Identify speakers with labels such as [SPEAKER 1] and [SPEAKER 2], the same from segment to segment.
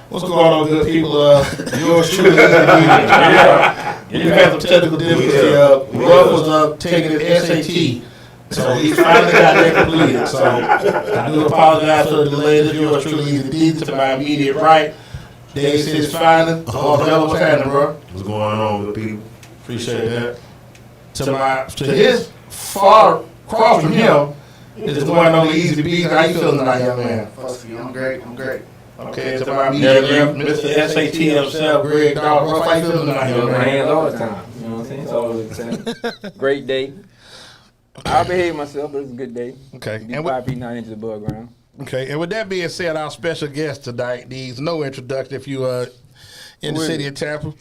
[SPEAKER 1] What's going on, good people? Yours truly, EZBZ. You had some technical difficulty. Ruff was taking his SAT, so he finally got that completed. So I do apologize for the delay. This yours truly, EZDZ, to my immediate right. Dade says finally. Oh, hell, what's happening, bro?
[SPEAKER 2] What's going on, good people?
[SPEAKER 1] Appreciate that. To his far across from him is the one and only EZBZ. How you feeling tonight, young man?
[SPEAKER 3] I'm great.
[SPEAKER 1] Okay, to my immediate left, Mr. SAT himself, Greg Dog. Ruff, how you feeling tonight, young
[SPEAKER 4] My
[SPEAKER 1] man?
[SPEAKER 4] hands all the time. You know what I'm saying? It's always the same. Great day. I'll behave myself, but it's a good day.
[SPEAKER 1] Okay.
[SPEAKER 4] Be
[SPEAKER 1] And
[SPEAKER 4] 5 feet 9 inches above ground.
[SPEAKER 1] Okay, and with that being said, our special guest tonight needs no introduction if you in the city of Tampa.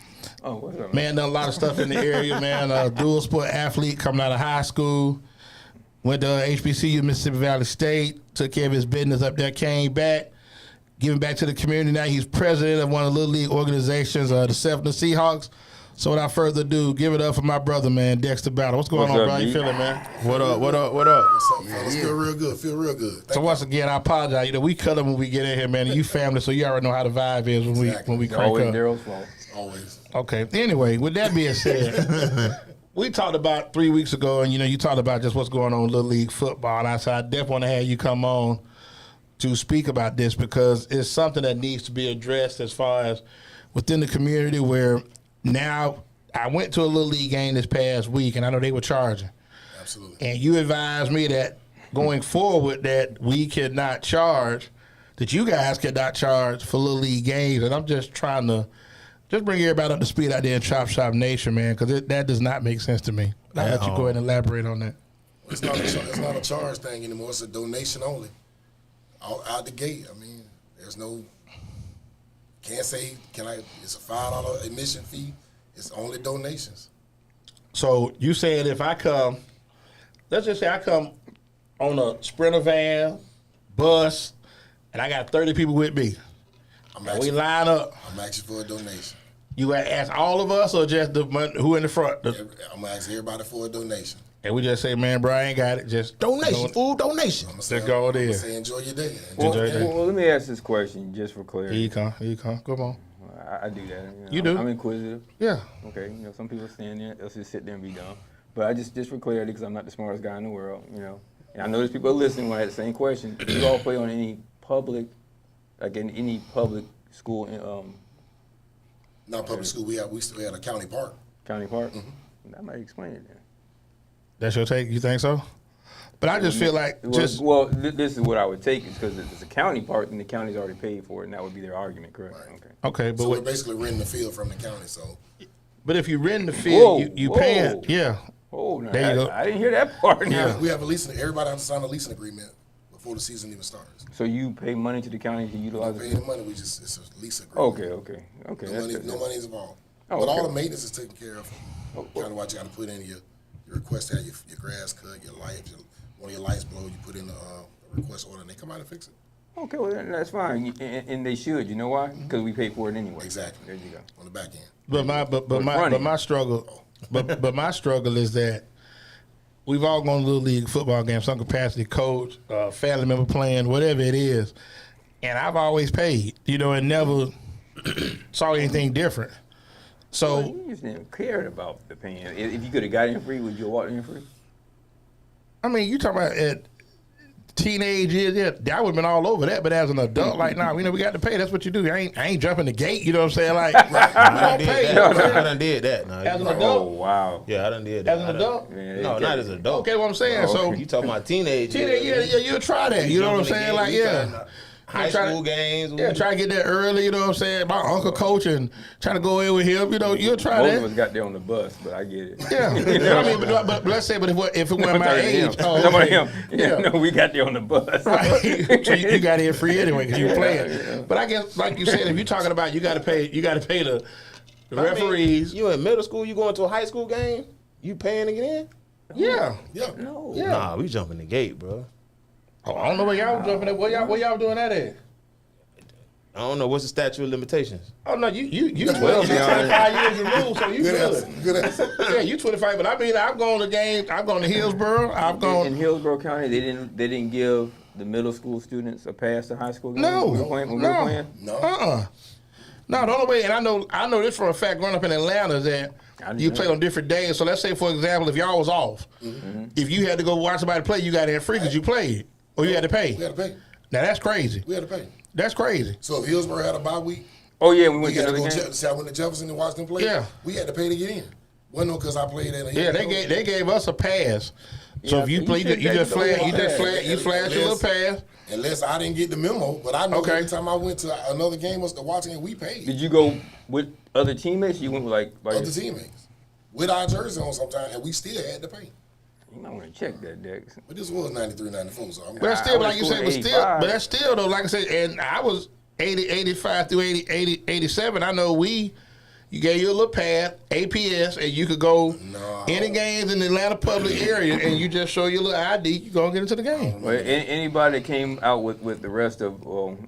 [SPEAKER 4] Oh, what's up,
[SPEAKER 1] Man, done a lot of stuff in the area, man. Dual sport athlete coming out of high school. Went to HBCU, Mississippi Valley State. Took care of his business up there, came back. Giving back to the community now. He's president of one of the Little League organizations, the Seahawks. So without further ado, give it up for my brother, man, Dexter Battle. What's going on, bro? How you feeling, man?
[SPEAKER 2] What up?
[SPEAKER 5] What's up, fellas? Feel real good.
[SPEAKER 1] So once again, I apologize. You know, we cut them when we get in here, man. And you family, so you already know how the vibe is when we crank
[SPEAKER 4] Always
[SPEAKER 1] up.
[SPEAKER 4] Daryl's fault.
[SPEAKER 5] Always.
[SPEAKER 1] Okay. Anyway, with that being said, we talked about 3 weeks ago, and you talked about just what's going on in Little League football. And I said I definitely want to have you come on to speak about this because it's something that needs to be addressed as far as within the community where now I went to a Little League game this past week and I know they were charging.
[SPEAKER 5] Absolutely.
[SPEAKER 1] And you advised me that going forward that we cannot charge, that you guys cannot charge for Little League games. And I'm just trying to just bring everybody up to speed out there in Chop Shop Nation, man, because that does not make sense to me. I'll let you go ahead and elaborate on that.
[SPEAKER 5] It's not a charge thing anymore. It's a donation only. Out the gate, I mean, there's no, it's a $5 admission fee. It's only donations.
[SPEAKER 1] So you said if I come, let's just say I come on a Sprinter van, bus, and I got 30 people with me. We line up.
[SPEAKER 5] I'm asking for a donation.
[SPEAKER 1] You gonna ask all of us or just who in the front?
[SPEAKER 5] I'm gonna ask everybody for a donation.
[SPEAKER 1] And we just say, man, bro, I ain't got it. Just
[SPEAKER 5] Donation, food donation.
[SPEAKER 1] Just go there.
[SPEAKER 5] Say enjoy your day.
[SPEAKER 4] Well, let me ask this question just for clarity.
[SPEAKER 1] Here you come. Come on.
[SPEAKER 4] I do that.
[SPEAKER 1] You do?
[SPEAKER 4] I'm inquisitive.
[SPEAKER 1] Yeah.
[SPEAKER 4] Okay. Some people stand there, they'll just sit there and be dumb. But I just for clarity, because I'm not the smartest guy in the world, And I know there's people listening when I had the same question. Do you all play on any public, any public school?
[SPEAKER 5] Not public school. We still had a county park.
[SPEAKER 4] County park? Mm-hmm. That might explain it then.
[SPEAKER 1] That's your take? You think so? But I just feel like
[SPEAKER 4] this is what I would take is because it's a county park and the county's already paid for it, and that would be their argument, correct?
[SPEAKER 5] Right.
[SPEAKER 1] Okay, but
[SPEAKER 5] so we're basically renting the field from the county. So,
[SPEAKER 1] but if you rent the field, you paying,
[SPEAKER 4] yeah. Oh, no,
[SPEAKER 1] there you go.
[SPEAKER 4] I didn't hear that part.
[SPEAKER 5] Yeah, we have a leasing. Everybody has to sign a leasing agreement before the season even starts.
[SPEAKER 4] So you pay money to the county to utilize it?
[SPEAKER 5] We pay the money. It's a lease agreement.
[SPEAKER 4] Okay.
[SPEAKER 5] No money is involved.
[SPEAKER 4] Oh,
[SPEAKER 5] but
[SPEAKER 4] okay.
[SPEAKER 5] all the maintenance is taken care of. Kind of what you got to put in your request to have your grass cut, your light, one of your lights blow. You put in a request order, and they come out and fix it.
[SPEAKER 4] Okay, well then that's fine, and they should. You know why? Because we pay for it anyway.
[SPEAKER 5] Exactly.
[SPEAKER 4] There you go.
[SPEAKER 5] On the back end.
[SPEAKER 1] But my struggle is that we've all gone to Little League football games, some capacity, coach, family member playing, whatever it is, and I've always paid, and never saw anything different. So
[SPEAKER 4] you just didn't care about the paying. If you could have got in free, would you have walked in free?
[SPEAKER 1] I mean, you talking about at teenage years, that would have been all over that. But as an adult, like, we got to pay. That's what you do. I ain't jumping the gate. You know what I'm saying? Like,
[SPEAKER 2] I done did that. No,
[SPEAKER 1] as an adult.
[SPEAKER 4] Oh wow.
[SPEAKER 2] Yeah, I done did that.
[SPEAKER 1] As an adult?
[SPEAKER 2] No, not as an adult.
[SPEAKER 1] Okay, what I'm saying. So
[SPEAKER 2] you talking about teenage?
[SPEAKER 1] Yeah, you'll try that. You know what I'm saying? Like, yeah.
[SPEAKER 2] High school games.
[SPEAKER 1] Yeah, try to get there early, you know what I'm saying? My uncle coaching, trying to go in with him, you'll try
[SPEAKER 4] Most
[SPEAKER 1] that.
[SPEAKER 4] of us got there on the bus, but I get it.
[SPEAKER 1] Yeah. But let's say, if it weren't my age.
[SPEAKER 4] No, we got there on the bus.
[SPEAKER 1] Right. So you got in free anyway because you were playing. Yeah. But I guess, like you said, if you're talking about you got to pay the referees.
[SPEAKER 2] You in middle school, you going to a high school game, you paying to get in?
[SPEAKER 1] Yeah.
[SPEAKER 4] No.
[SPEAKER 1] Yeah.
[SPEAKER 2] Nah, we jumping the gate, bro.
[SPEAKER 1] Oh, I don't know where y'all jumping at. Where y'all doing that at?
[SPEAKER 3] I don't know what's the statute of limitations.
[SPEAKER 1] Oh no, you
[SPEAKER 4] 12,
[SPEAKER 1] 25 years removed, so you
[SPEAKER 5] Good
[SPEAKER 1] good.
[SPEAKER 5] answer. Good answer.
[SPEAKER 1] Yeah, you 25, but I mean, I've gone to games. I've gone to Hillsborough. I've
[SPEAKER 4] In
[SPEAKER 1] gone.
[SPEAKER 4] Hillsborough County, they didn't give the middle school students a pass to high school games
[SPEAKER 1] No,
[SPEAKER 4] when we were playing?
[SPEAKER 5] No.
[SPEAKER 1] No, the only way, and I know this for a fact. Growing up in Atlanta, is that you played on different days. So let's say, for example, if y'all was off, if you had to go watch somebody play, you got in free because you played, or you had to pay.
[SPEAKER 5] We had to pay.
[SPEAKER 1] Now that's crazy.
[SPEAKER 5] We had to pay.
[SPEAKER 1] That's crazy.
[SPEAKER 5] So if Hillsborough had a bye week,
[SPEAKER 4] Oh yeah, we
[SPEAKER 5] we
[SPEAKER 4] went to
[SPEAKER 5] had to
[SPEAKER 4] another
[SPEAKER 5] go.
[SPEAKER 4] game.
[SPEAKER 5] See, I went to Jefferson and watched them play.
[SPEAKER 1] Yeah.
[SPEAKER 5] We had to pay to get in. Wasn't no because I played at a
[SPEAKER 1] Yeah, they gave us a pass. So
[SPEAKER 4] Yeah,
[SPEAKER 1] if you
[SPEAKER 4] you
[SPEAKER 1] play,
[SPEAKER 4] should
[SPEAKER 1] you
[SPEAKER 4] take
[SPEAKER 1] just
[SPEAKER 4] the
[SPEAKER 1] flash,
[SPEAKER 4] whole
[SPEAKER 1] you just
[SPEAKER 4] pass.
[SPEAKER 1] flash, you flash your little pass.
[SPEAKER 5] Unless I didn't get the memo, but I know
[SPEAKER 1] Okay.
[SPEAKER 5] every time I went to another game was to watching it, we paid.
[SPEAKER 4] Did you go with other teammates? You went with like
[SPEAKER 5] Other teammates with our jersey on sometimes, and we still had to pay.
[SPEAKER 4] you might want to check that, Dex.
[SPEAKER 5] But this was 93, 94, so I'm
[SPEAKER 1] But that's
[SPEAKER 4] I
[SPEAKER 1] still,
[SPEAKER 4] went
[SPEAKER 1] like you
[SPEAKER 4] to
[SPEAKER 1] said,
[SPEAKER 4] school in
[SPEAKER 1] but
[SPEAKER 4] 85.
[SPEAKER 1] that's still though, like I said, and I was 80, 85 through 80, 87. I know you gave you a little pad, APS, and you could go any games in the Atlanta public area, and you just show your little ID, you go and get into the game.
[SPEAKER 4] Well, anybody that came out with the rest of,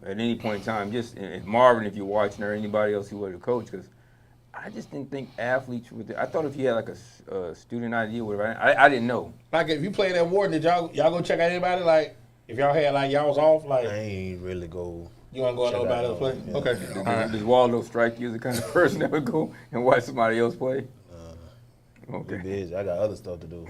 [SPEAKER 4] at any point in time, just and Marvin, if you're watching, or anybody else who was a coach, because I just didn't think athletes would. I thought if you had like a student ID or whatever, I didn't know.
[SPEAKER 1] Like if you played at Warden, did y'all go check out anybody? Like if y'all had like y'all was off, like
[SPEAKER 3] I ain't really go.
[SPEAKER 1] you want to go out
[SPEAKER 3] check
[SPEAKER 1] nobody
[SPEAKER 3] out
[SPEAKER 1] else play?
[SPEAKER 3] no-
[SPEAKER 1] Okay,
[SPEAKER 3] yeah.
[SPEAKER 1] all right.
[SPEAKER 4] Does Waldo strike you as the kind of person that would go and watch somebody else play? Okay.
[SPEAKER 3] Bitch, I got other stuff to do.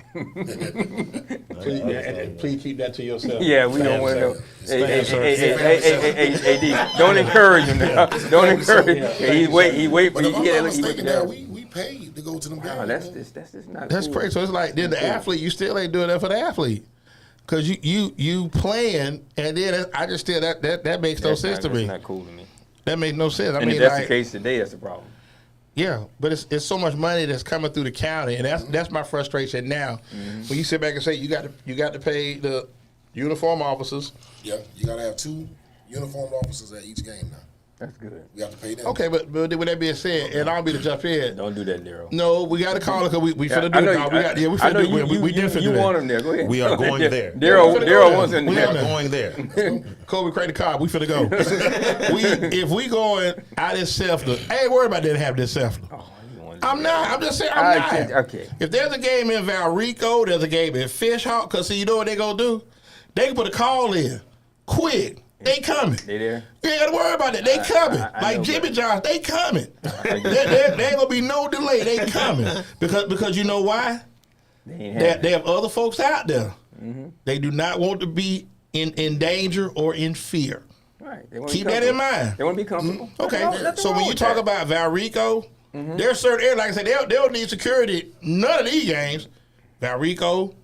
[SPEAKER 1] Please, and please keep that to yourself.
[SPEAKER 4] Yeah, we don't want to know. Hey,
[SPEAKER 5] sir.
[SPEAKER 4] D, don't encourage him now. Don't encourage him.
[SPEAKER 1] Yeah.
[SPEAKER 4] He wait for
[SPEAKER 5] But
[SPEAKER 4] you
[SPEAKER 5] if
[SPEAKER 4] to
[SPEAKER 5] I'm
[SPEAKER 4] get
[SPEAKER 5] not
[SPEAKER 4] it.
[SPEAKER 5] mistaken, now we paid to go to them games.
[SPEAKER 4] Nah, that's
[SPEAKER 5] man.
[SPEAKER 4] just not.
[SPEAKER 1] That's
[SPEAKER 4] cool.
[SPEAKER 1] crazy. So it's like then the athlete, you still ain't doing that for the athlete. Cause you playing, and then I just still that makes no sense to me.
[SPEAKER 4] That's not cool to me.
[SPEAKER 1] That makes no sense. I
[SPEAKER 4] And
[SPEAKER 1] mean,
[SPEAKER 4] if that's
[SPEAKER 1] like,
[SPEAKER 4] the case today, that's a problem.
[SPEAKER 1] yeah, but it's so much money that's coming through the county, and that's my frustration now. When you sit back and say you got to pay the uniform officers.
[SPEAKER 5] Yeah, you got to have 2 uniformed officers at each game now.
[SPEAKER 4] That's good.
[SPEAKER 5] We have to pay them.
[SPEAKER 1] Okay, but with that being said, and I'll be to jump in.
[SPEAKER 4] Don't do that, Daryl.
[SPEAKER 1] No, we got to call it because we finna
[SPEAKER 4] I
[SPEAKER 1] do
[SPEAKER 4] know
[SPEAKER 1] it. No, we got, yeah, we finna do it. We definitely
[SPEAKER 4] you
[SPEAKER 1] do
[SPEAKER 4] want
[SPEAKER 1] that.
[SPEAKER 4] him there. Go ahead.
[SPEAKER 3] We are going there.
[SPEAKER 4] Daryl
[SPEAKER 1] Yeah, we finna go
[SPEAKER 4] wants
[SPEAKER 1] there.
[SPEAKER 4] in
[SPEAKER 1] We
[SPEAKER 3] We
[SPEAKER 4] there.
[SPEAKER 3] are
[SPEAKER 1] Yeah.
[SPEAKER 3] going there.
[SPEAKER 1] Kobe, crank the car. We finna go. If we going out in Selfner, I ain't worried about that having this Selfner.
[SPEAKER 4] Oh, you want to
[SPEAKER 1] I'm
[SPEAKER 4] do
[SPEAKER 1] not.
[SPEAKER 4] that.
[SPEAKER 1] I'm just saying I'm not.
[SPEAKER 4] Okay.
[SPEAKER 1] If there's a game in Valrico, there's a game in Fishhawk, because see, you know what they gonna do? They can put a call in quick. They coming.
[SPEAKER 4] They there?
[SPEAKER 1] You ain't gotta worry about it. They coming.
[SPEAKER 4] I
[SPEAKER 1] Like
[SPEAKER 4] know,
[SPEAKER 1] Jimmy
[SPEAKER 4] but-
[SPEAKER 1] John's, they coming. there ain't gonna be no delay. They coming. Because you know why?
[SPEAKER 4] They ain't having
[SPEAKER 1] They have other folks out there.
[SPEAKER 4] Mm-hmm.
[SPEAKER 1] They do not want to be in danger or in fear.
[SPEAKER 4] Right. They wanna
[SPEAKER 1] Keep
[SPEAKER 4] be
[SPEAKER 1] that in
[SPEAKER 4] comfortable.
[SPEAKER 1] mind.
[SPEAKER 4] They want to be comfortable.
[SPEAKER 1] Okay,
[SPEAKER 4] Nothing
[SPEAKER 1] so
[SPEAKER 4] wrong
[SPEAKER 1] when you
[SPEAKER 4] with
[SPEAKER 1] talk
[SPEAKER 4] that.
[SPEAKER 1] about Valrico, there's certain areas, like I said, they don't need security. None of these games. Valrico,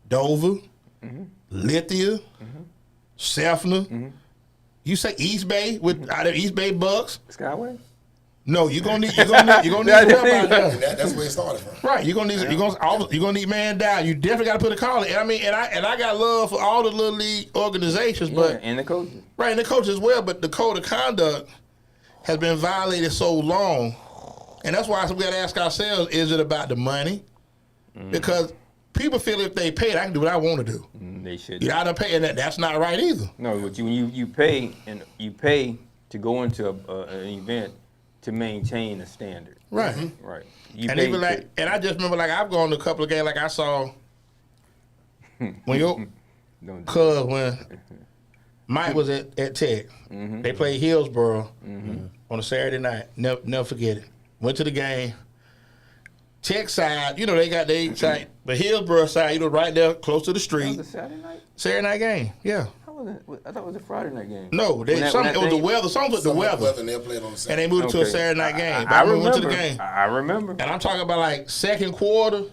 [SPEAKER 1] Dover, Lithia, Selfner. You say East Bay with out of East Bay Bucks?
[SPEAKER 4] Skyway?
[SPEAKER 1] No, you're gonna need help out there.
[SPEAKER 5] And that's where it started from.
[SPEAKER 1] Right, you're gonna need man down. You definitely got to put a call in. I mean, and I got love for all the little league organizations,
[SPEAKER 4] Yeah,
[SPEAKER 1] but
[SPEAKER 4] and the coaches.
[SPEAKER 1] right, and the coaches as well. But the code of conduct has been violated so long, and that's why we got to ask ourselves: is it about the money? Because people feel if they pay, I can do what I want to do.
[SPEAKER 4] They should.
[SPEAKER 1] Yeah, I don't pay, and that's not right either.
[SPEAKER 4] No, but you pay to go into an event to maintain a standard.
[SPEAKER 1] Right.
[SPEAKER 4] Right. You
[SPEAKER 1] And
[SPEAKER 4] pay
[SPEAKER 1] even like, and I just remember like I've gone to a couple of games. Like I saw when you
[SPEAKER 4] don't do
[SPEAKER 1] cuz when Mike was at Tech, they played Hillsborough on a Saturday night. Never forget it. Went to the game. Tech side, you know they got their side, but Hillsborough side, you know, right there close to the
[SPEAKER 4] that
[SPEAKER 1] street.
[SPEAKER 4] was a Saturday night?
[SPEAKER 1] Saturday night game, yeah.
[SPEAKER 4] How was it? I thought it was a Friday night game.
[SPEAKER 1] No,
[SPEAKER 4] When that
[SPEAKER 1] it was the
[SPEAKER 4] thing-
[SPEAKER 1] weather. Something with the
[SPEAKER 5] Some of
[SPEAKER 1] weather,
[SPEAKER 5] and they'll play it on the
[SPEAKER 1] and
[SPEAKER 5] Saturday.
[SPEAKER 1] they moved it to a
[SPEAKER 4] Okay.
[SPEAKER 1] Saturday night game. But
[SPEAKER 4] I
[SPEAKER 1] remember we went to
[SPEAKER 4] remember.
[SPEAKER 1] the game.
[SPEAKER 4] I remember.
[SPEAKER 1] And I'm talking about like second quarter,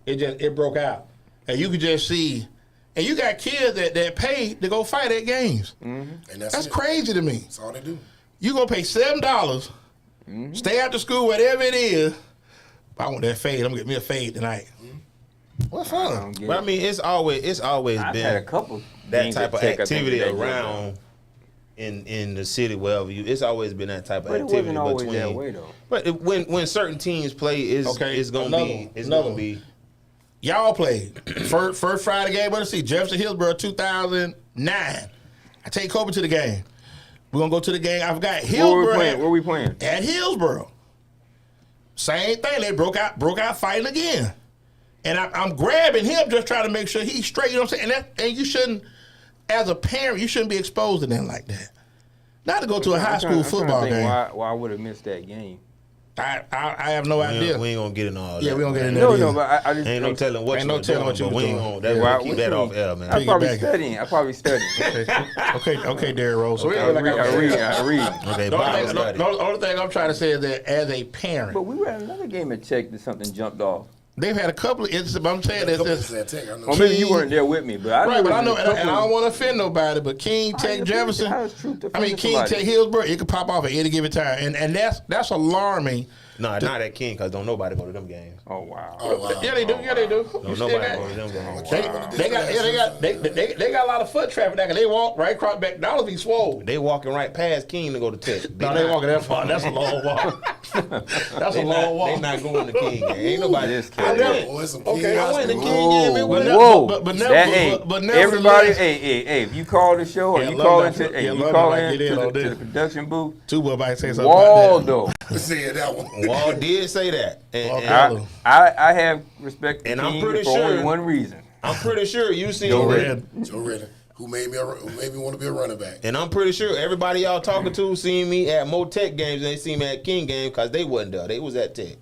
[SPEAKER 1] it broke out, and you could just see, and you got kids that pay to go fight at games.
[SPEAKER 5] And
[SPEAKER 1] That's
[SPEAKER 5] it.
[SPEAKER 1] crazy to me.
[SPEAKER 5] That's all they do.
[SPEAKER 1] You gonna pay $7, stay after school, whatever it is. I want that fade. I'm gonna get me a fade tonight. What
[SPEAKER 4] I
[SPEAKER 1] fun?
[SPEAKER 4] don't get
[SPEAKER 3] But I
[SPEAKER 4] it.
[SPEAKER 3] mean, it's always
[SPEAKER 4] I've
[SPEAKER 3] been
[SPEAKER 4] had a couple
[SPEAKER 3] that
[SPEAKER 4] games
[SPEAKER 3] type
[SPEAKER 4] at
[SPEAKER 3] of
[SPEAKER 4] Tech, I think,
[SPEAKER 3] activity
[SPEAKER 4] that day.
[SPEAKER 3] around in the city wherever you. It's always been that type of
[SPEAKER 4] But it
[SPEAKER 3] activity
[SPEAKER 4] wasn't always
[SPEAKER 3] between.
[SPEAKER 4] that way though.
[SPEAKER 3] But when certain teams play, it's gonna be.
[SPEAKER 1] Y'all played first Friday game. What to see? Jefferson Hillsborough 2009. I take Kobe to the game. We're gonna go to the game. I forgot
[SPEAKER 4] Where we
[SPEAKER 1] Hillsborough.
[SPEAKER 4] playing? Where we playing?
[SPEAKER 1] At Hillsborough. Same thing. They broke out fighting again. And I'm grabbing him, just trying to make sure he's straight. You know what I'm saying? And you shouldn't, as a parent, you shouldn't be exposed to nothing like that. Not to go to a high school football game.
[SPEAKER 4] Why I would have missed that game?
[SPEAKER 1] I have no idea.
[SPEAKER 6] We ain't gonna get in all that.
[SPEAKER 1] Yeah, we don't get in
[SPEAKER 6] man.
[SPEAKER 1] there.
[SPEAKER 4] No, but I just
[SPEAKER 6] Ain't no telling what
[SPEAKER 1] Ain't
[SPEAKER 6] you
[SPEAKER 1] no
[SPEAKER 6] was
[SPEAKER 1] telling
[SPEAKER 6] doing,
[SPEAKER 1] what you
[SPEAKER 6] but
[SPEAKER 1] was
[SPEAKER 6] we ain't
[SPEAKER 1] doing.
[SPEAKER 6] gonna
[SPEAKER 4] Why-
[SPEAKER 6] keep that off air, man.
[SPEAKER 4] I probably
[SPEAKER 1] Piggyback.
[SPEAKER 4] studying. I probably studying.
[SPEAKER 1] Okay, Derrick Rose. So
[SPEAKER 4] I
[SPEAKER 1] anyway, like I
[SPEAKER 4] read.
[SPEAKER 6] Okay,
[SPEAKER 1] The
[SPEAKER 6] Bible
[SPEAKER 1] only,
[SPEAKER 6] study.
[SPEAKER 1] the only thing I'm trying to say is that as a parent,
[SPEAKER 4] But we were at another game at Czech that something jumped off.
[SPEAKER 1] they've had a couple of instances. But I'm saying
[SPEAKER 5] A couple
[SPEAKER 1] that
[SPEAKER 5] of that tech, I know.
[SPEAKER 4] Or maybe you weren't there with me, but I
[SPEAKER 1] right, but I
[SPEAKER 4] know.
[SPEAKER 1] know, and I don't want to offend nobody. But King Tech Jefferson,
[SPEAKER 4] How is truth
[SPEAKER 1] I mean
[SPEAKER 4] offending
[SPEAKER 1] King
[SPEAKER 4] somebody?
[SPEAKER 1] Tech Hillsborough, it could pop off at any given time, and that's alarming.
[SPEAKER 6] Nah, not at King, cause don't nobody go to them games.
[SPEAKER 4] Oh wow.
[SPEAKER 5] Oh, wow.
[SPEAKER 1] Yeah, they do. Yeah, they do.
[SPEAKER 6] Don't
[SPEAKER 1] You still
[SPEAKER 6] nobody
[SPEAKER 1] got-
[SPEAKER 6] go to them games.
[SPEAKER 1] They got a lot of foot traffic there. 'Cause they walk right across McDonald's be swole.
[SPEAKER 6] They walking right past King to go to Tech.
[SPEAKER 1] No, they walking that far. That's a long walk. That's a long walk.
[SPEAKER 6] They not going to King game. Ain't nobody.
[SPEAKER 4] This
[SPEAKER 1] I
[SPEAKER 4] kid.
[SPEAKER 1] never-
[SPEAKER 5] Boy, some
[SPEAKER 1] Okay,
[SPEAKER 5] King
[SPEAKER 1] I
[SPEAKER 5] high
[SPEAKER 6] went to
[SPEAKER 5] school.
[SPEAKER 6] King game. It was
[SPEAKER 4] Whoa.
[SPEAKER 1] but
[SPEAKER 4] That ain't. Everybody,
[SPEAKER 1] nevertheless-
[SPEAKER 4] hey, if you call the show or
[SPEAKER 1] Yeah,
[SPEAKER 4] you
[SPEAKER 1] love
[SPEAKER 4] call
[SPEAKER 1] that.
[SPEAKER 4] into, hey,
[SPEAKER 1] Yeah,
[SPEAKER 4] you
[SPEAKER 1] love
[SPEAKER 4] call
[SPEAKER 1] that.
[SPEAKER 4] in
[SPEAKER 1] Get in
[SPEAKER 4] to
[SPEAKER 1] on this.
[SPEAKER 4] the production booth,
[SPEAKER 1] Two might say something about that.
[SPEAKER 4] Waldo.
[SPEAKER 5] Said that one.
[SPEAKER 6] Wall did say that. And
[SPEAKER 1] Waldo.
[SPEAKER 4] I have respect
[SPEAKER 6] And
[SPEAKER 4] for
[SPEAKER 6] I'm
[SPEAKER 4] King
[SPEAKER 6] pretty
[SPEAKER 4] for only
[SPEAKER 6] sure-
[SPEAKER 4] one reason.
[SPEAKER 6] I'm pretty sure you seen
[SPEAKER 1] Joe
[SPEAKER 6] it.
[SPEAKER 1] Red.
[SPEAKER 5] Joe Redden, who made me want to be a running back.
[SPEAKER 6] And I'm pretty sure everybody y'all talking to seen me at more Tech games than they seen me at King game because they wasn't there. They was at Tech.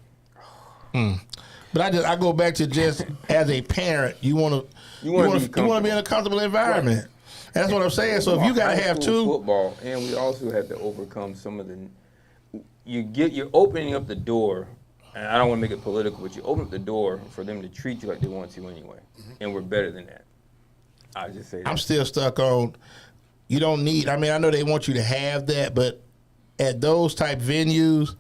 [SPEAKER 1] But I go back to just as a parent, you want to be in a comfortable environment. And that's what I'm saying. So if you got to
[SPEAKER 4] High
[SPEAKER 1] have
[SPEAKER 4] school
[SPEAKER 1] two,
[SPEAKER 4] football, and we also have to overcome some of the. You're opening up the door, and I don't want to make it political, but you open up the door for them to treat you like they want to anyway, and we're better than that. I just say that.
[SPEAKER 1] I'm still stuck on. You don't need. I mean, I know they want you to have that, but at those type venues,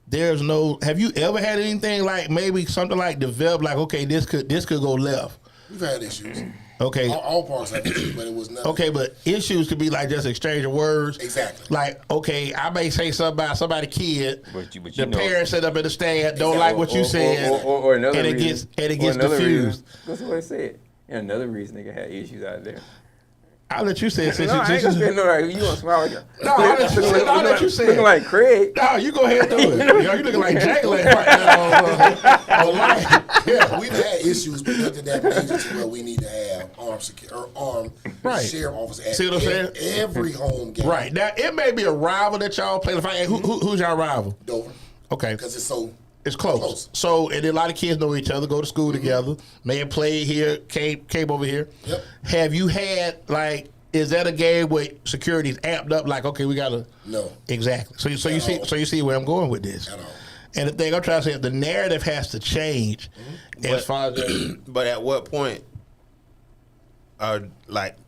[SPEAKER 1] there's no. Have you ever had anything like maybe something like develop? Like, okay, this could go left.
[SPEAKER 5] We've had issues.
[SPEAKER 1] Okay.
[SPEAKER 5] All parts had issues, but it was nothing.
[SPEAKER 1] Okay, but issues could be like just exchange of words.
[SPEAKER 5] Exactly.
[SPEAKER 1] Like, okay, I may say something about somebody's kid.
[SPEAKER 4] But you
[SPEAKER 1] the
[SPEAKER 4] know-
[SPEAKER 1] parents sit up in the stand, don't like what you said,
[SPEAKER 4] or another
[SPEAKER 1] and it
[SPEAKER 4] reason,
[SPEAKER 1] gets diffused.
[SPEAKER 4] That's what I said. And another reason they can have issues out there.
[SPEAKER 1] I'll let you say it since
[SPEAKER 4] No, I ain't gonna say no. Like, you gonna smile like
[SPEAKER 1] No, I'll let you say it. I'll let you say it.
[SPEAKER 4] Looking like Craig.
[SPEAKER 1] No, you go ahead and do it. You looking like Jalen right now.
[SPEAKER 5] Yeah, we've had issues, but nothing that major to where we need to have armed
[SPEAKER 1] Right.
[SPEAKER 5] sheriff officer at
[SPEAKER 1] See what I'm saying?
[SPEAKER 5] every home game.
[SPEAKER 1] Right. Now, it may be a rival that y'all play. Who's your rival?
[SPEAKER 5] Dover.
[SPEAKER 1] Okay.
[SPEAKER 5] Because it's so
[SPEAKER 1] It's close. So, and a lot of kids know each other, go to school together. May have played here, came over here.
[SPEAKER 5] Yep.
[SPEAKER 1] Have you had, like, is that a game where security's amped up? Like, okay, we got to.
[SPEAKER 5] No.
[SPEAKER 1] Exactly. So you see where I'm going with this.
[SPEAKER 5] At all.
[SPEAKER 1] And the thing I'm trying to say, the narrative has to change as far as
[SPEAKER 6] But at what point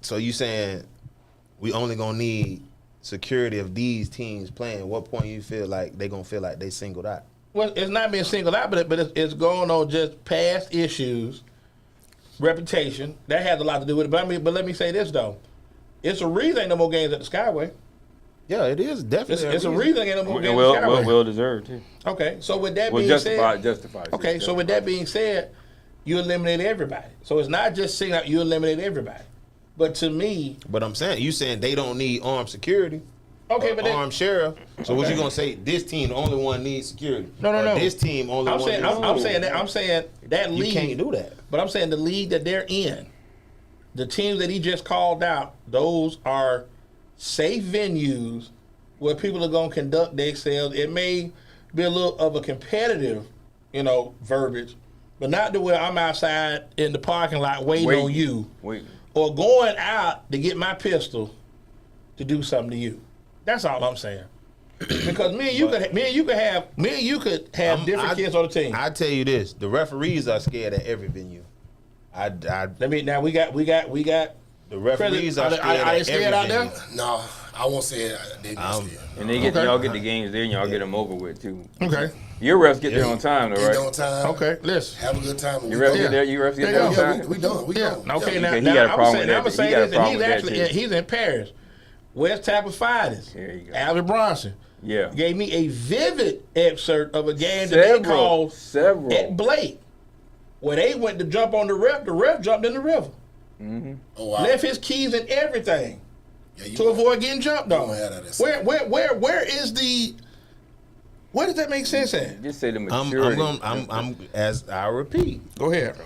[SPEAKER 6] so you saying we only gonna need security of these teams playing? What point you feel like they gonna feel like they singled out?
[SPEAKER 1] well, it's not being singled out, but it's going on just past issues, reputation. That has a lot to do with it. But let me say this though, it's a reason ain't no more games at the Skyway.
[SPEAKER 6] Yeah, it is definitely.
[SPEAKER 1] It's a reason ain't no more games
[SPEAKER 4] Well,
[SPEAKER 1] at the Skyway.
[SPEAKER 4] well deserved too.
[SPEAKER 1] Okay, so with that
[SPEAKER 4] Well,
[SPEAKER 1] being said,
[SPEAKER 4] justified.
[SPEAKER 1] okay, so with that being said, you eliminate everybody. So it's not just singling out, you eliminate everybody. But to me,
[SPEAKER 6] But I'm saying you saying they don't need armed security.
[SPEAKER 1] okay,
[SPEAKER 6] or
[SPEAKER 1] but
[SPEAKER 6] armed sheriff. So what you gonna say? This team the only one needs security.
[SPEAKER 1] No.
[SPEAKER 6] Or this team only
[SPEAKER 1] I'm
[SPEAKER 6] one.
[SPEAKER 1] saying
[SPEAKER 6] needs
[SPEAKER 1] I'm saying that
[SPEAKER 6] you
[SPEAKER 1] league.
[SPEAKER 6] can't do that.
[SPEAKER 1] But I'm saying the league that they're in, the teams that he just called out, those are safe venues where people are going to conduct themselves. It may be a little of a competitive, verbiage, but not to where I'm outside in the parking lot waiting on you, or going out to get my pistol to do something to you. That's all I'm saying. Because me and you could have different kids on the team.
[SPEAKER 6] I tell you this: the referees are scared at every venue.
[SPEAKER 1] Now we got
[SPEAKER 6] The referees are scared
[SPEAKER 1] Are they
[SPEAKER 6] at
[SPEAKER 1] scared
[SPEAKER 6] every
[SPEAKER 1] out
[SPEAKER 6] venue.
[SPEAKER 1] there?
[SPEAKER 5] No, I won't say it. They be scared.
[SPEAKER 4] And they y'all get the games there, and y'all get them over with too.
[SPEAKER 1] Okay.
[SPEAKER 4] Your refs get there on time, though,
[SPEAKER 5] Get
[SPEAKER 4] right?
[SPEAKER 5] on time.
[SPEAKER 1] Okay, listen.
[SPEAKER 5] Have a good time. and
[SPEAKER 4] Your
[SPEAKER 5] we
[SPEAKER 4] refs
[SPEAKER 5] go.
[SPEAKER 4] get there. Your refs get
[SPEAKER 1] Yeah,
[SPEAKER 4] there on
[SPEAKER 5] Yeah,
[SPEAKER 4] time.
[SPEAKER 5] we done. We
[SPEAKER 1] Yeah.
[SPEAKER 5] gone.
[SPEAKER 1] Okay.
[SPEAKER 5] Yeah.
[SPEAKER 1] Now,
[SPEAKER 4] He got a
[SPEAKER 1] I'm
[SPEAKER 4] problem
[SPEAKER 1] saying,
[SPEAKER 4] with
[SPEAKER 1] I'm
[SPEAKER 4] that.
[SPEAKER 1] saying
[SPEAKER 4] He got a
[SPEAKER 1] this, and
[SPEAKER 4] problem
[SPEAKER 1] he's
[SPEAKER 4] with that,
[SPEAKER 1] actually
[SPEAKER 4] too.
[SPEAKER 1] he's in Paris. West Tampa Fighters.
[SPEAKER 4] There you go.
[SPEAKER 1] Alvin Bronson
[SPEAKER 4] Yeah.
[SPEAKER 1] gave me a vivid excerpt of a game that they called
[SPEAKER 4] Several.
[SPEAKER 1] at Blake, where they went to jump on the ref. The ref jumped in the river,
[SPEAKER 5] Oh, wow.
[SPEAKER 1] left his keys and everything. to avoid getting jumped on.
[SPEAKER 5] have that at
[SPEAKER 1] Where is the? Where does that make sense at?
[SPEAKER 4] Just say the maturity.
[SPEAKER 6] I'm as I repeat.
[SPEAKER 1] Go ahead.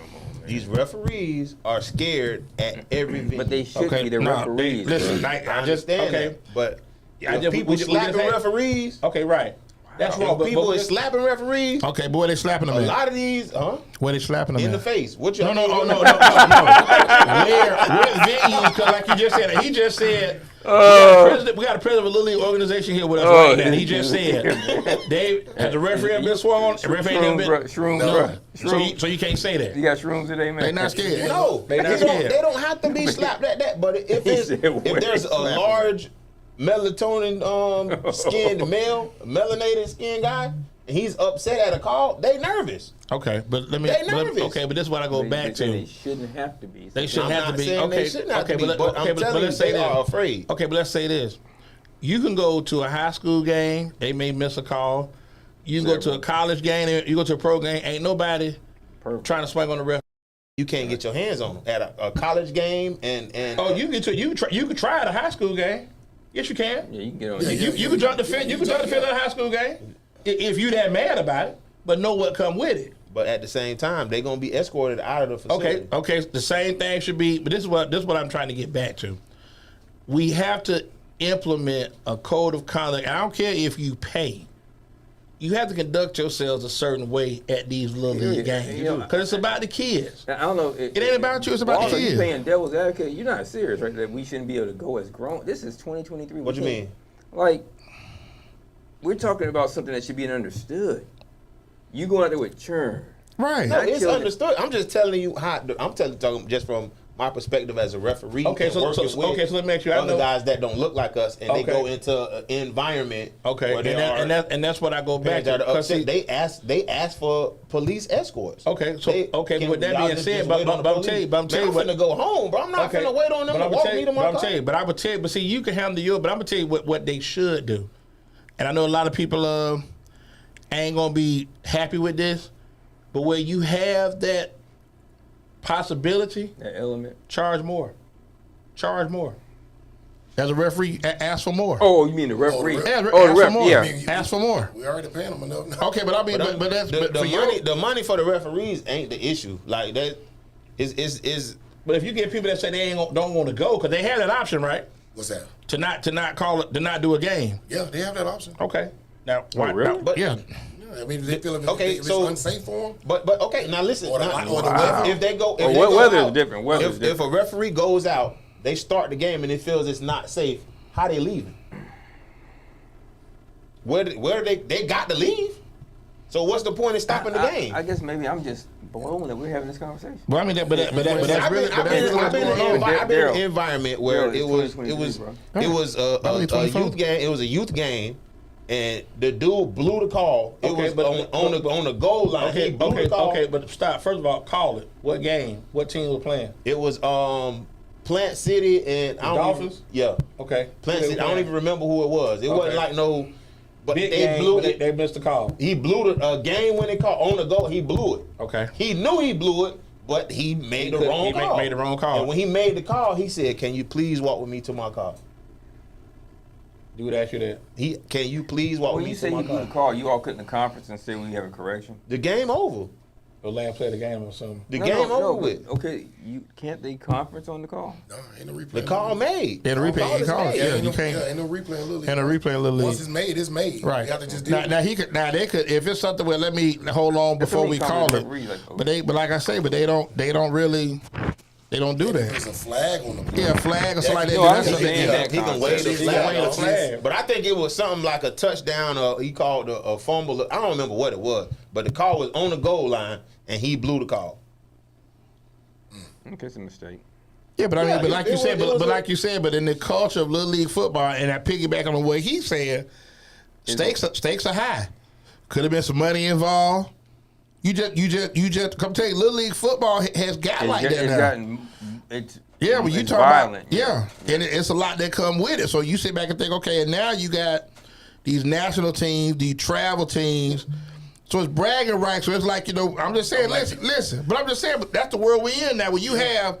[SPEAKER 6] These referees are scared at every venue.
[SPEAKER 4] But they should be the referees.
[SPEAKER 1] Listen, I just
[SPEAKER 6] understand that, but people slapping referees.
[SPEAKER 1] Okay, right. That's wrong.
[SPEAKER 6] People is slapping referees.
[SPEAKER 1] Okay, boy, they slapping them.
[SPEAKER 6] A lot of these,
[SPEAKER 1] where they slapping them
[SPEAKER 6] in the face. What you?
[SPEAKER 1] No. Where venue? Because like you just said, he just said. We got a president of a little league organization here with us right now. He just said, Dave, has the referee been sworn? The referee ain't been.
[SPEAKER 4] Shrooms.
[SPEAKER 1] So you can't say that.
[SPEAKER 4] You got shrooms today, man?
[SPEAKER 1] They not scared.
[SPEAKER 6] No,
[SPEAKER 1] they not scared.
[SPEAKER 6] They don't have to be slapped at that. But if there's a large melatonin skinned male, melanated skinned guy, and he's upset at a call, they nervous.
[SPEAKER 1] Okay, but let me.
[SPEAKER 6] They nervous.
[SPEAKER 1] Okay, but this is what I go back to.
[SPEAKER 4] They shouldn't have to be.
[SPEAKER 1] They shouldn't have to be.
[SPEAKER 6] Okay, but I'm telling you, they are afraid.
[SPEAKER 1] Okay, but let's say this: you can go to a high school game, they may miss a call. You can go to a college game, you go to a pro game, ain't nobody trying to swing on the ref.
[SPEAKER 6] You can't get your hands on them at a college game and.
[SPEAKER 1] Oh, you can try at a high school game. Yes, you can.
[SPEAKER 4] Yeah, you can get on.
[SPEAKER 1] You can jump the fence. You can jump the fence at a high school game if you that mad about it, but know what come with it.
[SPEAKER 6] But at the same time, they're gonna be escorted out of the facility.
[SPEAKER 1] Okay. The same thing should be. But this is what I'm trying to get back to. We have to implement a code of conduct. I don't care if you pay. You have to conduct yourselves a certain way at these little league games because it's about the kids.
[SPEAKER 4] I don't know.
[SPEAKER 1] It ain't about you. It's about the kids.
[SPEAKER 4] You playing devil's advocate? You're not serious, right? That we shouldn't be able to go as grown. This is 2023.
[SPEAKER 6] What you mean?
[SPEAKER 4] Like, we're talking about something that should be understood. You going out there with churn.
[SPEAKER 1] Right.
[SPEAKER 6] No, it's understood. I'm just telling you how. Talking just from my perspective as a referee.
[SPEAKER 1] Okay, so let me ask you.
[SPEAKER 6] Other guys that don't look like us, and they go into an environment.
[SPEAKER 1] Okay, and that's what I go back to.
[SPEAKER 6] They ask for police escorts.
[SPEAKER 1] Okay, but with that being said, but I'm telling you,
[SPEAKER 6] I'm finna go home, bro. I'm not finna wait on them to walk me to my car.
[SPEAKER 1] But I would tell you, but see, you can handle your. But I'm gonna tell you what they should do, and I know a lot of people ain't gonna be happy with this, but where you have that possibility,
[SPEAKER 4] that element,
[SPEAKER 1] charge more. As a referee, ask for more.
[SPEAKER 4] Oh, you mean the referee?
[SPEAKER 1] Ask for more.
[SPEAKER 4] Yeah.
[SPEAKER 5] I mean,
[SPEAKER 1] ask for more.
[SPEAKER 5] We already paying them enough now.
[SPEAKER 1] Okay, but I mean, but that's
[SPEAKER 6] the money for the referees ain't the issue. Like that is.
[SPEAKER 1] But if you get people that say they don't want to go because they have that option, right?
[SPEAKER 5] What's that?
[SPEAKER 1] To not call it, to not do a game.
[SPEAKER 5] Yeah, they have that option.
[SPEAKER 1] Okay. Now, why?
[SPEAKER 4] Really?
[SPEAKER 1] But yeah.
[SPEAKER 5] I mean, they feel if it's unsafe for them.
[SPEAKER 6] But okay, now listen.
[SPEAKER 5] Or the weather.
[SPEAKER 6] If they go,
[SPEAKER 4] weather is different.
[SPEAKER 6] If a referee goes out, they start the game and it feels it's not safe. How they leaving? Where they got to leave? So what's the point of stopping the game?
[SPEAKER 4] I guess maybe I'm just blown that we're having this conversation.
[SPEAKER 1] Well, I mean, but that's really.
[SPEAKER 6] I've been in an environment where it was a youth game. It was a youth game. And the dude blew the call. It was on the goal line.
[SPEAKER 1] Okay,
[SPEAKER 6] he blew the call.
[SPEAKER 1] Okay, but stop. First of all, call it. What game? What team was playing?
[SPEAKER 6] It was Plant City and
[SPEAKER 1] Dolphins. Okay.
[SPEAKER 6] Plant City. I don't even remember who it was. It wasn't like no. But
[SPEAKER 1] big
[SPEAKER 6] they
[SPEAKER 1] game,
[SPEAKER 6] blew
[SPEAKER 1] but
[SPEAKER 6] it.
[SPEAKER 1] They missed the call.
[SPEAKER 6] He blew the game winning call on the goal. He blew it.
[SPEAKER 1] Okay.
[SPEAKER 6] He knew he blew it, but he made the wrong call.
[SPEAKER 1] Made the wrong call.
[SPEAKER 6] And when he made the call, he said, "Can you please walk with me to my car?"
[SPEAKER 1] Dude asked you that.
[SPEAKER 6] Can you please walk with me to my car?
[SPEAKER 4] When you say he blew the call, you all couldn't in the conference and say we have a correction?
[SPEAKER 6] The game over.
[SPEAKER 1] The land play the game or something.
[SPEAKER 6] The game over with.
[SPEAKER 4] Okay, can't they conference on the call?
[SPEAKER 5] No, ain't no replay.
[SPEAKER 6] The call made.
[SPEAKER 1] Yeah, the replay. You call it. Yeah, you can't.
[SPEAKER 5] Yeah, ain't no replay in Little League.
[SPEAKER 1] And a replay in Little League.
[SPEAKER 5] Once it's made, it's made.
[SPEAKER 1] Right.
[SPEAKER 5] You have to just do it.
[SPEAKER 1] Now they could if it's something where let me hold on before we call it. But like I say, but they don't really. They don't do that.
[SPEAKER 5] There's a flag on the play.
[SPEAKER 1] Yeah, a flag or something like that.
[SPEAKER 4] No, I understand that.
[SPEAKER 6] He can wave the flag. But I think it was something like a touchdown or he called a fumble. I don't remember what it was. But the call was on the goal line and he blew the call.
[SPEAKER 4] Okay, it's a mistake.
[SPEAKER 1] Yeah, but I mean, but like you said, but in the culture of Little League football, and I piggyback on what he's saying, stakes are high. Could have been some money involved. You just come tell you, Little League football has got like that now. When you talk
[SPEAKER 4] violent.
[SPEAKER 1] About and it's a lot that come with it. So you sit back and think, okay, and now you got these national teams, these travel teams. So it's bragging rights. So it's like, I'm just saying, listen. But I'm just saying, but that's the world we're in now. Where you have,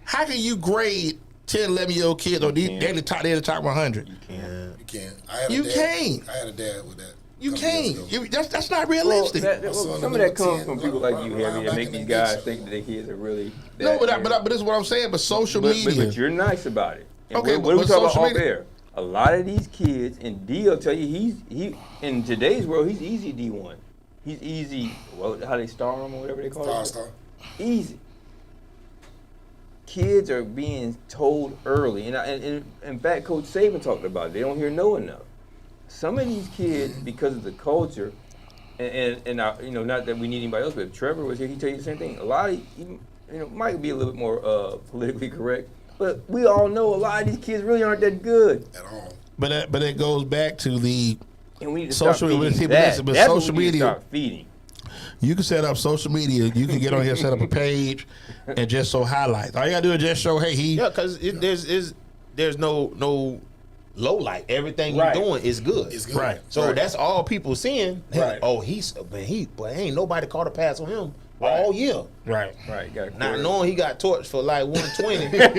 [SPEAKER 1] how can you grade 10, 11-year-old kids, or they're in the top 100.
[SPEAKER 5] You can't. I had a dad with that.
[SPEAKER 1] You can't. That's not realistic.
[SPEAKER 4] Some of that comes from people like you, Heavy, that make these guys think that their kids are really.
[SPEAKER 1] No, but this is what I'm saying. But social media.
[SPEAKER 4] But you're nice about it. And
[SPEAKER 1] okay,
[SPEAKER 4] what are we talking about off air? A lot of these kids, and D will tell you, he in today's world, he's easy D1. He's easy. Well, how they star him or whatever they call it. Star. Easy. Kids are being told early, and in fact, Coach Saban talked about it. They don't hear no enough. Some of these kids, because of the culture, and not that we need anybody else, but if Trevor was here, he'd tell you the same thing. A lot of, might be a little bit more politically correct, but we all know a lot of these kids really aren't that good
[SPEAKER 5] at all.
[SPEAKER 1] But it goes back to the
[SPEAKER 4] and we need to
[SPEAKER 1] social media. That's social
[SPEAKER 4] what we need
[SPEAKER 1] media.
[SPEAKER 4] To start feeding.
[SPEAKER 1] You can set up social media. You can get on here, set up a page, and just show highlights. All you gotta do is just show, hey,
[SPEAKER 6] because there's no low light. Everything you're doing is good.
[SPEAKER 5] It's good.
[SPEAKER 1] Right.
[SPEAKER 6] So that's all people seeing.
[SPEAKER 1] Right.
[SPEAKER 6] Oh, ain't nobody caught a pass on him all year.
[SPEAKER 1] Right.
[SPEAKER 6] Not knowing he got torched for like 120, but he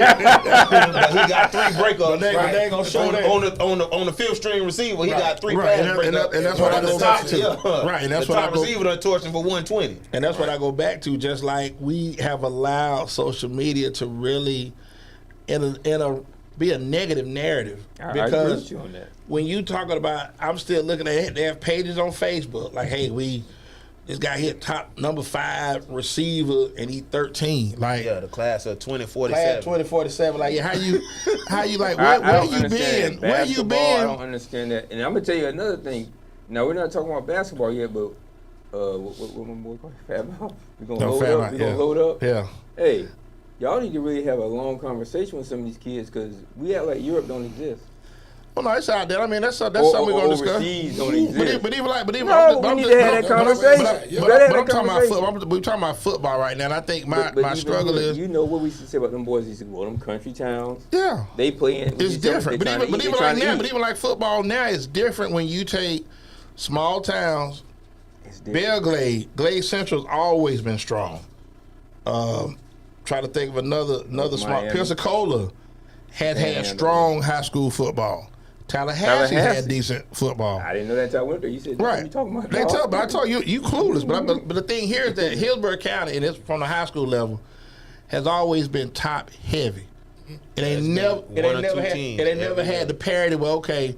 [SPEAKER 6] got 3 breakups.
[SPEAKER 1] They ain't gonna show that
[SPEAKER 6] on the 5th string receiver. He got 3 pass breakups,
[SPEAKER 1] and that's what I go back to. Right, and that's
[SPEAKER 6] the
[SPEAKER 1] what
[SPEAKER 6] top receiver done torched him for 120.
[SPEAKER 1] And that's what I go back to. Just like we have allowed social media to really, be a negative narrative.
[SPEAKER 4] I agree with you on that.
[SPEAKER 1] When you talking about, I'm still looking at it. They have pages on Facebook like, hey, this guy hit top number 5 receiver and he 13. Like
[SPEAKER 6] the class of 2047.
[SPEAKER 1] Class 2047. Like how you like where you been? Where you been?
[SPEAKER 4] I don't understand that. And I'm gonna tell you another thing. Now we're not talking about basketball yet, but what my boy called Fab Mouth? We're gonna load up.
[SPEAKER 1] Yeah.
[SPEAKER 4] Hey, y'all need to really have a long conversation with some of these kids because we act like Europe don't exist.
[SPEAKER 1] Well, no, it's out there. I mean, that's something we're going to discuss.
[SPEAKER 4] Overseas don't exist.
[SPEAKER 1] But even
[SPEAKER 4] we need to have that conversation.
[SPEAKER 1] But I'm talking about football. We're talking about football right now, and I think my struggle is.
[SPEAKER 4] You know what we used to say about them boys? They used to go to them country towns.
[SPEAKER 1] Yeah.
[SPEAKER 4] They play in.
[SPEAKER 1] It's different. But even like football now, it's different when you take small towns. Belgrade, Glade Central's always been strong. Try to think of another small. Pensacola had strong high school football. Tallahassee had decent football.
[SPEAKER 4] I didn't know that until I went there. You said,
[SPEAKER 1] right.
[SPEAKER 4] What are you talking about?
[SPEAKER 1] But I told you clueless. But the thing here is that Hillsborough County, and it's from the high school level, has always been top heavy. It ain't never had the parity where, okay,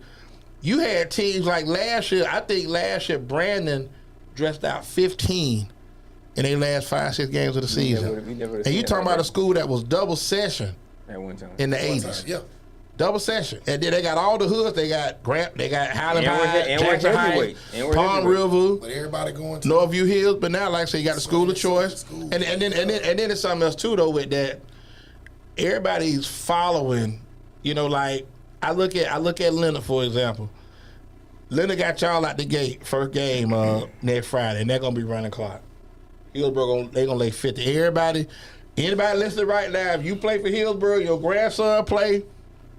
[SPEAKER 1] you had teams like last year. I think last year Brandon dressed out 15 in their last 5-6 games of the season. And you talking about a school that was double session
[SPEAKER 4] at one time
[SPEAKER 1] in the 80s. Yeah. Double session. And then they got all the hoods. They got Highland High, Jackson High, Palm River.
[SPEAKER 5] But everybody going to
[SPEAKER 1] Northview Hills. But now, like I say, you got the school of choice. And then it's something else too though with that. Everybody's following, like I look at Leonard, for example. Leonard got y'all out the gate, first game next Friday, and they're gonna be running clock. Hillsborough they gonna lay 50. Anybody listening right now, if you play for Hillsborough, your grandson play,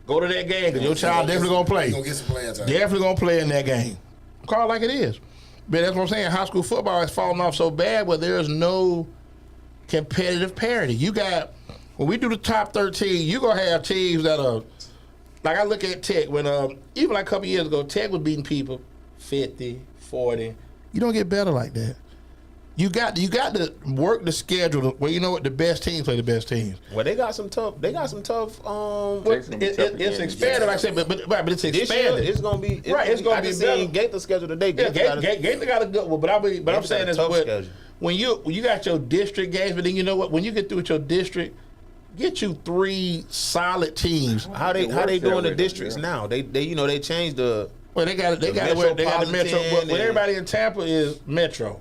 [SPEAKER 1] go to that game because your child definitely gonna play.
[SPEAKER 5] Gonna get some playing time.
[SPEAKER 1] Definitely gonna play in that game. Call it like it is. But that's what I'm saying. High school football has fallen off so bad where there's no competitive parity. You got when we do the top 13, you gonna have teams that are like I look at Tech when even like a couple years ago, Tech was beating people 50, 40. You don't get better like that. You got to work the schedule where you know what the best teams play the best teams.
[SPEAKER 6] Well, they got some tough.
[SPEAKER 1] It's expanded, like I said, but it's expanded.
[SPEAKER 6] This year, it's gonna be
[SPEAKER 1] right. It's gonna be better.
[SPEAKER 6] Gaither schedule today.
[SPEAKER 1] Gaither got a good one, but I'm saying is when you got your district games, but then you know what? When you get through with your district, get you 3 solid teams.
[SPEAKER 6] How they doing the districts now? They changed the.
[SPEAKER 1] Well, they got the metro. But everybody in Tampa is metro.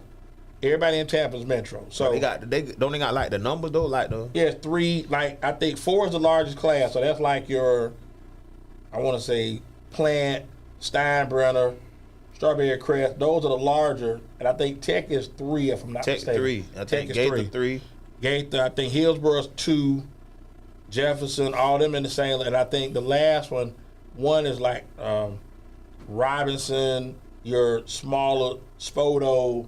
[SPEAKER 1] Everybody in Tampa is metro. So
[SPEAKER 6] they got like the numbers though, like the
[SPEAKER 1] 3. Like I think 4 is the largest class. So that's like your, I want to say Plant, Steinbrenner, Strawberry Crest. Those are the larger. And I think Tech is 3 if I'm not mistaken.
[SPEAKER 6] Tech 3. I think Gaither 3.
[SPEAKER 1] Gaither. I think Hillsborough is 2. Jefferson, all them in the same. And I think the last one is like Robinson, your smaller Spoto.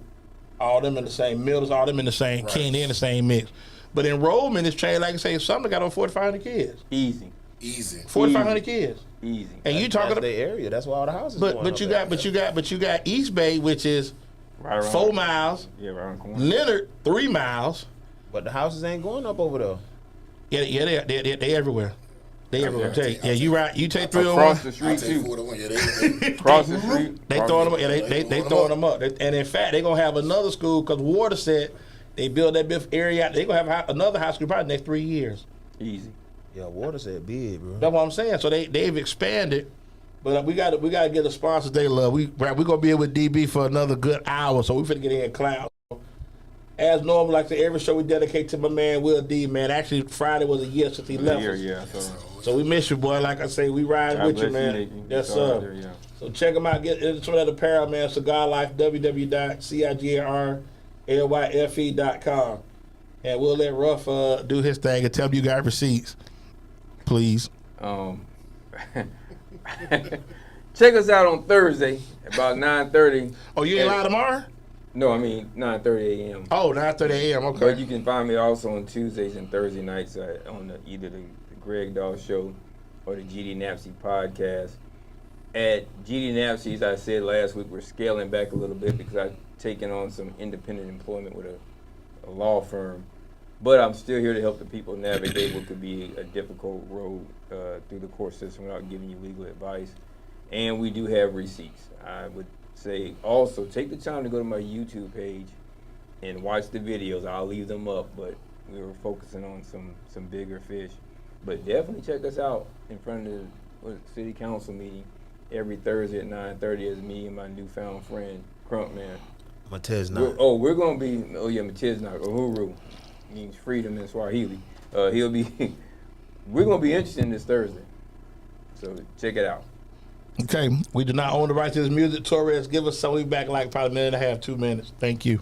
[SPEAKER 1] All them in the same Mills, all them in the same Ken in the same mix. But enrollment is changed, like I say, some got over 4,500 kids.
[SPEAKER 4] Easy.
[SPEAKER 5] Easy.
[SPEAKER 1] 4,500 kids.
[SPEAKER 4] Easy.
[SPEAKER 1] And you talking
[SPEAKER 6] about the area? That's why all the houses.
[SPEAKER 1] But you got East Bay, which is
[SPEAKER 4] right
[SPEAKER 1] 4 miles.
[SPEAKER 4] Yeah, right around the corner.
[SPEAKER 1] Leonard 3 miles.
[SPEAKER 6] But the houses ain't going up over there.
[SPEAKER 1] Yeah, they everywhere. They everywhere. You take 301
[SPEAKER 4] across the street too. Across the street.
[SPEAKER 1] They throwing them. Yeah, they throwing them up. And in fact, they gonna have another school because Water said they build that big area out. They gonna have another high school probably next 3 years.
[SPEAKER 4] Easy.
[SPEAKER 6] Yeah, Water said big, bro.
[SPEAKER 1] That's what I'm saying. So they've expanded, but we got to get the sponsors they love. We gonna be here with DB for another good hour. So we finna get in cloud. As normal, like I say, every show we dedicate to my man Will D. Man, actually Friday was a year since he left us.
[SPEAKER 4] Yeah.
[SPEAKER 1] So we miss you, boy. Like I say, we ride with you, man. Yes, sir.
[SPEAKER 4] Yeah.
[SPEAKER 1] So check them out. Get some of that apparel, man. Cigar Life, www.cigarlyfe.com. And we'll let Ruff do his thing and tell him you got receipts. Please.
[SPEAKER 4] Check us out on Thursday about 9:30.
[SPEAKER 1] Oh, you ain't live tomorrow?
[SPEAKER 4] No, I mean 9:30 a.m.
[SPEAKER 1] Oh, 9:30 a.m. Okay.
[SPEAKER 4] But you can find me also on Tuesdays and Thursday nights on either the Greg Daw Show or the GD Napsy podcast. At GD Napsy, as I said last week, we're scaling back a little bit because I've taken on some independent employment with a law firm. But I'm still here to help the people navigate what could be a difficult road through the court system without giving you legal advice. And we do have receipts. I would say also take the time to go to my YouTube page and watch the videos. I'll leave them up, but we were focusing on some bigger fish. But definitely check us out in front of the city council meeting every Thursday at 9:30 as me and my newfound friend, Crump Man.
[SPEAKER 6] Mateznak.
[SPEAKER 4] We're going to be, Mateznak, Uhuru. Means freedom in Swahili. We're going to be interested in this Thursday. So check it out.
[SPEAKER 1] Okay. We do not own the rights to this music. Torres, give us something back like probably a minute and a half, 2 minutes. Thank you.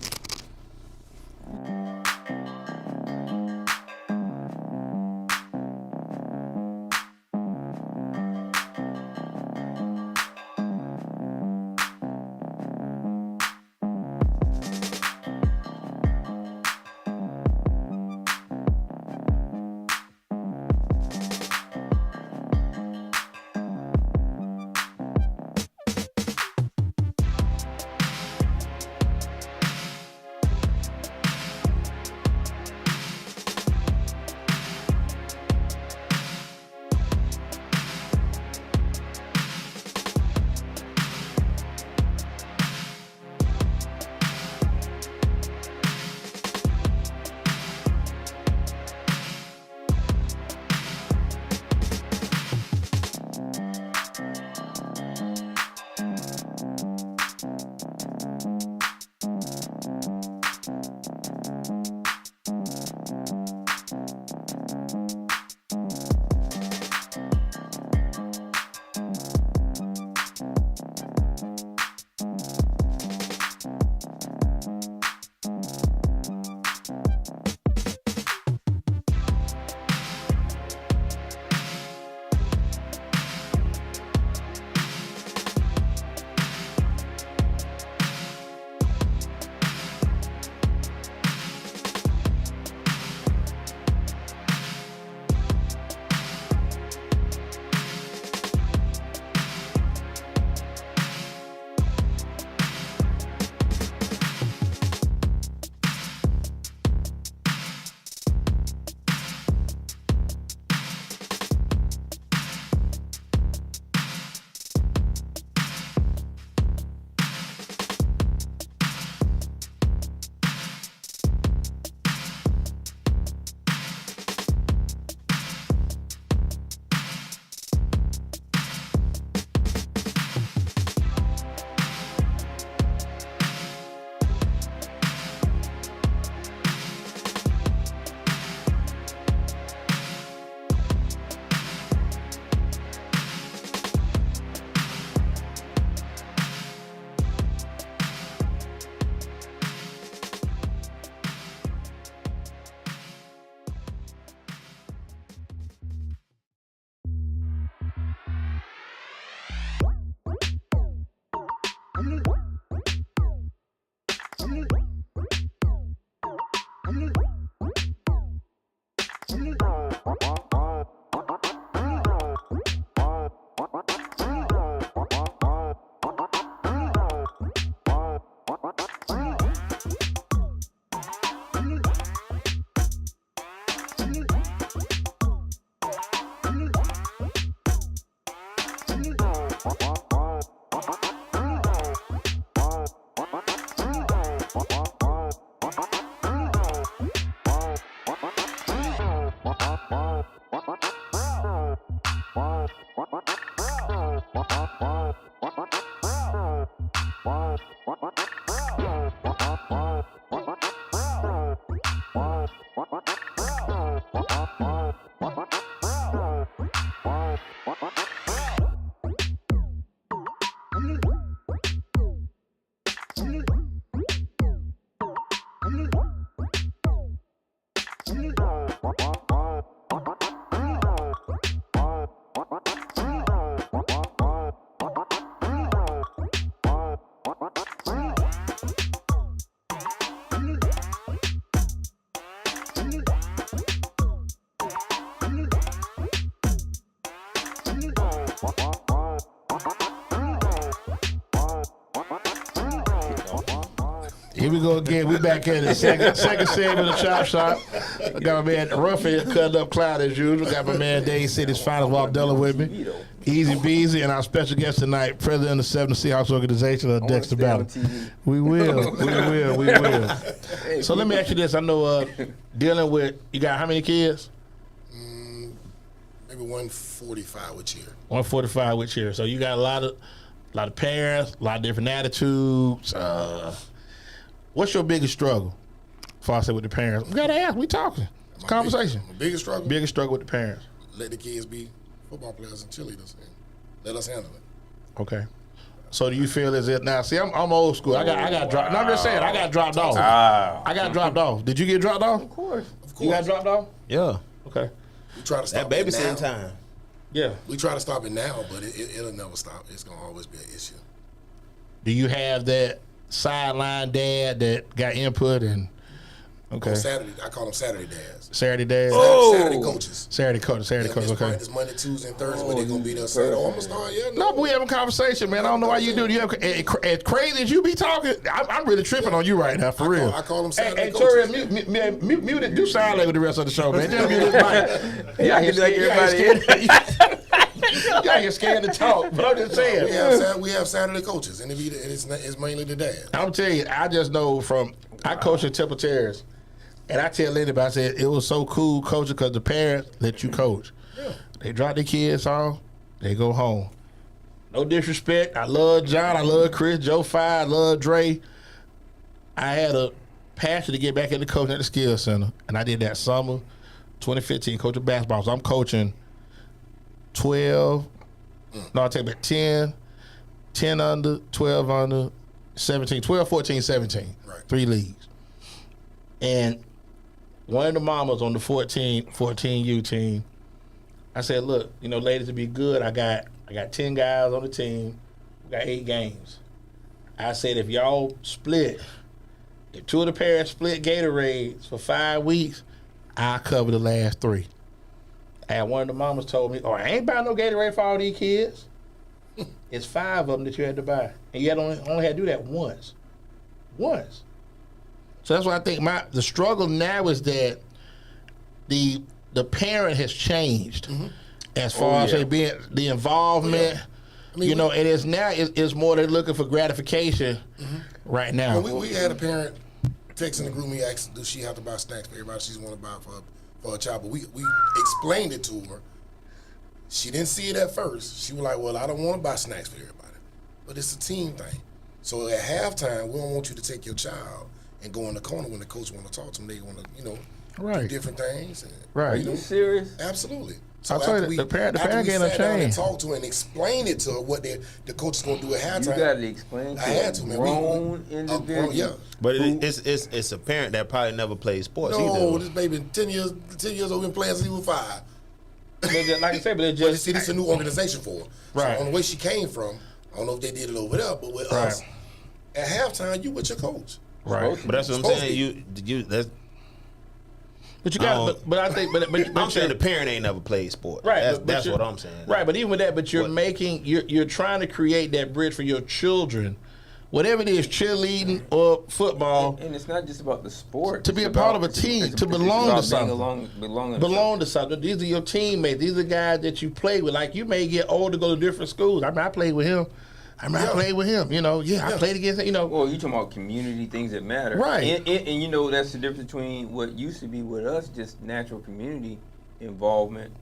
[SPEAKER 1] Here we go again. We back in the second segment of the Chop Shop. I got my man Ruff here cutting up cloud as usual. Got my man Dade City's finest Wabdella with me. EZBZ and our special guest tonight, President of the 7 Seahawks organization, Dexter Battle. We will. So let me ask you this. I know dealing with, you got how many kids?
[SPEAKER 5] Maybe 145 with cheer.
[SPEAKER 1] 145 with cheer. So you got a lot of parents, a lot of different attitudes. What's your biggest struggle? Before I say with the parents, we gotta ask. We talking. It's conversation.
[SPEAKER 5] My biggest struggle.
[SPEAKER 1] Biggest struggle with the parents.
[SPEAKER 5] Let the kids be football players and cheerleaders, and let us handle it.
[SPEAKER 1] Okay. So do you feel as if now? See, I'm old school. I got dropped. No, I'm just saying I got dropped off. I got dropped off. Did you get dropped off?
[SPEAKER 4] Of course.
[SPEAKER 1] You got dropped off?
[SPEAKER 6] Yeah.
[SPEAKER 1] Okay.
[SPEAKER 5] We try to stop
[SPEAKER 6] That
[SPEAKER 5] it
[SPEAKER 6] babysitting
[SPEAKER 5] now.
[SPEAKER 6] time.
[SPEAKER 1] Yeah.
[SPEAKER 5] We try to stop it now, but it'll never stop. It's gonna always be an issue.
[SPEAKER 1] Do you have that sideline dad that got input and okay?
[SPEAKER 5] On Saturday, I call them Saturday dads.
[SPEAKER 1] Saturday dads.
[SPEAKER 5] Saturday coaches.
[SPEAKER 1] Saturday coaches.
[SPEAKER 5] It's
[SPEAKER 1] Okay.
[SPEAKER 5] It's Monday, Tuesday, and Thursday, but they're gonna be there Saturday. Oh, I'm gonna start. Yeah,
[SPEAKER 1] No, but we having a conversation, man. I don't know why you do it. You have, as crazy as you be talking, I'm really tripping on you right now, for real.
[SPEAKER 5] I call them Saturday
[SPEAKER 1] Hey,
[SPEAKER 5] coaches.
[SPEAKER 1] Tori, mute it. Do sign language the rest of the show, man. Just mute his mic.
[SPEAKER 4] Yeah, he's like everybody.
[SPEAKER 1] Y'all ain't scared to talk, but I'm just saying.
[SPEAKER 5] We have Saturday coaches, and it's mainly the dad.
[SPEAKER 1] I'm telling you, I just know I coach at Temple Terrace, and I tell anybody, I said, it was so cool coaching because the parents let you coach.
[SPEAKER 5] Yeah.
[SPEAKER 1] They drop their kids off, they go home. No disrespect. I love John, I love Chris, Joe Fire, I love Dre. I had a passion to get back into coaching at the Skills Center, and I did that summer 2015, coaching basketball. So I'm coaching 12, no, I take back 10 under, 12 under, 17, 12, 14, 17.
[SPEAKER 5] Right.
[SPEAKER 1] 3 leagues. And one of the mamas on the 14U team, I said, look, ladies, to be good, I got 10 guys on the team. We got 8 games. I said, if y'all split, if 2 of the parents split Gatorades for 5 weeks, I'll cover the last 3. And one of the mamas told me, I ain't buying no Gatorade for all these kids. It's 5 of them that you had to buy. And you had only had to do that once. So that's why I think the struggle now is that the parent has changed as far as being the involvement. I mean, it is now. It's more they're looking for gratification right now.
[SPEAKER 5] Well, we had a parent texting the group. We asked, does she have to buy snacks for everybody she's want to buy for a child? But we explained it to her. She didn't see it at first. She was like, well, I don't want to buy snacks for everybody. But it's a team thing. So at halftime, we don't want you to take your child and go in the corner when the coach want to talk to them. They want to, do different things. And,
[SPEAKER 1] Right.
[SPEAKER 4] Are you serious?
[SPEAKER 5] Absolutely. So
[SPEAKER 1] I told you, the parent getting a
[SPEAKER 5] down and
[SPEAKER 1] change.
[SPEAKER 5] talked to her and explained it to her what the coach is going to do at halftime.
[SPEAKER 4] You got to explain to
[SPEAKER 5] I had to, man.
[SPEAKER 4] grown individual.
[SPEAKER 5] Yeah.
[SPEAKER 6] But it's a parent that probably never played sports
[SPEAKER 5] No,
[SPEAKER 6] either.
[SPEAKER 5] this baby 10 years old, been playing since he was 5.
[SPEAKER 1] Like I said, but it
[SPEAKER 5] But
[SPEAKER 1] just
[SPEAKER 5] see, this is a new organization for her.
[SPEAKER 1] Right.
[SPEAKER 5] So on the way she came from, I don't know if they did it over there, but with us, at halftime, you with your coach.
[SPEAKER 1] right.
[SPEAKER 6] But that's what I'm
[SPEAKER 5] Supposed
[SPEAKER 6] saying.
[SPEAKER 1] But you got, but I think, but
[SPEAKER 6] I'm saying the parent ain't never played sport.
[SPEAKER 1] Right,
[SPEAKER 6] That's what I'm saying.
[SPEAKER 1] Right, but even with that, but you're
[SPEAKER 6] What?
[SPEAKER 1] you're trying to create that bridge for your children whatever it is, cheerleading or football.
[SPEAKER 4] And it's not just about the sport.
[SPEAKER 1] To be a part of a team, to belong to something.
[SPEAKER 4] Belong
[SPEAKER 1] to something. These are your teammates. These are guys that you play with. Like, you may get older, go to different schools. I mean, I played with him. I played with him. You know, I played against him. You know.
[SPEAKER 4] Well, you talking about community, things that matter,
[SPEAKER 1] right?
[SPEAKER 4] And you know, that's the difference between what used to be with us, just natural community involvement,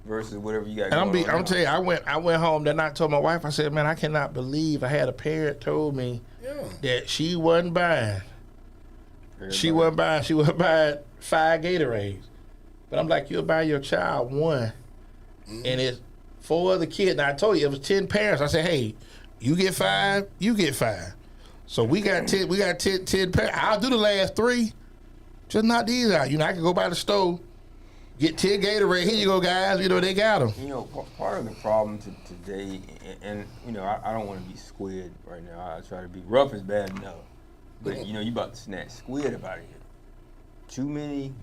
[SPEAKER 4] versus whatever you got.
[SPEAKER 1] And I'm telling you, I went home that night. Told my wife, I said, man, I cannot believe I had a parent told me that she wasn't buying. She wasn't buying 5 Gatorades. But I'm like, you'll buy your child one, and it's 4 other kids. Now I told you it was 10 parents. I said, hey, you get 5, you get 5. So we got 10. We got 10 parents. I'll do the last 3. Just knock these out. You know, I can go by the store, get 10 Gatorade. Here you go, guys. You know, they got them.
[SPEAKER 4] You know, part of the problem today, and you know, I don't want to be squid right now. I try to be rough is bad enough. But you know, you about to snatch squid up out of here. Too many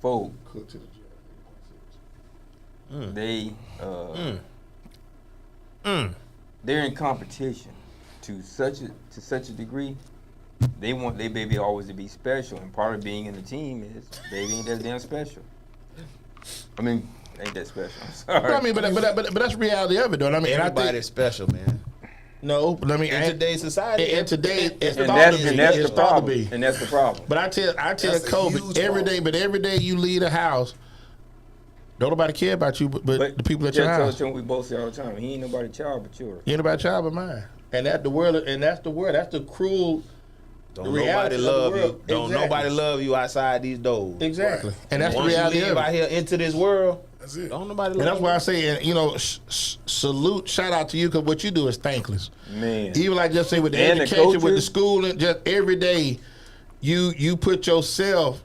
[SPEAKER 4] folk. They're in competition to such a degree. They want their baby always to be special, and part of being in the team is baby ain't that damn special. I mean, ain't that special. I'm sorry.
[SPEAKER 1] But I mean, but that's the reality of it, though. I mean,
[SPEAKER 6] everybody's special, man.
[SPEAKER 1] No, but I mean,
[SPEAKER 6] in today's society,
[SPEAKER 1] it's
[SPEAKER 4] that's the problem. And that's the problem.
[SPEAKER 1] But I tell Kobe every day you leave the house, don't nobody care about you, but the people at your house.
[SPEAKER 4] That's what we both say all the time. He ain't nobody child but yours.
[SPEAKER 1] He ain't nobody child but mine. And that's the world. And that's the word. That's the cruel.
[SPEAKER 6] Don't nobody love you. Don't nobody love you outside these doors.
[SPEAKER 1] Exactly.
[SPEAKER 6] Right.
[SPEAKER 1] And that's
[SPEAKER 6] once
[SPEAKER 1] the reality
[SPEAKER 6] you live out here into this world. That's it. Don't nobody love you.
[SPEAKER 1] And that's why I say, you know, salute, shout out to you, because what you do is thankless.
[SPEAKER 4] Man.
[SPEAKER 1] Even like just say with the education, with the school, and just every day, you put yourself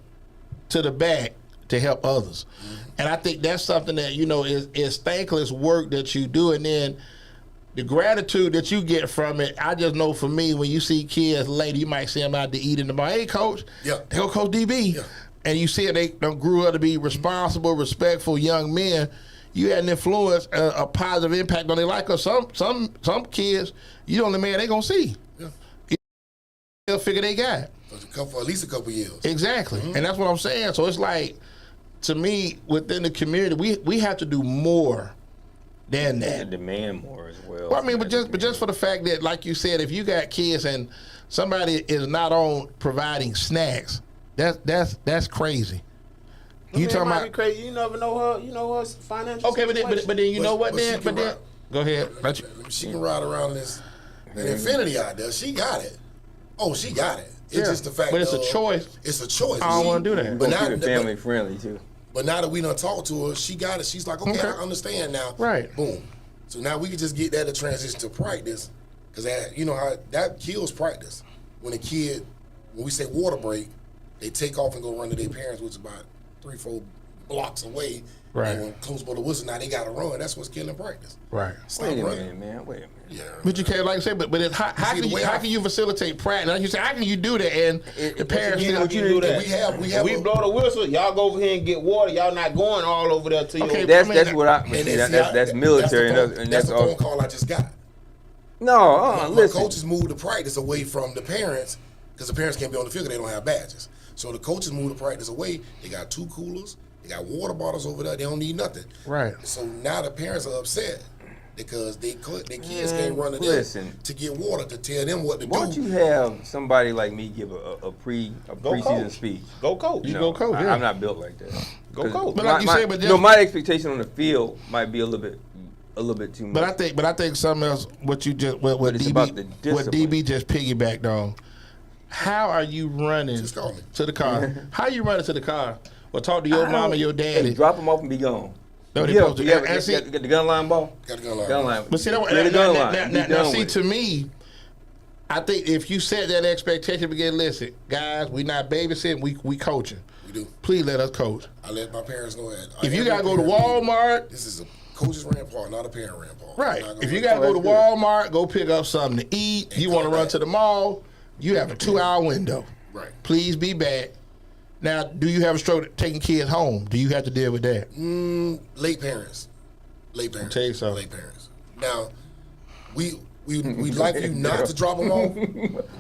[SPEAKER 1] to the back to help others. Mm-hmm. And I think that's something that, you know, is thankless work that you do. And then the gratitude that you get from it, I just know for me, when you see kids later, you might see them out to eat in the bar. Hey, coach, they go Coach DB. Yeah. And you see it, they grew up to be responsible, respectful young men. You had an influence, a positive impact on their life. Because some kids, you the only man they going to see. Yeah. They'll figure they got it.
[SPEAKER 5] For at least a couple years.
[SPEAKER 1] Exactly. Mm-hmm. And that's what I'm saying. So it's like, to me, within the community, we have to do more than that.
[SPEAKER 4] Demand more as well.
[SPEAKER 1] Well, I mean, but just for the fact that, like you said, if you got kids and somebody is not on providing snacks, that's crazy.
[SPEAKER 6] You talking about crazy? You never know her. You know her financial.
[SPEAKER 1] Okay, but then you know what? Then go ahead.
[SPEAKER 5] She can ride around this infinity out there. She got it. Oh, she got it. It's just the fact.
[SPEAKER 1] But it's a choice.
[SPEAKER 5] It's a choice.
[SPEAKER 1] I don't want to do that.
[SPEAKER 4] But now family friendly too.
[SPEAKER 5] But now that we done talked to her, she got it. She's like, okay, I understand now.
[SPEAKER 1] Right.
[SPEAKER 5] Boom. So now we can just get that to transition to practice, because you know how that kills practice. When we say water break, they take off and go run to their parents, which is about 3-4 blocks away.
[SPEAKER 1] Right.
[SPEAKER 5] And when close by the whistle, now they got to run. That's what's killing practice.
[SPEAKER 1] Right.
[SPEAKER 4] Wait a minute, man. Wait a minute.
[SPEAKER 5] Yeah.
[SPEAKER 1] But you can't, like I said, but how can you facilitate practice? Like you say, how can you do that? And the parents
[SPEAKER 6] do that. We blow the whistle. Y'all go over here and get water. Y'all not going all over there to your.
[SPEAKER 4] That's military.
[SPEAKER 5] That's the phone call I just got.
[SPEAKER 4] No, listen.
[SPEAKER 5] My coaches moved the practice away from the parents, because the parents can't be on the field because they don't have badges. So the coaches moved the practice away. They got 2 coolers. They got water bottles over there. They don't need nothing.
[SPEAKER 1] Right.
[SPEAKER 5] So now the parents are upset because their kids can't run to them to get water, to tell them what to do.
[SPEAKER 4] Why don't you have somebody like me give a preseason speech?
[SPEAKER 6] Go coach.
[SPEAKER 1] Go coach. Yeah.
[SPEAKER 4] I'm not built like that.
[SPEAKER 6] Go coach.
[SPEAKER 1] But like you said,
[SPEAKER 4] my expectation on the field might be a little bit too much.
[SPEAKER 1] But I think something else. What DB just piggybacked on. How are you running to the car? How are you running to the car? Or talk to your mom and your daddy.
[SPEAKER 4] Drop them off and be gone.
[SPEAKER 1] No,
[SPEAKER 4] get the gun line ball.
[SPEAKER 5] Got the gun line.
[SPEAKER 1] But see, to me, I think if you set that expectation, begin, listen, guys, we not babysitting, we coaching.
[SPEAKER 5] We do.
[SPEAKER 1] Please let us coach.
[SPEAKER 5] I let my parents know that.
[SPEAKER 1] If you gotta go to Walmart,
[SPEAKER 5] this is a coach's rampart, not a parent rampart.
[SPEAKER 1] Right. If you gotta go to Walmart, go pick up something to eat. You want to run to the mall, you have a 2-hour window.
[SPEAKER 5] Right.
[SPEAKER 1] Please be back. Now, do you have a stroke taking kids home? Do you have to deal with that?
[SPEAKER 5] Late parents.
[SPEAKER 1] I'll tell you something.
[SPEAKER 5] Late parents. Now, we We like you not to drop them off.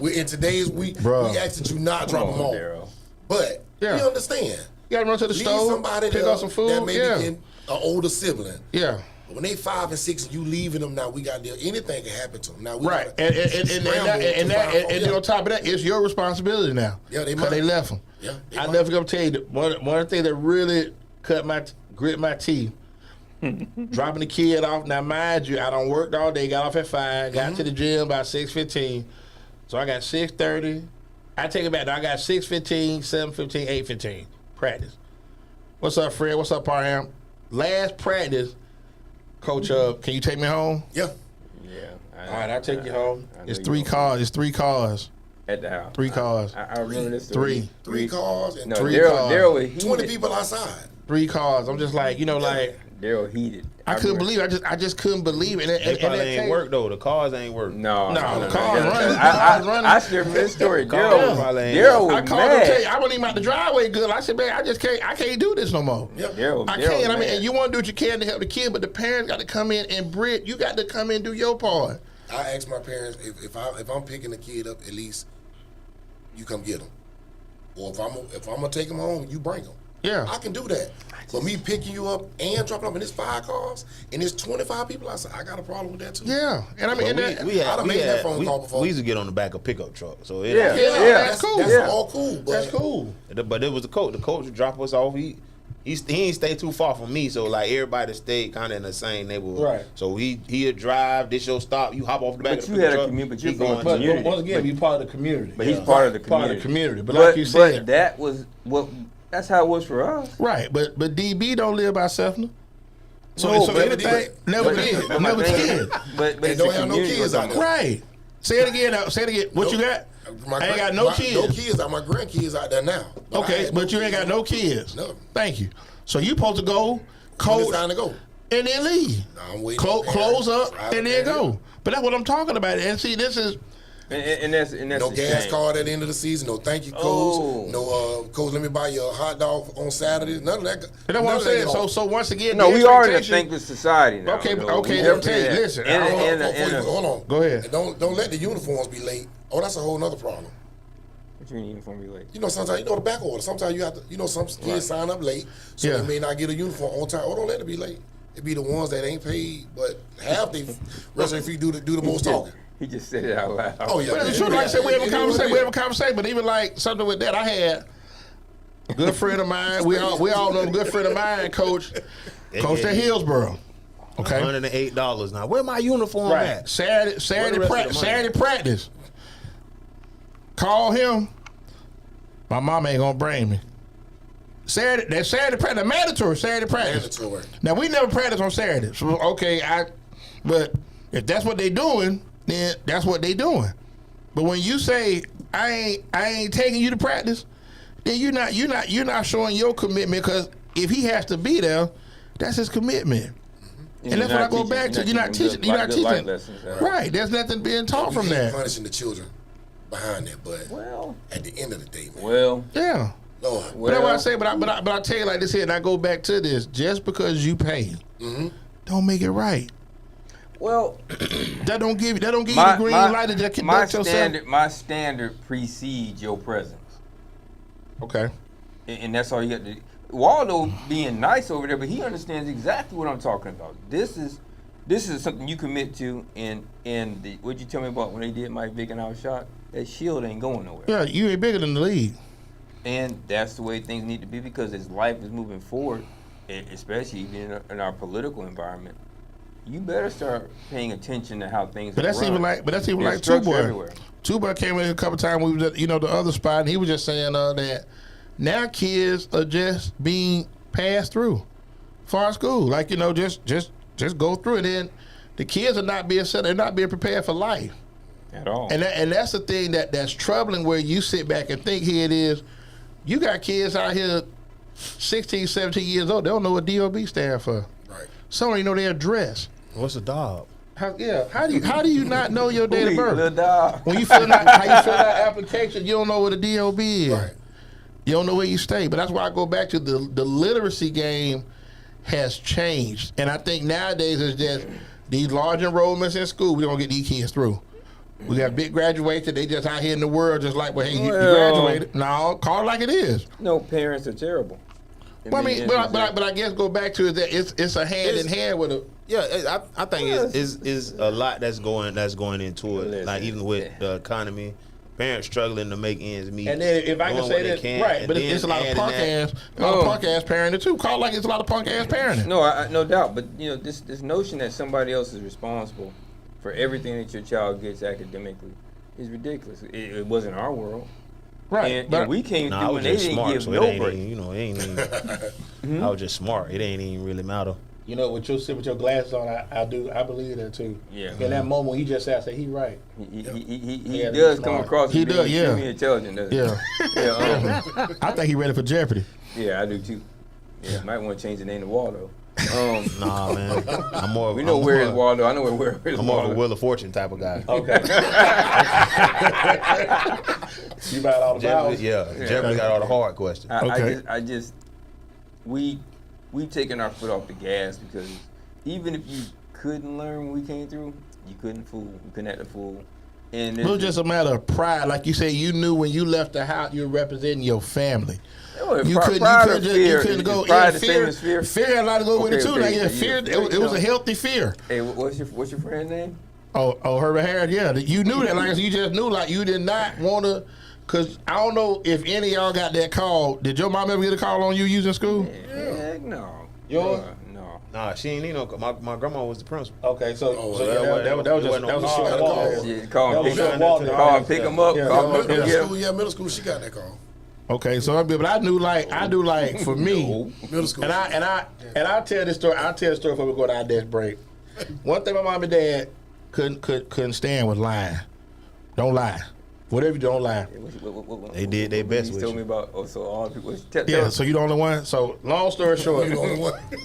[SPEAKER 5] In today's week, we ask that you not drop them off.
[SPEAKER 4] Daryl.
[SPEAKER 5] But you understand.
[SPEAKER 1] You gotta run to the stove,
[SPEAKER 5] somebody
[SPEAKER 1] pick up some food.
[SPEAKER 5] That may be an older sibling.
[SPEAKER 1] Yeah.
[SPEAKER 5] When they 5 and 6 and you leaving them now, we got to anything can happen to them. Now we
[SPEAKER 1] right, and then on top of that, it's your responsibility now.
[SPEAKER 5] Yeah,
[SPEAKER 1] because they left them.
[SPEAKER 5] Yeah,
[SPEAKER 1] I'll never gonna tell you that one of the things that really grit my teeth. Dropping the kid off. Now, mind you, I done worked all day. Got off at 5. Got to the gym by 6:15. So I got 6:30. I take it back. Now I got 6:15, 7:15, 8:15 practice. What's up, Fred? What's up, Parham? Last practice. Coach, can you take me home?
[SPEAKER 5] Yeah.
[SPEAKER 4] Yeah.
[SPEAKER 1] All right, I'll take you home. It's 3
[SPEAKER 4] cars.
[SPEAKER 1] cars. It's 3 cars.
[SPEAKER 4] At the house.
[SPEAKER 1] 3 cars.
[SPEAKER 4] I remember this.
[SPEAKER 1] 3.
[SPEAKER 5] 3 cars and
[SPEAKER 1] 3 cars.
[SPEAKER 4] Daryl
[SPEAKER 5] 20 people outside.
[SPEAKER 1] 3 cars. I'm just like,
[SPEAKER 4] Daryl heated.
[SPEAKER 1] I couldn't believe it. I just couldn't believe it.
[SPEAKER 6] They probably ain't work though. The cars ain't work.
[SPEAKER 4] No,
[SPEAKER 1] the cars running.
[SPEAKER 4] I still remember this story. Daryl was
[SPEAKER 1] I called him, tell you, I wasn't even out the driveway good. I said, man, I can't do this no more.
[SPEAKER 5] Yep.
[SPEAKER 1] I can't. I mean, and you want to do what you can to help the kid, but the parents got to come in and Britt, you got to come in and do your part.
[SPEAKER 5] I ask my parents if I'm picking the kid up, at least you come get him, or if I'm gonna take him home, you bring him.
[SPEAKER 1] Yeah,
[SPEAKER 5] I can do that. But me picking you up and dropping off in this 5 cars and there's 25 people outside, I got a problem with that too.
[SPEAKER 1] Yeah, and I mean,
[SPEAKER 6] we had
[SPEAKER 5] that phone call before.
[SPEAKER 6] We used to get on the back of pickup truck. So
[SPEAKER 5] that's cool. That's all cool. But
[SPEAKER 1] that's cool.
[SPEAKER 6] But it was the coach. The coach would drop us off. He ain't stay too far from me, so like everybody stayed kind of in the same neighborhood.
[SPEAKER 1] Right.
[SPEAKER 6] So he'd drive. This your stop. You hop off the back.
[SPEAKER 4] But
[SPEAKER 6] of
[SPEAKER 4] you
[SPEAKER 6] the
[SPEAKER 4] had
[SPEAKER 6] truck.
[SPEAKER 4] a community. But you're
[SPEAKER 6] going
[SPEAKER 4] going
[SPEAKER 1] But once again, he's part of the community.
[SPEAKER 4] But he's part of the community.
[SPEAKER 1] Part of the community. But like you said,
[SPEAKER 4] that was what. That's how it was for us.
[SPEAKER 1] Right, but DB don't live by Selfner. So
[SPEAKER 5] anything,
[SPEAKER 1] never did.
[SPEAKER 4] But
[SPEAKER 5] they don't have no kids out there.
[SPEAKER 1] Right. Say it again. Say it again. What you got? I ain't got no kids.
[SPEAKER 5] No kids. My grandkids out there now.
[SPEAKER 1] Okay, but you ain't got no kids.
[SPEAKER 5] No.
[SPEAKER 1] Thank you. So you supposed to go, coach,
[SPEAKER 5] it's time to go,
[SPEAKER 1] and then leave.
[SPEAKER 5] No, I'm waiting.
[SPEAKER 1] Close up and then go. But that's what I'm talking about. And see, this is.
[SPEAKER 4] And that's
[SPEAKER 5] no gas card at the end of the season. No thank you, coach. No, coach, let me buy you a hot dog on Saturday. None of that.
[SPEAKER 1] That's what I'm saying. So once again,
[SPEAKER 4] we are in a thankless society now.
[SPEAKER 1] Okay. Let me tell you. Listen.
[SPEAKER 5] Hold on.
[SPEAKER 1] Go ahead.
[SPEAKER 5] And don't let the uniforms be late. Oh, that's a whole nother problem.
[SPEAKER 4] What you mean uniform be late?
[SPEAKER 5] Sometimes the back order. Sometimes you have to. Some kids sign up late, so they may not get a uniform on time. Oh, don't let it be late. It be the ones that ain't paid, but half they wrestling fee do the most talking.
[SPEAKER 4] He just said it out loud.
[SPEAKER 5] Oh yeah.
[SPEAKER 1] But it's true. Like I said, we have a conversation. We have a conversation. But even like something with that, I had a good friend of mine. We all know a good friend of mine, Coach at Hillsborough. Okay.
[SPEAKER 6] $108 now. Where my uniform at?
[SPEAKER 1] Saturday practice. Call him. My mom ain't gonna bring me. Saturday practice, the mandatory Saturday practice.
[SPEAKER 5] Mandatory.
[SPEAKER 1] Now we never practice on Saturday. So but if that's what they doing, then that's what they doing. But when you say I ain't taking you to practice, then you're not showing your commitment, because if he has to be there, that's his commitment. Mm-hmm. And that's what I go back to. You're not teaching. Right. There's nothing being taught from that.
[SPEAKER 5] Punishing the children behind that, but at the end of the day, man.
[SPEAKER 4] Well,
[SPEAKER 1] yeah.
[SPEAKER 5] Lord.
[SPEAKER 1] But that's what I say. But I tell you like this here, and I go back to this. Just because you pay, don't make it right.
[SPEAKER 4] Well,
[SPEAKER 1] that don't give you the green light to conduct yourself.
[SPEAKER 4] My standard precedes your presence.
[SPEAKER 1] Okay.
[SPEAKER 4] And that's all you got to do. Waldo being nice over there, but he understands exactly what I'm talking about. This is something you commit to, and what'd you tell me about when they did Mike Vick and our shot? That shield ain't going nowhere.
[SPEAKER 1] Yeah, you ain't bigger than the league.
[SPEAKER 4] And that's the way things need to be, because as life is moving forward, especially even in our political environment, you better start paying attention to how things are run.
[SPEAKER 1] But that's even like Two Boy. Two Boy came in a couple times. We was at the other spot, and he was just saying that now kids are just being passed through for school. Like just go through it. And the kids are not being set. They're not being prepared for life
[SPEAKER 4] at all.
[SPEAKER 1] And that's the thing that's troubling. Where you sit back and think, here it is. You got kids out here, 16, 17 years old. They don't know what DOB stand for.
[SPEAKER 5] Right.
[SPEAKER 1] Some don't even know their address.
[SPEAKER 6] What's a dog?
[SPEAKER 1] How do you not know your date of birth?
[SPEAKER 4] Little dog.
[SPEAKER 1] When you fill out application, you don't know what a DOB is.
[SPEAKER 5] Right.
[SPEAKER 1] You don't know where you stay. But that's why I go back to the literacy game has changed. And I think nowadays it's just these large enrollments in school, we don't get these kids through. We got big graduation, they just out here in the world just like, well, hey, you graduated. No, call it like it is.
[SPEAKER 4] No, parents are terrible.
[SPEAKER 1] Well, I mean, but I guess go back to is that it's a hand in hand with a.
[SPEAKER 6] Yeah, I think it's a lot that's going into it. Like even with the economy, parents struggling to make ends meet.
[SPEAKER 1] And then if I can say that, right? But it's a lot of punk ass, parenting too. Call it like it's a lot of punk ass parenting.
[SPEAKER 4] No, no doubt. But you know, this notion that somebody else is responsible for everything that your child gets academically is ridiculous. It wasn't our world.
[SPEAKER 1] Right,
[SPEAKER 4] and we came through and they didn't give
[SPEAKER 6] so
[SPEAKER 4] no break.
[SPEAKER 6] You know, it ain't even, I was just smart. It ain't even really matter.
[SPEAKER 1] You know, with your glasses on, I believe that too.
[SPEAKER 4] Yeah.
[SPEAKER 1] In that moment, when he just said, "He right."
[SPEAKER 4] He does come across as being extremely intelligent. Doesn't he?
[SPEAKER 1] Yeah. I think he ready for Jeopardy.
[SPEAKER 4] Yeah, I do too. Yeah, might want to change the name to Waldo.
[SPEAKER 6] Nah, man.
[SPEAKER 4] We know where is Waldo. I know where is Waldo.
[SPEAKER 6] I'm more of a Wheel of Fortune type of guy.
[SPEAKER 1] Okay. You got all the vowels?
[SPEAKER 6] Jeopardy got all the hard questions.
[SPEAKER 4] We've taken our foot off the gas because even if you couldn't learn when we came through, you couldn't fool. You couldn't act a fool. And
[SPEAKER 1] it was just a matter of pride. Like you said, you knew when you left the house, you were representing your family. You couldn't go. Fear had a lot to go with it too. Fear. It was a healthy fear.
[SPEAKER 4] Hey, what's your friend's name?
[SPEAKER 1] Oh, Herbert Harris. Yeah, you knew that. Like you just knew. Like you did not want to. Cause I don't know if any of y'all got that call. Did your mom ever get a call on you using school?
[SPEAKER 4] Heck no.
[SPEAKER 1] Yours?
[SPEAKER 4] No.
[SPEAKER 6] Nah, she ain't need no. My grandma was the principal.
[SPEAKER 1] Okay, that was just a short call.
[SPEAKER 4] Yeah, call and pick them up.
[SPEAKER 5] Middle school. She got that call.
[SPEAKER 1] Okay, so I do like for me,
[SPEAKER 5] middle school.
[SPEAKER 1] and I tell this story. I'll tell the story before we go to our desk break. One thing my mom and dad couldn't stand was lying. Don't lie. Whatever you don't lie.
[SPEAKER 6] They did their best with you.
[SPEAKER 4] Told me about. So all people.
[SPEAKER 1] So you the only one. So long story short.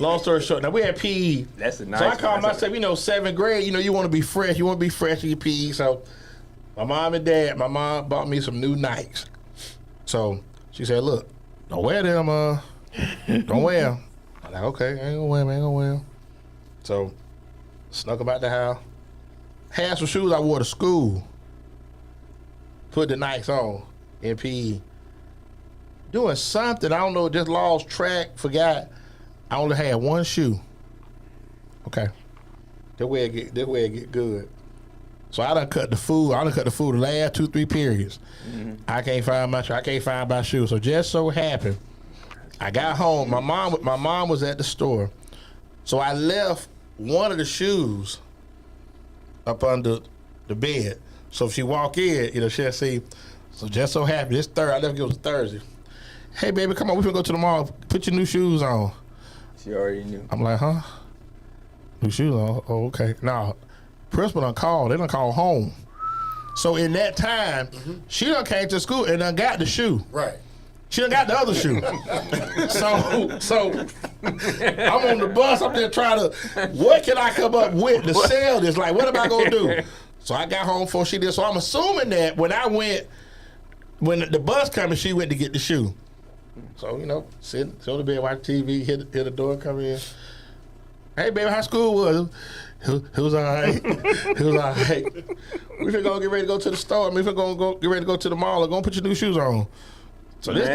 [SPEAKER 1] Long story short. Now we had PE.
[SPEAKER 4] That's a nice.
[SPEAKER 1] So I called myself. 7th grade. You want to be fresh. You want to be fresh in your PE. So my mom and dad. My mom bought me some new Nikes. So she said, "Look, don't wear them. Don't wear them." I'm like, "Okay, I ain't gonna wear them. I ain't gonna wear them." So snuck about the house. Had some shoes I wore to school. Put the Nikes on in PE. Doing something, I don't know, just lost track, forgot. I only had one shoe. Okay. That way it get good. So I done cut the food the last 2-3 periods. Mm-hmm. I can't find my shoe. So just so happened, I got home. My mom was at the store. So I left one of the shoes up under the bed. So if she walk in, she'll see. So just so happy, this Thursday, I left it was Thursday. Hey, baby, come on, we finna go to the mall. Put your new shoes on.
[SPEAKER 4] She already knew.
[SPEAKER 1] I'm like, huh? New shoes on? Oh, okay. Nah, principal done called. They done called home. So in that time, she done came to school and done got the shoe.
[SPEAKER 5] Right.
[SPEAKER 1] She done got the other shoe. so I'm on the bus. I'm there trying to, what can I come up with to sell this? Like, what am I gonna do? So I got home before she did. So I'm assuming that when the bus coming, she went to get the shoe. So, sit on the bed, watch TV, hit the door, come in. Hey, baby, how school was? It was all right. It was all right. We finna go get ready to go to the store. We finna go get ready to go to the mall. Go put your new shoes on. So this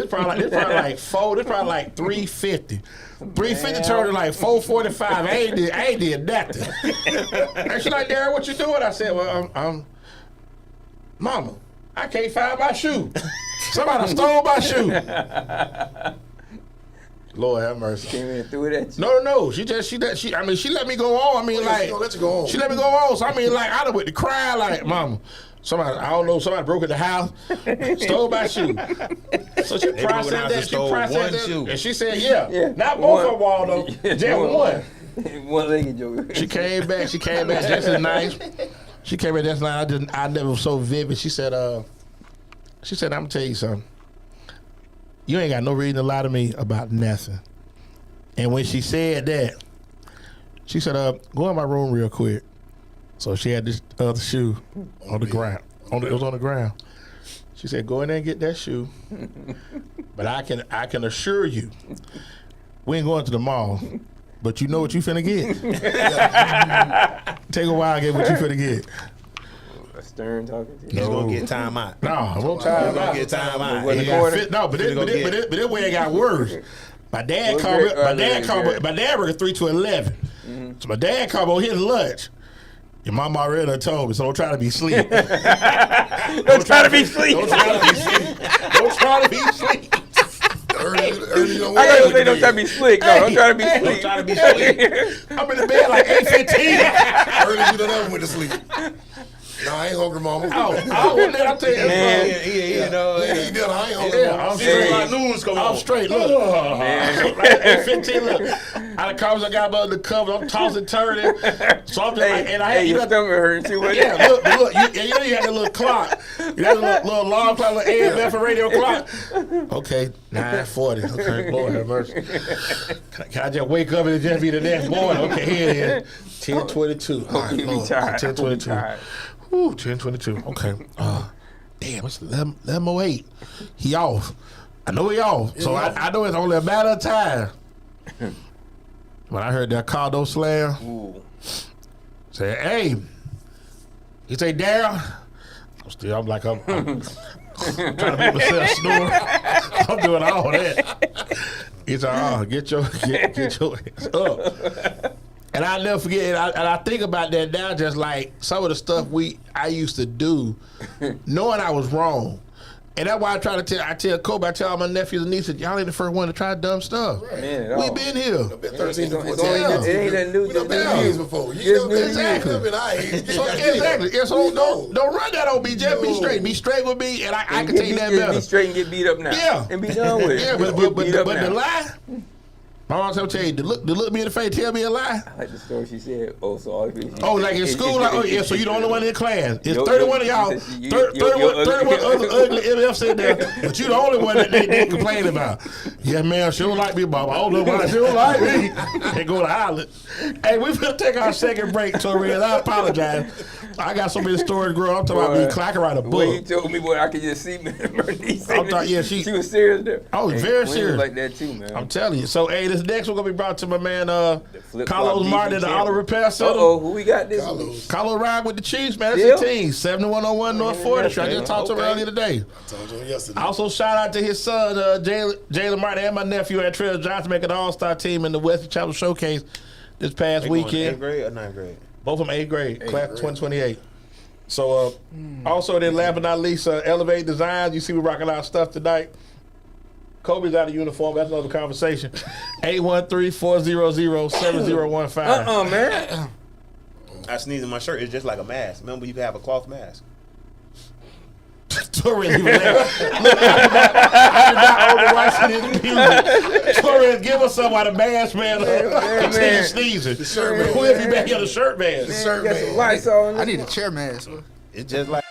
[SPEAKER 1] probably like $350. $350 turned to like $445. I ain't did nothing. And she like, Darren, what you doing? I said, well, I'm Mama, I can't find my shoe. Somebody stole my shoe. Lord have mercy.
[SPEAKER 4] Came in and threw it at you.
[SPEAKER 1] No. She let me go on.
[SPEAKER 5] She gonna let you go on.
[SPEAKER 1] She let me go on. So I done went to cry like, Mama. Somebody broke in the house, stole my shoe. So she processed that. And she said, yeah. Not both of them, Waldo. Just one.
[SPEAKER 4] One-legged joke.
[SPEAKER 1] She came back just as nice. I never was so vivid. She said, I'm gonna tell you something. You ain't got no reason to lie to me about nothing. And when she said that, she said, go in my room real quick. So she had this other shoe on the ground. It was on the ground. She said, go in there and get that shoe. But I can assure you, we ain't going to the mall, but you know what you finna get. Take a while to get what you finna get.
[SPEAKER 4] A Stern talking to you?
[SPEAKER 6] He's gonna get time out.
[SPEAKER 1] No, won't time out.
[SPEAKER 6] Get time out.
[SPEAKER 1] No, but this way it got worse. My dad called me. My dad worked 3 to 11. So my dad called me on his lunch. Your mama already done told me, so don't try to be asleep.
[SPEAKER 4] Don't try to be asleep.
[SPEAKER 1] Don't try to be asleep. Don't try to be asleep.
[SPEAKER 5] Early
[SPEAKER 4] I gotta say, don't try to be slick. No, don't try to be slick.
[SPEAKER 1] Don't try to be asleep. I'm in the bed like 8:15.
[SPEAKER 5] Early you done ever went to sleep. No, I ain't hungry, mama.
[SPEAKER 1] I'll tell you.
[SPEAKER 6] Man,
[SPEAKER 5] You know, I ain't hungry, mama.
[SPEAKER 1] I'm straight.
[SPEAKER 6] like news come on.
[SPEAKER 1] I'm straight. Look, like 8:15. Look, out of covers I got above the cover. I'm tossing, turning. So I'm just like, and I had
[SPEAKER 4] your stomach hurting too.
[SPEAKER 1] Yeah, look. You know you had that little clock. You had a little alarm clock, little AM, FM radio clock. Okay, 9:40. Okay, Lord have mercy. Can I just wake up and it just be the next morning? Okay, here it is. 10:22. All right, Lord. 10:22. Whew, 10:22. Okay. Damn, it's 11:08. He off. I know he off. So I know it's only a matter of time. When I heard that Cardo slam, say, hey, he say, Daryl. I'm like, I'm trying to make myself snore. I'm doing all that. He said, get your ass up. And I'll never forget, and I think about that now, just like some of the stuff I used to do, knowing I was wrong. And that's why I tell Kobe, I tell all my nephews and nieces, y'all ain't the first one to try dumb stuff.
[SPEAKER 4] Man,
[SPEAKER 1] we been here.
[SPEAKER 5] Been 13 to 14.
[SPEAKER 4] It ain't that new.
[SPEAKER 5] We done been years before.
[SPEAKER 1] Exactly. Exactly. Yeah, so don't run that on me. Just be straight. Be straight with me, and I can take that better.
[SPEAKER 4] Be straight and get beat up now.
[SPEAKER 1] Yeah.
[SPEAKER 4] And be done with it.
[SPEAKER 1] Yeah, but the lie, my mom tell you, to look me in the face, tell me a lie.
[SPEAKER 4] I like the story she said. Oh, so all
[SPEAKER 1] like in school, so you the only one in the class. It's 31 of y'all, 31 other ugly MFs in there, but you the only one that they complain about. Yeah, man, she don't like me, Bob. I don't know why she don't like me. They go to Island. Hey, we finna take our second break, Tori, and I apologize. I got so many stories, girl. I'm talking about me. I can write a book.
[SPEAKER 4] When you told me, boy, I could just see Bernice. She was serious there.
[SPEAKER 1] I was very serious.
[SPEAKER 4] Was like that too, man.
[SPEAKER 1] I'm telling you. So, hey, this next one gonna be brought to my man Carlos Martin at the Auto Repair Center.
[SPEAKER 4] Who we got this week?
[SPEAKER 1] Carlos ride with the Chiefs, man. That's the team. 7101 North 40th Street. I just talked to him earlier today.
[SPEAKER 5] I told you yesterday.
[SPEAKER 1] Also, shout out to his son, Jalen Martin, and my nephew at Trail Johnson making the All-Star team in the Western Chapel Showcase this past weekend.
[SPEAKER 6] 8th grade or 9th grade?
[SPEAKER 1] Both of them 8th grade, class 2028. So, also, then last but not least, Elevate Designs. You see we rocking our stuff tonight. Kobe's out of uniform. That's another conversation. 813-400-7015.
[SPEAKER 4] Man.
[SPEAKER 6] I sneeze in my shirt. It's just like a mask. Remember, you can have a cloth mask.
[SPEAKER 1] Torres even laugh. Look, I did not own the rights to this music. Torres, give us some while the mask man continue sneezing.
[SPEAKER 5] The shirt man.
[SPEAKER 1] Who'll be back here, the shirt man.
[SPEAKER 5] The shirt man.
[SPEAKER 7] I need a chair mask.
[SPEAKER 6] It's just like.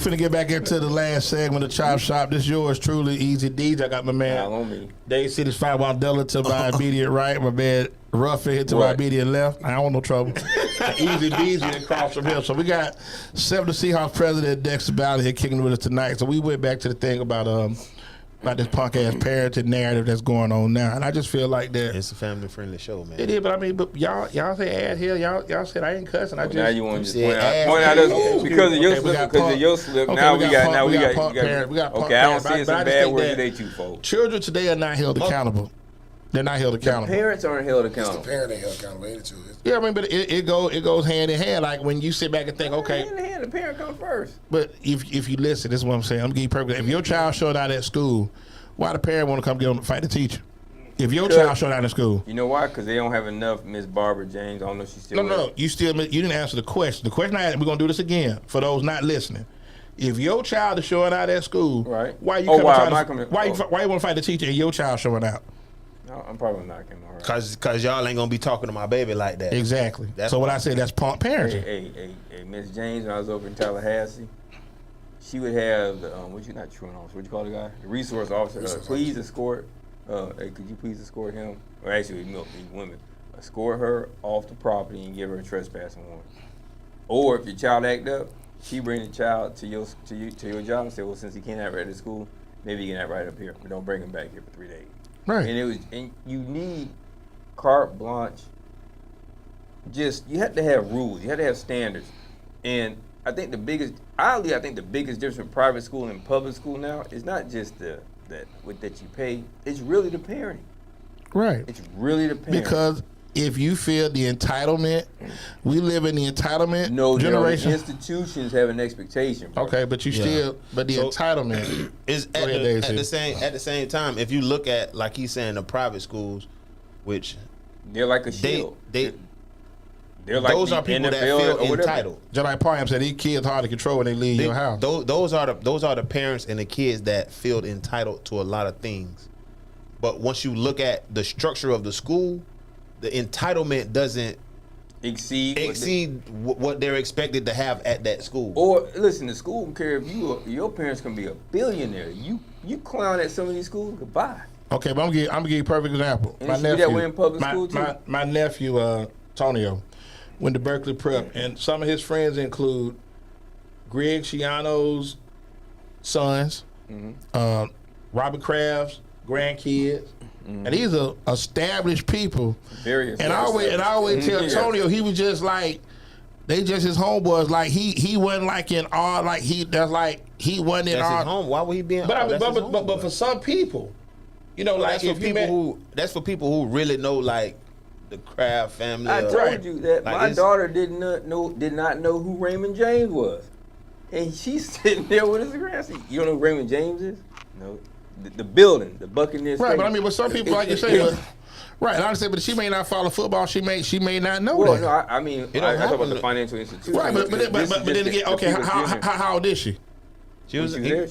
[SPEAKER 1] finna get back into the last segment of Chop Shop. This yours truly, EZDZ. I got my man.
[SPEAKER 4] On me.
[SPEAKER 1] Dade City's 5-1 to my immediate right. My man Ruff hit to my immediate left. I don't want no trouble. EZBZ across from him. So we got 7 Seahawks president Dexter here kicking with us tonight. So we went back to the thing about this punk ass parenting narrative that's going on now, and I just feel like that
[SPEAKER 6] it's a family friendly show, man.
[SPEAKER 1] It is, but I mean, but y'all say ass here, y'all said I ain't cussing. I just
[SPEAKER 4] now you want to just point out us because of your slip, because of your slip.
[SPEAKER 1] Okay,
[SPEAKER 4] now
[SPEAKER 1] we got punk parents.
[SPEAKER 4] Okay, I don't see some bad words today, too, folks.
[SPEAKER 1] Children today are not held accountable. They're not held accountable.
[SPEAKER 4] The parents aren't held accountable.
[SPEAKER 5] It's the parent ain't held accountable, ain't it?
[SPEAKER 1] Yeah, I mean, but it goes hand in hand. Like when you sit back and think, okay,
[SPEAKER 4] hand in hand, the parent comes first.
[SPEAKER 1] But if you listen, this is what I'm saying. I'm giving you perfect. If your child showed out at school, why the parent want to come get on and fight the teacher? If your child showed out in school,
[SPEAKER 4] you know why? Because they don't have enough. Miss Barbara James, I don't know if she's still.
[SPEAKER 1] No, you didn't answer the question. The question I had, we're gonna do this again for those not listening. If your child is showing out at school,
[SPEAKER 4] right?
[SPEAKER 1] Why you why you want to fight the teacher and your child showing out?
[SPEAKER 4] No, I'm probably not gonna.
[SPEAKER 6] Cause y'all ain't gonna be talking to my baby like that.
[SPEAKER 1] Exactly. So what I say, that's punk parenting.
[SPEAKER 4] Hey, Miss James, when I was over in Tallahassee, she would have the not truant officer, what you call the guy? The resource officer. Please escort. Hey, could you please escort him? Or actually, no, these women escort her off the property and give her a trespassing warrant. Or if your child act up, she bring the child to your job and say, well, since he can't act right at school, maybe he can act right up here, but don't bring him back here for 3 days.
[SPEAKER 1] Right.
[SPEAKER 4] And you need carte blanche. Just you have to have rules. You have to have standards. And I think the biggest difference between private school and public school now is not just that you pay. It's really the parenting.
[SPEAKER 1] Right.
[SPEAKER 4] It's really the parenting.
[SPEAKER 1] Because if you feel the entitlement, we live in the entitlement
[SPEAKER 4] generation. Institutions have an expectation. Bro.
[SPEAKER 1] Okay, but the entitlement
[SPEAKER 6] is at the same time. If you look at, like he's saying, the private schools, which
[SPEAKER 4] they're like a shield. They're like
[SPEAKER 6] those are people NFL that feel entitled.
[SPEAKER 1] Just like Parham said, these kids hard to control when they leave your house.
[SPEAKER 6] Those are the parents and the kids that feel entitled to a lot of things. But once you look at the structure of the school, the entitlement doesn't exceed what they're expected to have at that school.
[SPEAKER 4] Or listen, the school don't care if your parents can be a billionaire. You clown at some of these schools, goodbye.
[SPEAKER 1] Okay, but I'm gonna give you a perfect example.
[SPEAKER 4] And my nephew, in public school too.
[SPEAKER 1] My nephew, Tonio, went to Berkeley Prep, and some of his friends include Greg Schiano's sons, Robert Kraft's grandkids, and these are established people. And I always tell Tonio, he was just like, they just his homeboys. Like he wasn't like in awe. Like he wasn't in awe.
[SPEAKER 6] His home. Why would he be in awe?
[SPEAKER 1] But for some people, you know, like
[SPEAKER 6] that's for people who really know, like, the Kraft family.
[SPEAKER 4] I told you that like my daughter did not know who Raymond James was, and she's sitting there with his grandson. You don't know who Raymond James is? No, the building, the Buccaneers.
[SPEAKER 1] Right, but I mean, but some people, like you say, right. And I understand, but she may not follow football. She may not know that.
[SPEAKER 4] No, I mean, I talk about the financial institution.
[SPEAKER 1] Right, but then again, okay, how old is she?
[SPEAKER 4] She was in high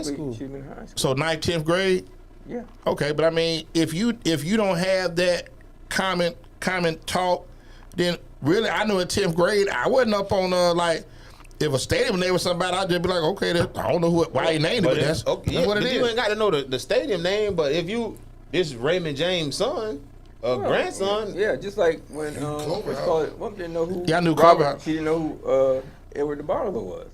[SPEAKER 4] school. She was in high school.
[SPEAKER 1] So 9th, 10th grade.
[SPEAKER 4] Yeah.
[SPEAKER 1] Okay, but I mean, if you don't have that common talk, then really, I know in 10th grade, I wasn't up on like, if a stadium name was somebody, I'd just be like, okay, I don't know why he named it, but that's what it is.
[SPEAKER 6] You ain't got to know the stadium name, but if this Raymond James' son, grandson.
[SPEAKER 4] Yeah, just like when didn't know who.
[SPEAKER 1] Yeah, I knew
[SPEAKER 4] Robert. She didn't know who Edward DeBartolo was.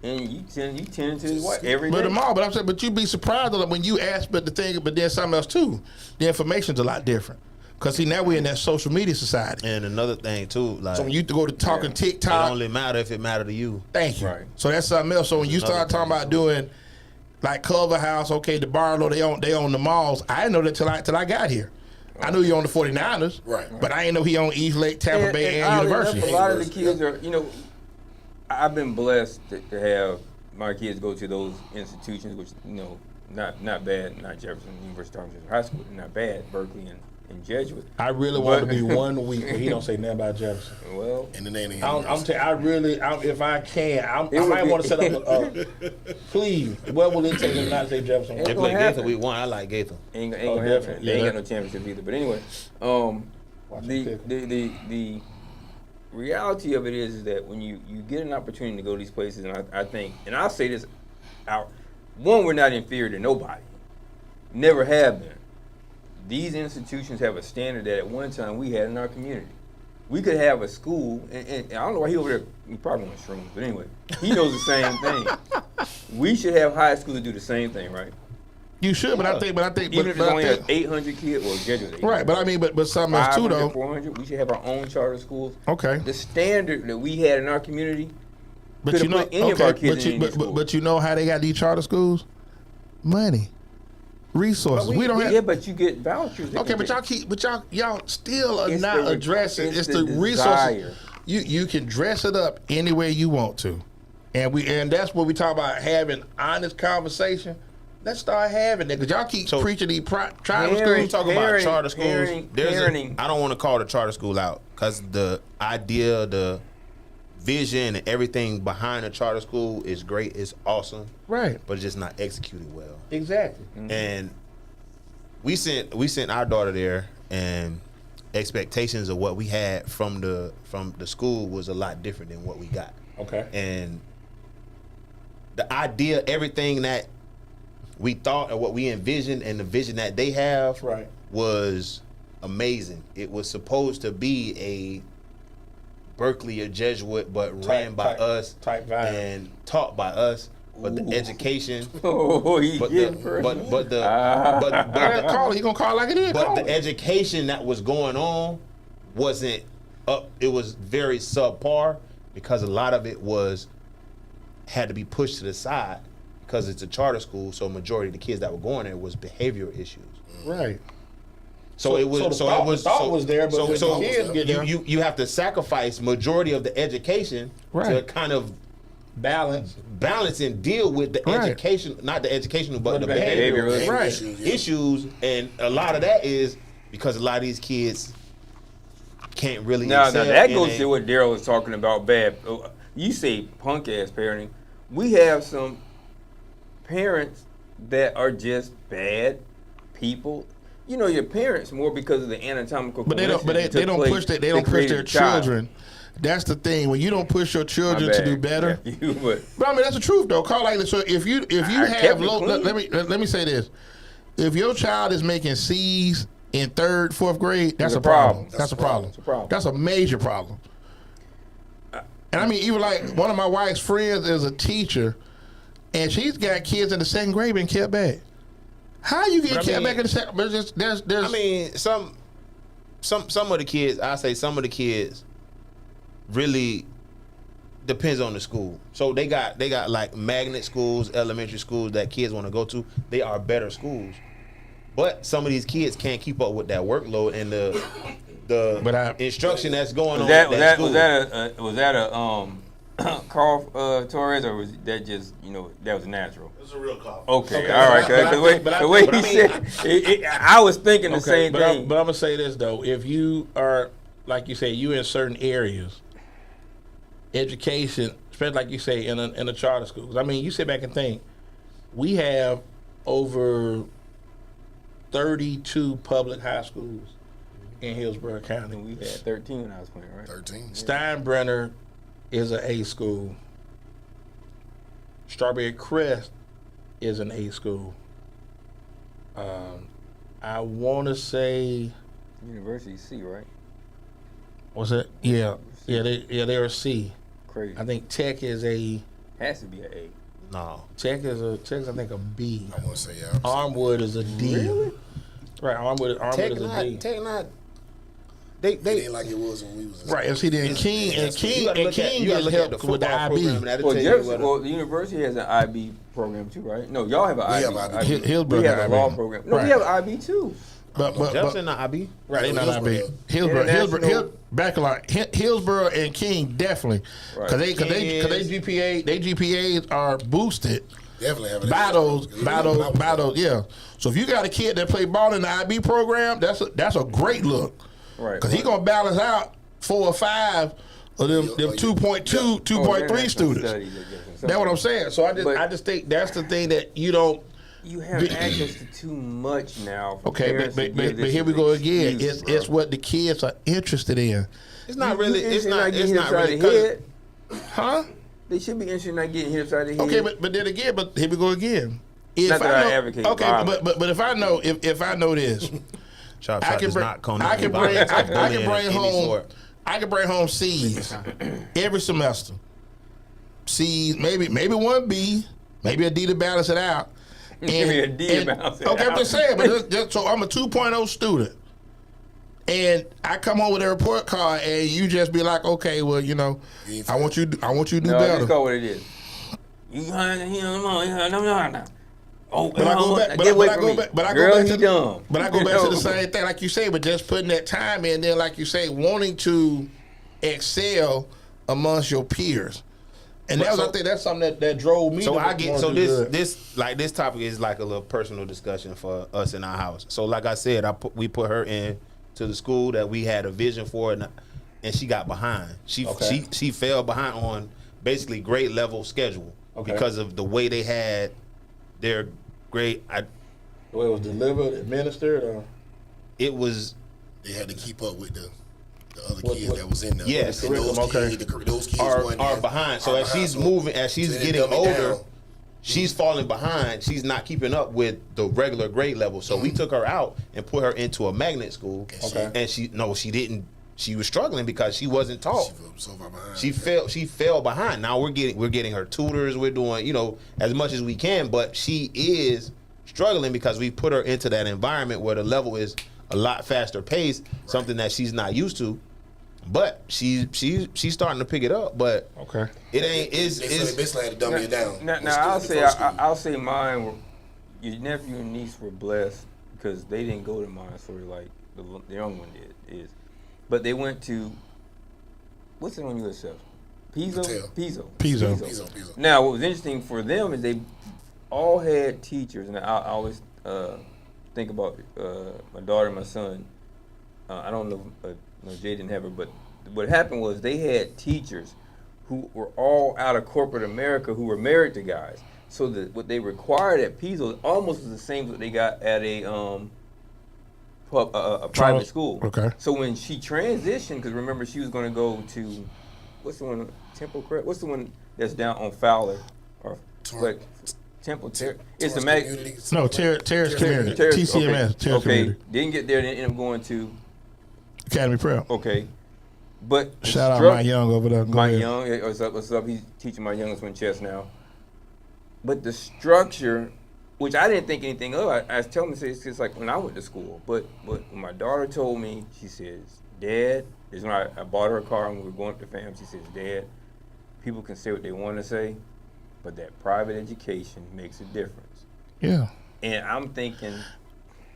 [SPEAKER 4] And you tend to his wife every day.
[SPEAKER 1] But I'm saying, but you'd be surprised when you ask, but then something else too. The information's a lot different. Because see, now we're in that social media society.
[SPEAKER 6] And another thing too, like,
[SPEAKER 1] so when you go to talking TikTok,
[SPEAKER 6] it only matter if it matter to you.
[SPEAKER 1] Thank you.
[SPEAKER 4] Right.
[SPEAKER 1] So that's something else. So when you start talking about doing like Culver House, okay, the Barlow, they own the malls. I didn't know that till I got here. I knew he owned the 49ers,
[SPEAKER 5] right?
[SPEAKER 1] But I didn't know he owned East Lake, Tampa Bay, and University.
[SPEAKER 4] A lot of the kids are, I've been blessed to have my kids go to those institutions, which, not bad, not Jefferson, University of High School, not bad, Berkeley and Jesuit.
[SPEAKER 1] I really want to be 1 week where he don't say nothing about Jefferson.
[SPEAKER 4] Well,
[SPEAKER 5] and the name
[SPEAKER 1] if I can, I might want to set up please, what will it take him not to say Jefferson?
[SPEAKER 6] They play Gaither week 1. I like Gaither.
[SPEAKER 4] Ain't gonna happen. They ain't got no championship either. But anyway, reality of it is that when you get an opportunity to go to these places, and I think, and I'll say this out, one, we're not inferior to nobody. Never have been. These institutions have a standard that at one time we had in our community. We could have a school, and I don't know why he over there, he probably on shrooms, but anyway, he knows the same thing. We should have high schools that do the same thing, right?
[SPEAKER 1] You should, but I think,
[SPEAKER 4] even if it's only 800 kids, or graduates,
[SPEAKER 1] right? But I mean, but something else too, though.
[SPEAKER 4] 400, we should have our own charter schools.
[SPEAKER 1] Okay.
[SPEAKER 4] The standard that we had in our community,
[SPEAKER 1] But you know,
[SPEAKER 4] put any of our kids in any school.
[SPEAKER 1] but you know how they got these charter schools? Money, resources. We don't have.
[SPEAKER 4] Yeah, but you get vouchers.
[SPEAKER 1] Okay, but y'all still are
[SPEAKER 4] It's
[SPEAKER 1] not
[SPEAKER 4] the-
[SPEAKER 1] addressing.
[SPEAKER 4] it's
[SPEAKER 1] It's
[SPEAKER 4] the
[SPEAKER 1] the resources.
[SPEAKER 4] desire.
[SPEAKER 1] You can dress it up any way you want to, and that's what we talk about, having honest conversation. Let's start having it, because y'all keep preaching these tribal schools.
[SPEAKER 6] You talk about charter schools.
[SPEAKER 4] Parenting.
[SPEAKER 6] I don't want to call the charter school out, because the idea, the vision, and everything behind a charter school is great. It's awesome,
[SPEAKER 1] Right.
[SPEAKER 6] but it's just not executed well.
[SPEAKER 1] Exactly.
[SPEAKER 6] And we sent our daughter there, and expectations of what we had from the school was a lot different than what we got.
[SPEAKER 1] Okay.
[SPEAKER 6] And the idea, everything that we thought and what we envisioned and the vision that they have
[SPEAKER 1] Right.
[SPEAKER 6] was amazing. It was supposed to be a Berkeley, a Jesuit, but ran by us
[SPEAKER 1] type vibe.
[SPEAKER 6] and taught by us. But the education,
[SPEAKER 4] Oh, he
[SPEAKER 6] but
[SPEAKER 4] getting
[SPEAKER 6] the
[SPEAKER 4] personal.
[SPEAKER 6] but the
[SPEAKER 1] Call it. You gonna call it like it is?
[SPEAKER 6] but
[SPEAKER 1] Call
[SPEAKER 6] the
[SPEAKER 1] it.
[SPEAKER 6] education that was going on wasn't up. It was very subpar, because a lot of it had to be pushed to the side, because it's a charter school. So majority of the kids that were going there was behavioral issues.
[SPEAKER 1] Right.
[SPEAKER 6] So it was.
[SPEAKER 1] the thought was there, but when the kids get there,
[SPEAKER 6] you have to sacrifice majority of the education to
[SPEAKER 1] Right.
[SPEAKER 6] kind of
[SPEAKER 1] balance.
[SPEAKER 6] and deal with the
[SPEAKER 1] Right.
[SPEAKER 6] education, not the educational, but the
[SPEAKER 4] behavioral
[SPEAKER 6] behavioral
[SPEAKER 1] Right.
[SPEAKER 6] issues. And a lot of that is because a lot of these kids can't really
[SPEAKER 4] Now
[SPEAKER 6] excel
[SPEAKER 4] that
[SPEAKER 6] in
[SPEAKER 4] goes
[SPEAKER 6] a-
[SPEAKER 4] to what Daryl was talking about. Bad. You say punk ass parenting. We have some parents that are just bad people. You know, your parents more because of the anatomical.
[SPEAKER 1] But they don't. But they don't push that. They don't push their children. That's the thing. When you don't push your children to do better.
[SPEAKER 4] Yeah, you would.
[SPEAKER 1] But I mean, that's the truth, though. Call like this. So if you
[SPEAKER 4] I
[SPEAKER 1] have
[SPEAKER 4] kept it
[SPEAKER 1] low,
[SPEAKER 4] clean.
[SPEAKER 1] let me say this: if your child is making C's in 3rd, 4th grade, that's
[SPEAKER 4] It's
[SPEAKER 1] a
[SPEAKER 4] a
[SPEAKER 1] problem.
[SPEAKER 4] problem.
[SPEAKER 1] That's a problem.
[SPEAKER 4] It's a problem.
[SPEAKER 1] That's a major problem. And I mean, even like one of my wife's friends is a teacher, and she's got kids in the 2nd grade being kept back. How you get
[SPEAKER 6] But I
[SPEAKER 1] kept
[SPEAKER 6] mean-
[SPEAKER 1] back in the second? But there's.
[SPEAKER 6] I mean, some of the kids, I say some of the kids really depends on the school. So they got like magnet schools, elementary schools that kids want to go to. They are better schools. But some of these kids can't keep up with that workload and the instruction that's going on.
[SPEAKER 4] Was
[SPEAKER 6] at school.
[SPEAKER 4] that a Carl Torres, or was that just that was natural?
[SPEAKER 5] It's a real call.
[SPEAKER 4] Okay, all right. The way he said, I was thinking the same thing.
[SPEAKER 1] But I'm gonna say this though: if you are, like you say, you in certain areas, education, especially like you say in a charter school. 'Cause I mean, you sit back and think, we have over 32 public high schools in Hillsborough County.
[SPEAKER 4] We had 13 when I was playing, right?
[SPEAKER 5] 13.
[SPEAKER 1] Steinbrenner is an A school. Strawberry Crest is an A school. I want to say,
[SPEAKER 4] University C, right?
[SPEAKER 1] what's it? Yeah, they're a C.
[SPEAKER 4] Crazy.
[SPEAKER 1] I think Tech is a
[SPEAKER 4] Has to be an A.
[SPEAKER 6] No.
[SPEAKER 1] Tech's I think a B.
[SPEAKER 5] I want to say, yeah.
[SPEAKER 1] Armwood is a D.
[SPEAKER 4] Really?
[SPEAKER 1] Right, Armwood is a D.
[SPEAKER 6] Tech not.
[SPEAKER 5] It ain't like it was when we was in
[SPEAKER 1] Right, and see then King
[SPEAKER 5] that's-
[SPEAKER 1] King
[SPEAKER 6] You gotta
[SPEAKER 1] gets
[SPEAKER 6] look at the
[SPEAKER 1] help with the
[SPEAKER 6] football
[SPEAKER 1] IB.
[SPEAKER 6] program, and that'll
[SPEAKER 4] Well,
[SPEAKER 6] tell you
[SPEAKER 4] Jefferson,
[SPEAKER 6] whether-
[SPEAKER 4] well, the university has an IB program too, right? No, y'all have an IB.
[SPEAKER 5] have IB.
[SPEAKER 1] Hillsborough
[SPEAKER 4] we have
[SPEAKER 1] got
[SPEAKER 4] a law
[SPEAKER 1] IB.
[SPEAKER 4] program. No,
[SPEAKER 1] Right.
[SPEAKER 4] we have an IB too.
[SPEAKER 1] But
[SPEAKER 6] Jefferson not IB.
[SPEAKER 1] right, they not IB.
[SPEAKER 4] International-
[SPEAKER 1] Hillsborough and King definitely,
[SPEAKER 4] Right.
[SPEAKER 1] because they GPAs are boosted
[SPEAKER 5] Definitely have it.
[SPEAKER 1] by those, yeah. So if you got a kid that play ball in the IB program, that's a great look,
[SPEAKER 4] Right.
[SPEAKER 1] because he gonna balance out 4 or 5 of them 2.2, 2.3 students. That's what I'm saying. So I just think that's the thing that you don't.
[SPEAKER 4] You have access to too much now. For
[SPEAKER 1] Okay,
[SPEAKER 4] parents
[SPEAKER 1] but
[SPEAKER 4] to give this
[SPEAKER 1] here we
[SPEAKER 4] as
[SPEAKER 1] go
[SPEAKER 4] an
[SPEAKER 1] again.
[SPEAKER 4] excuse,
[SPEAKER 1] It's what the kids are interested in.
[SPEAKER 6] It's not really. It's not
[SPEAKER 4] getting hit upside
[SPEAKER 6] really.
[SPEAKER 4] the head.
[SPEAKER 1] Huh?
[SPEAKER 4] They should be interested in not getting hit upside the head.
[SPEAKER 1] Okay, but then again, but here we go again. If
[SPEAKER 4] Not that I
[SPEAKER 1] know,
[SPEAKER 4] advocate
[SPEAKER 1] okay,
[SPEAKER 4] violence.
[SPEAKER 1] but if I know this,
[SPEAKER 6] Chop
[SPEAKER 1] I
[SPEAKER 6] shop
[SPEAKER 1] can
[SPEAKER 6] does
[SPEAKER 1] bring
[SPEAKER 6] not condone
[SPEAKER 1] I can bring
[SPEAKER 6] violence or
[SPEAKER 1] I can
[SPEAKER 6] bullying
[SPEAKER 1] bring
[SPEAKER 6] of any
[SPEAKER 1] home
[SPEAKER 6] sort.
[SPEAKER 1] I can bring home C's every semester. C's, maybe one B, maybe a D to balance it out.
[SPEAKER 4] Give me a D to balance it
[SPEAKER 1] okay,
[SPEAKER 4] out.
[SPEAKER 1] I'm just saying, but so I'm a 2.0 student. And I come home with a report card, and you just be like, "Okay, well, I want you to do
[SPEAKER 4] No,
[SPEAKER 1] better."
[SPEAKER 4] just call what it is. No. Oh,
[SPEAKER 1] But I go back.
[SPEAKER 4] get away from me.
[SPEAKER 1] But I
[SPEAKER 4] Girl,
[SPEAKER 1] go back
[SPEAKER 4] he
[SPEAKER 1] to
[SPEAKER 4] dumb.
[SPEAKER 1] But I go back to the same thing, like you say, but just putting that time in there, like you say, wanting to excel amongst your peers. And that was, I think, that's something that drove me.
[SPEAKER 6] So
[SPEAKER 1] to
[SPEAKER 6] I get
[SPEAKER 1] wanna
[SPEAKER 6] so
[SPEAKER 1] do
[SPEAKER 6] this topic is like a little personal discussion for us in our house. So like I said, we put her in to the school that we had a vision for, and she got behind. She fell behind on basically grade level schedule because of the way they had their grade.
[SPEAKER 1] The way it was delivered, administered, or
[SPEAKER 6] it was.
[SPEAKER 5] They had to keep up with the other kids that was in there.
[SPEAKER 6] Yes.
[SPEAKER 5] And those
[SPEAKER 1] Okay.
[SPEAKER 5] kids, those kids
[SPEAKER 6] are behind. So as she's moving, as she's
[SPEAKER 5] So they
[SPEAKER 6] getting
[SPEAKER 5] dumb it
[SPEAKER 6] older,
[SPEAKER 5] down.
[SPEAKER 6] she's falling behind. She's not keeping up with the regular grade level. So we took her out and put her into a magnet school.
[SPEAKER 5] Okay.
[SPEAKER 6] And she didn't. She was struggling because she wasn't taught.
[SPEAKER 5] She fell so far behind.
[SPEAKER 6] She fell behind. Now we're getting her tutors. We're doing as much as we can, but she is struggling because we put her into that environment where the level is a lot faster paced, something that she's not used to. But she's starting to pick it up. But it ain't.
[SPEAKER 5] They basically had to dumb it down.
[SPEAKER 4] Now I'll say mine. Your nephew and niece were blessed because they didn't go to Montessori like the young one did. But they went to, what's the one you yourself? Piso. Now, what was interesting for them is they all had teachers, and I always think about my daughter and my son. I don't know if Jay didn't have her, but what happened was they had teachers who were all out of corporate America who were married to guys. So that what they required at Piso almost was the same as what they got at a private school.
[SPEAKER 1] Okay.
[SPEAKER 4] So when she transitioned, because remember she was going to go to, what's the one, Temple Crest? What's the one that's down on Fowler? Or like Temple Terrace? It's the
[SPEAKER 5] Communities.
[SPEAKER 1] No, Terrace Community. TCMS. Terrace Community.
[SPEAKER 4] Didn't get there, then ended up going to
[SPEAKER 1] Academy Prep.
[SPEAKER 4] Okay. But
[SPEAKER 1] Shout out my Young over there. Go
[SPEAKER 4] my
[SPEAKER 1] ahead.
[SPEAKER 4] Young, what's up? He's teaching my youngest one chess now. But the structure, which I didn't think anything of, I was telling him, it's just like when I went to school. But when my daughter told me, she says, Dad, this is when I bought her a car and we were going up to fam. She says, Dad, people can say what they want to say, but that private education makes a difference.
[SPEAKER 1] Yeah.
[SPEAKER 4] And I'm thinking,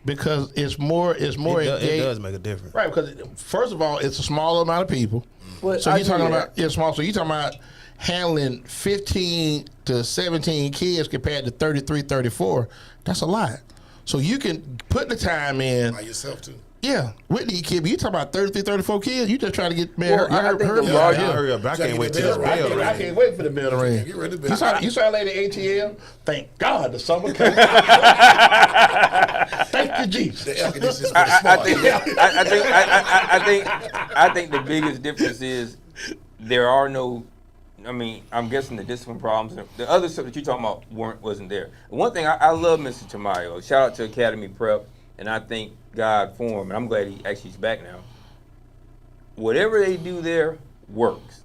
[SPEAKER 1] because it's more
[SPEAKER 6] It does make a difference,
[SPEAKER 1] right? Because first of all, it's a small amount of people.
[SPEAKER 4] But
[SPEAKER 1] So you're talking about small. So you're talking about handling 15 to 17 kids compared to 33, 34. That's a lot. So you can put the time in
[SPEAKER 5] By yourself too.
[SPEAKER 1] Yeah, with these kids, you talking about 33, 34 kids. You just trying to get married.
[SPEAKER 4] Well, I think the larger-
[SPEAKER 6] Hurry up! I can't wait till this
[SPEAKER 5] I
[SPEAKER 6] bell
[SPEAKER 1] I
[SPEAKER 6] ring.
[SPEAKER 1] can't wait for the bell to ring.
[SPEAKER 5] Get ready to
[SPEAKER 1] You saw Lady ATL? Thank God the summer came. Thank you, Jesus.
[SPEAKER 5] The air conditioning's for the smart.
[SPEAKER 4] I think the biggest difference is there are no. I mean, I'm guessing the discipline problems, the other stuff that you're talking about wasn't there. One thing I love, Mr. Tamayo. Shout out to Academy Prep, and I thank God for him, and I'm glad he actually is back now. Whatever they do there works.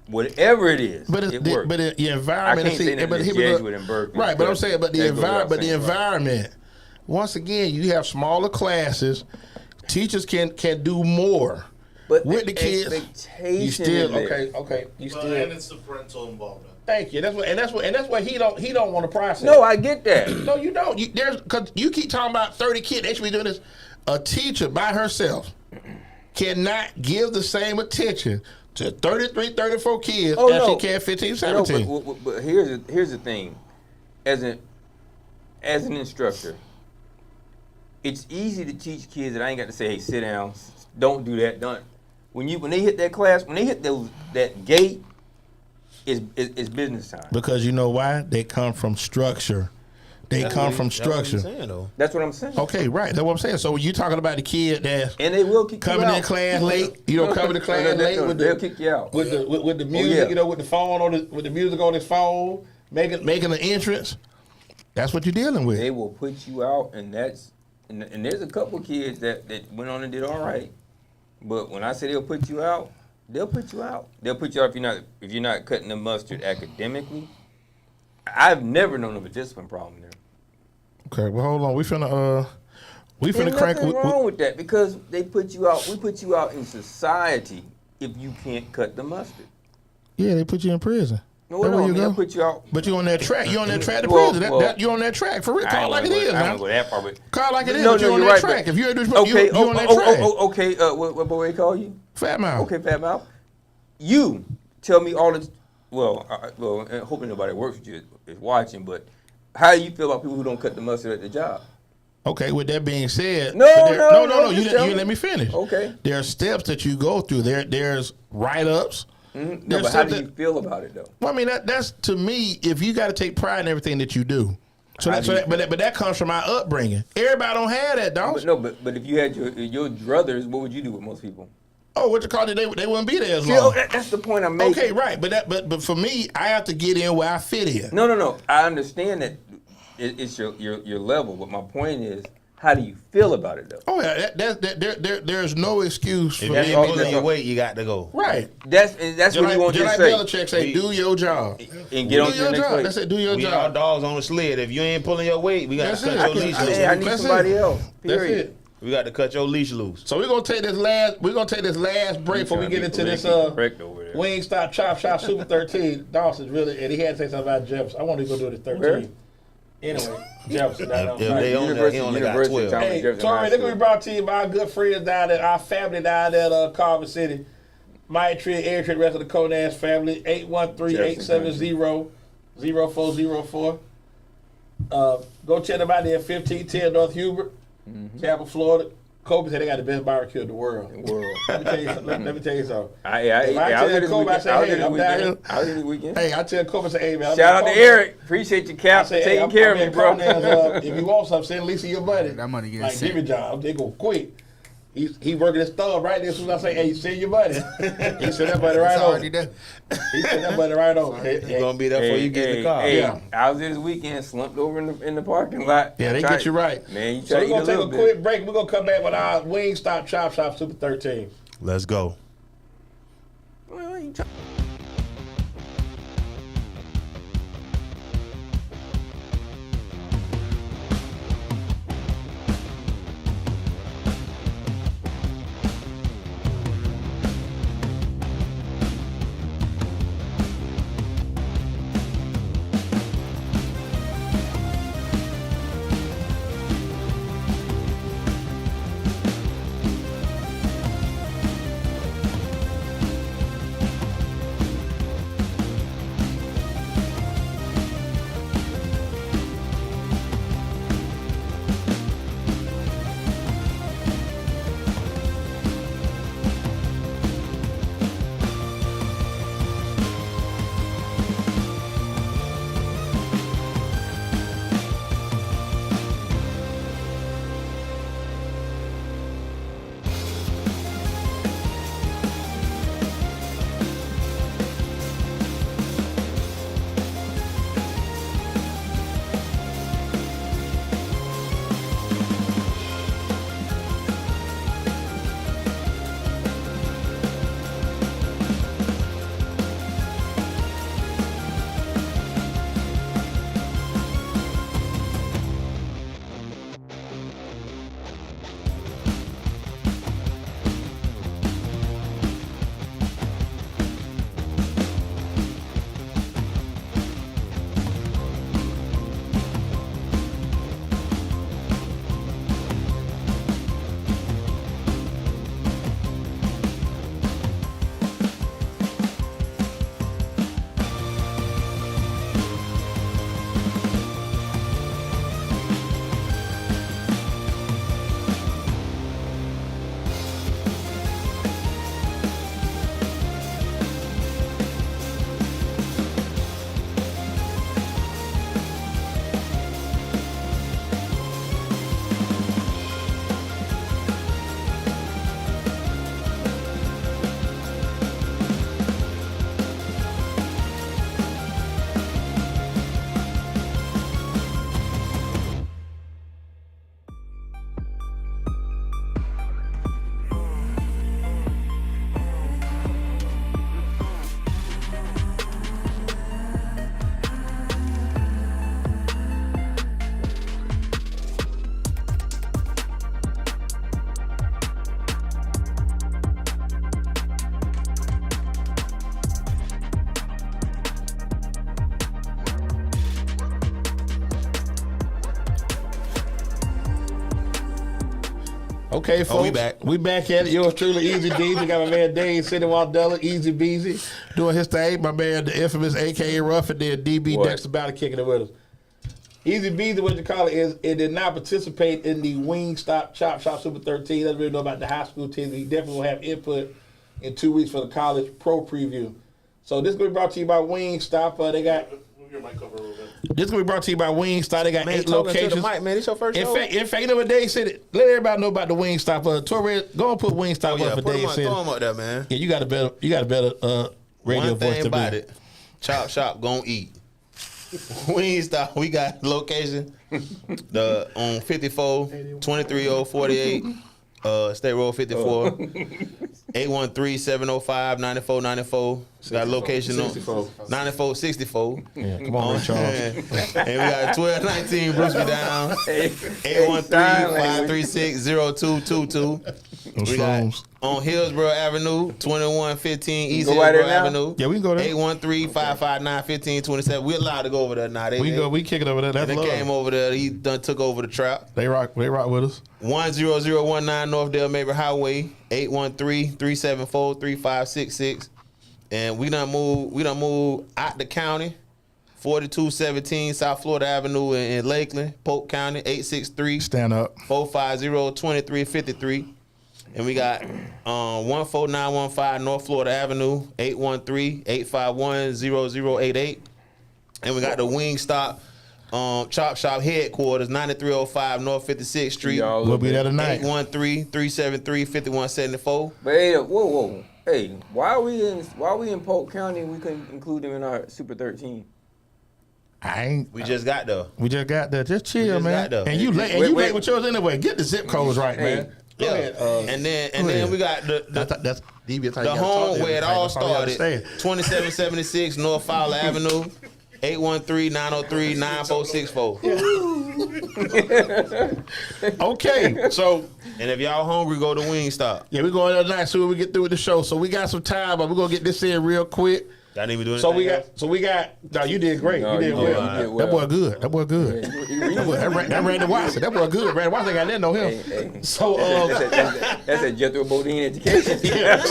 [SPEAKER 4] Whatever it is,
[SPEAKER 1] But
[SPEAKER 4] it works.
[SPEAKER 1] but the environment.
[SPEAKER 4] I can't say that it's Jesuit in Berkeley.
[SPEAKER 1] Right, but I'm saying, but the
[SPEAKER 4] That goes without
[SPEAKER 1] environment. But the
[SPEAKER 4] saying, right.
[SPEAKER 1] environment. Once again, you have smaller classes. Teachers can do more.
[SPEAKER 4] But
[SPEAKER 1] with the kids,
[SPEAKER 4] expectation
[SPEAKER 1] you still
[SPEAKER 4] is there.
[SPEAKER 1] okay. You
[SPEAKER 8] Well,
[SPEAKER 1] still.
[SPEAKER 8] and it's the parental involvement.
[SPEAKER 1] Thank you. That's what he don't want to process.
[SPEAKER 4] No, I get that.
[SPEAKER 1] No, you don't. Because you keep talking about 30 kids. They should be doing this. A teacher by herself cannot give the same attention to 33, 34 kids as she can 15, 17.
[SPEAKER 4] No, but here's the thing. As an instructor, it's easy to teach kids that I ain't got to say, hey, sit down, don't do that, don't. When they hit that class, when they hit that gate, it's business time.
[SPEAKER 1] Because you know why? They come from structure. They come from structure.
[SPEAKER 4] That's what I'm saying.
[SPEAKER 1] Okay, right. That's what I'm saying. So you talking about the kid that's
[SPEAKER 4] And they will kick
[SPEAKER 1] coming
[SPEAKER 4] you out.
[SPEAKER 1] in class late, coming to class late with
[SPEAKER 4] they'll
[SPEAKER 1] the
[SPEAKER 4] kick you out.
[SPEAKER 1] with the music,
[SPEAKER 4] yeah.
[SPEAKER 1] with the phone with the music on his phone, making an entrance. That's what you're dealing with.
[SPEAKER 4] They will put you out, and there's a couple kids that went on and did all right. But when I say they'll put you out, they'll put you out. They'll put you out if you're not cutting the mustard academically. I've never known of a discipline problem there.
[SPEAKER 1] Okay, well hold on. We finna
[SPEAKER 4] There's
[SPEAKER 1] crank.
[SPEAKER 4] nothing wrong with that because they put you out. We put you out in society if you can't cut the mustard.
[SPEAKER 1] Yeah, they put you in prison.
[SPEAKER 4] No,
[SPEAKER 1] That's where you
[SPEAKER 4] they'll
[SPEAKER 1] go.
[SPEAKER 4] put you out.
[SPEAKER 1] But you on that track. You on that track to
[SPEAKER 4] Well,
[SPEAKER 1] prison. You're on that track for real. Call it like it is,
[SPEAKER 4] I
[SPEAKER 1] man.
[SPEAKER 4] don't go that far, but
[SPEAKER 1] Call it like it is.
[SPEAKER 4] No,
[SPEAKER 1] but you on
[SPEAKER 4] you're
[SPEAKER 1] that
[SPEAKER 4] right,
[SPEAKER 1] track.
[SPEAKER 4] but-
[SPEAKER 1] If you're
[SPEAKER 4] okay,
[SPEAKER 1] you on that track.
[SPEAKER 4] okay. What boy they call you?
[SPEAKER 1] Fat mouth.
[SPEAKER 4] Okay, Fat Mouth. You tell me all the and hoping nobody works with you is watching, but how do you feel about people who don't cut the mustard at the job?
[SPEAKER 1] Okay, with that being said,
[SPEAKER 4] No,
[SPEAKER 1] you
[SPEAKER 4] just tell
[SPEAKER 1] didn't
[SPEAKER 4] me.
[SPEAKER 1] let me finish.
[SPEAKER 4] Okay.
[SPEAKER 1] There are steps that you go through. There's write-ups.
[SPEAKER 4] No,
[SPEAKER 1] There's
[SPEAKER 4] but how
[SPEAKER 1] stuff
[SPEAKER 4] do you feel about it though?
[SPEAKER 1] Well, I mean that's to me. If you got to take pride in everything that you do, but that comes from my upbringing. Everybody don't have that, don't.
[SPEAKER 4] But if you had your druthers, what would you do with most people?
[SPEAKER 1] Oh, what you call it? They wouldn't be there as
[SPEAKER 4] See,
[SPEAKER 1] long.
[SPEAKER 4] that's the point I'm making.
[SPEAKER 1] Okay, right. But for me, I have to get in where I fit in.
[SPEAKER 4] No. I understand that it's your level, but my point is, how do you feel about it though?
[SPEAKER 1] Oh yeah, there's no excuse for
[SPEAKER 6] If
[SPEAKER 1] me.
[SPEAKER 6] you ain't pulling your weight, you got to go.
[SPEAKER 1] Right.
[SPEAKER 4] That's what you want to
[SPEAKER 1] Just
[SPEAKER 4] say.
[SPEAKER 1] like Belichick say, do your job.
[SPEAKER 4] And get on
[SPEAKER 1] Do
[SPEAKER 4] to the
[SPEAKER 1] your
[SPEAKER 4] next
[SPEAKER 1] job.
[SPEAKER 4] place.
[SPEAKER 1] That's it. Do your
[SPEAKER 6] We all
[SPEAKER 1] job.
[SPEAKER 6] dogs on the sled. If you ain't pulling your weight, we got
[SPEAKER 1] That's
[SPEAKER 6] to
[SPEAKER 1] it.
[SPEAKER 6] cut your leash
[SPEAKER 1] That's
[SPEAKER 6] loose.
[SPEAKER 1] it.
[SPEAKER 4] I need
[SPEAKER 1] That's
[SPEAKER 4] somebody
[SPEAKER 1] it.
[SPEAKER 4] else.
[SPEAKER 1] That's
[SPEAKER 4] Period.
[SPEAKER 1] it.
[SPEAKER 6] We got to cut your leash loose.
[SPEAKER 1] So we're gonna take this last break before we get into this Wingstop Chop Shop Super 13. Dawson's really, and he had to say something about Jefferson. I want to go do it at 13.
[SPEAKER 4] Where?
[SPEAKER 1] Anyway, Jefferson.
[SPEAKER 6] If they own that, he only got 12.
[SPEAKER 1] Hey, sorry, they're gonna be brought to you by our good friends down there, our family down there at Carver City. Maitri, Air Trade, rest of the Conash family, 813-870-0404. Go check them out there at 1510 North Hubert, Tampa, Florida. Kobe said they got the best barbecue in the world. Let me tell you something. Let me tell you something.
[SPEAKER 4] I
[SPEAKER 1] tell Kobe, I say, hey, I'm down here.
[SPEAKER 4] I was there this weekend.
[SPEAKER 1] Hey, I tell Kobe, I say, hey, man.
[SPEAKER 4] Shout out to Eric. Appreciate you, Cap, for
[SPEAKER 1] Hey,
[SPEAKER 4] taking care of me, bro.
[SPEAKER 1] If you want something, send Lisa your money.
[SPEAKER 7] That money getting
[SPEAKER 1] Like,
[SPEAKER 7] sent.
[SPEAKER 1] give me job. They go quick. He working his thumb right there. As soon as I say, hey, send your money. He sent that money right
[SPEAKER 7] It's
[SPEAKER 1] over.
[SPEAKER 7] already done.
[SPEAKER 1] He sent that money right over.
[SPEAKER 6] You're going to be there before you get in the car.
[SPEAKER 1] Yeah.
[SPEAKER 4] I was there this weekend, slumped over in the parking lot.
[SPEAKER 1] Yeah, they get you right.
[SPEAKER 4] Man, you
[SPEAKER 1] So
[SPEAKER 4] try
[SPEAKER 1] we're
[SPEAKER 4] to
[SPEAKER 1] going
[SPEAKER 4] eat
[SPEAKER 1] to
[SPEAKER 4] a
[SPEAKER 1] take a
[SPEAKER 4] little bit.
[SPEAKER 1] quick break. We're going to come back with our Wingstop Chop Shop Super 13.
[SPEAKER 6] Let's go.
[SPEAKER 4] Well, you try-
[SPEAKER 1] Okay, folks.
[SPEAKER 6] we back.
[SPEAKER 1] We back at it. Yours truly, EZDZ. We got my man Dade, City Waldella, EZBZ, doing his thing. My man, the infamous AKA Ruff, and then DB
[SPEAKER 4] What?
[SPEAKER 1] Dexter about to kicking it with us. EZBZ, what you call it, is it did not participate in the Wingstop Chop Shop Super 13. Doesn't really know about the high school team. He definitely will have input in 2 weeks for the college pro preview. So this is going to be brought to you by Wingstop. They got. Move your mic over a little bit. This is going to be brought to you by Wingstop. They got
[SPEAKER 6] Man,
[SPEAKER 1] 8
[SPEAKER 6] talking to
[SPEAKER 1] locations.
[SPEAKER 6] the mic, man. This your first show?
[SPEAKER 1] In fact, you know what Dade said? Let everybody know about the Wingstop. Torres, go and put Wingstop up for
[SPEAKER 6] put
[SPEAKER 1] Dade
[SPEAKER 6] him,
[SPEAKER 1] said.
[SPEAKER 6] throw him up there, man.
[SPEAKER 1] Yeah, you got a better radio
[SPEAKER 6] One
[SPEAKER 1] voice
[SPEAKER 6] thing
[SPEAKER 1] to
[SPEAKER 6] about
[SPEAKER 1] be.
[SPEAKER 6] it, Chop Shop gon' eat. Wingstop, we got location on 54, 23048, State Road 54, 813-705-9494. Got a location on 9464.
[SPEAKER 1] Yeah, come on, Ray Charles.
[SPEAKER 6] And we got 1219 Bruce Me Down, 813-536-0222. We got on Hillsborough Avenue, 2115 East
[SPEAKER 4] go right there
[SPEAKER 6] Hillsborough
[SPEAKER 4] now?
[SPEAKER 6] Avenue.
[SPEAKER 1] Yeah, we can go there.
[SPEAKER 6] 813-559-1527. We're allowed to go over there now.
[SPEAKER 1] We kick it over there. That's
[SPEAKER 6] They
[SPEAKER 1] love.
[SPEAKER 6] came over there. He done took over the trap.
[SPEAKER 1] They rock with us.
[SPEAKER 6] 10019 North Delmarva Highway, 813-374-3566. And we done moved out the county, 4217 South Florida Avenue in Lakeland, Polk County, 863
[SPEAKER 1] Stand up.
[SPEAKER 6] 450-2353. And we got 14915 North Florida Avenue, 813-851-0088. And we got the Wingstop Chop Shop headquarters, 9305 North 56th Street.
[SPEAKER 1] We'll be there tonight.
[SPEAKER 6] 813-373-5174.
[SPEAKER 4] But hey, whoa. Hey, why are we in Polk County and we couldn't include them in our Super 13?
[SPEAKER 6] We just got there.
[SPEAKER 1] Just chill,
[SPEAKER 6] just
[SPEAKER 1] man.
[SPEAKER 6] got there.
[SPEAKER 1] And you late
[SPEAKER 4] Wait.
[SPEAKER 1] with yours anyway. Get the zip codes right, man. Go ahead.
[SPEAKER 6] And then we got
[SPEAKER 1] That's DB.
[SPEAKER 6] the home where it all started, 2776 North Fowler Avenue, 813-903-9464.
[SPEAKER 1] Okay, so
[SPEAKER 6] And if y'all hungry, go to Wingstop.
[SPEAKER 1] yeah, we're going there tonight soon we get through with the show. So we got some time, but we're gonna get this in real quick.
[SPEAKER 6] Y'all need me doing
[SPEAKER 1] So we got. No, you did great.
[SPEAKER 4] No,
[SPEAKER 1] you did
[SPEAKER 4] you
[SPEAKER 1] well.
[SPEAKER 4] did well.
[SPEAKER 1] That boy good. That Randy Watson. That boy good. Randy Watson got that know him.
[SPEAKER 4] Hey.
[SPEAKER 1] So
[SPEAKER 4] That's a Jethro Bodine education.
[SPEAKER 1] yeah,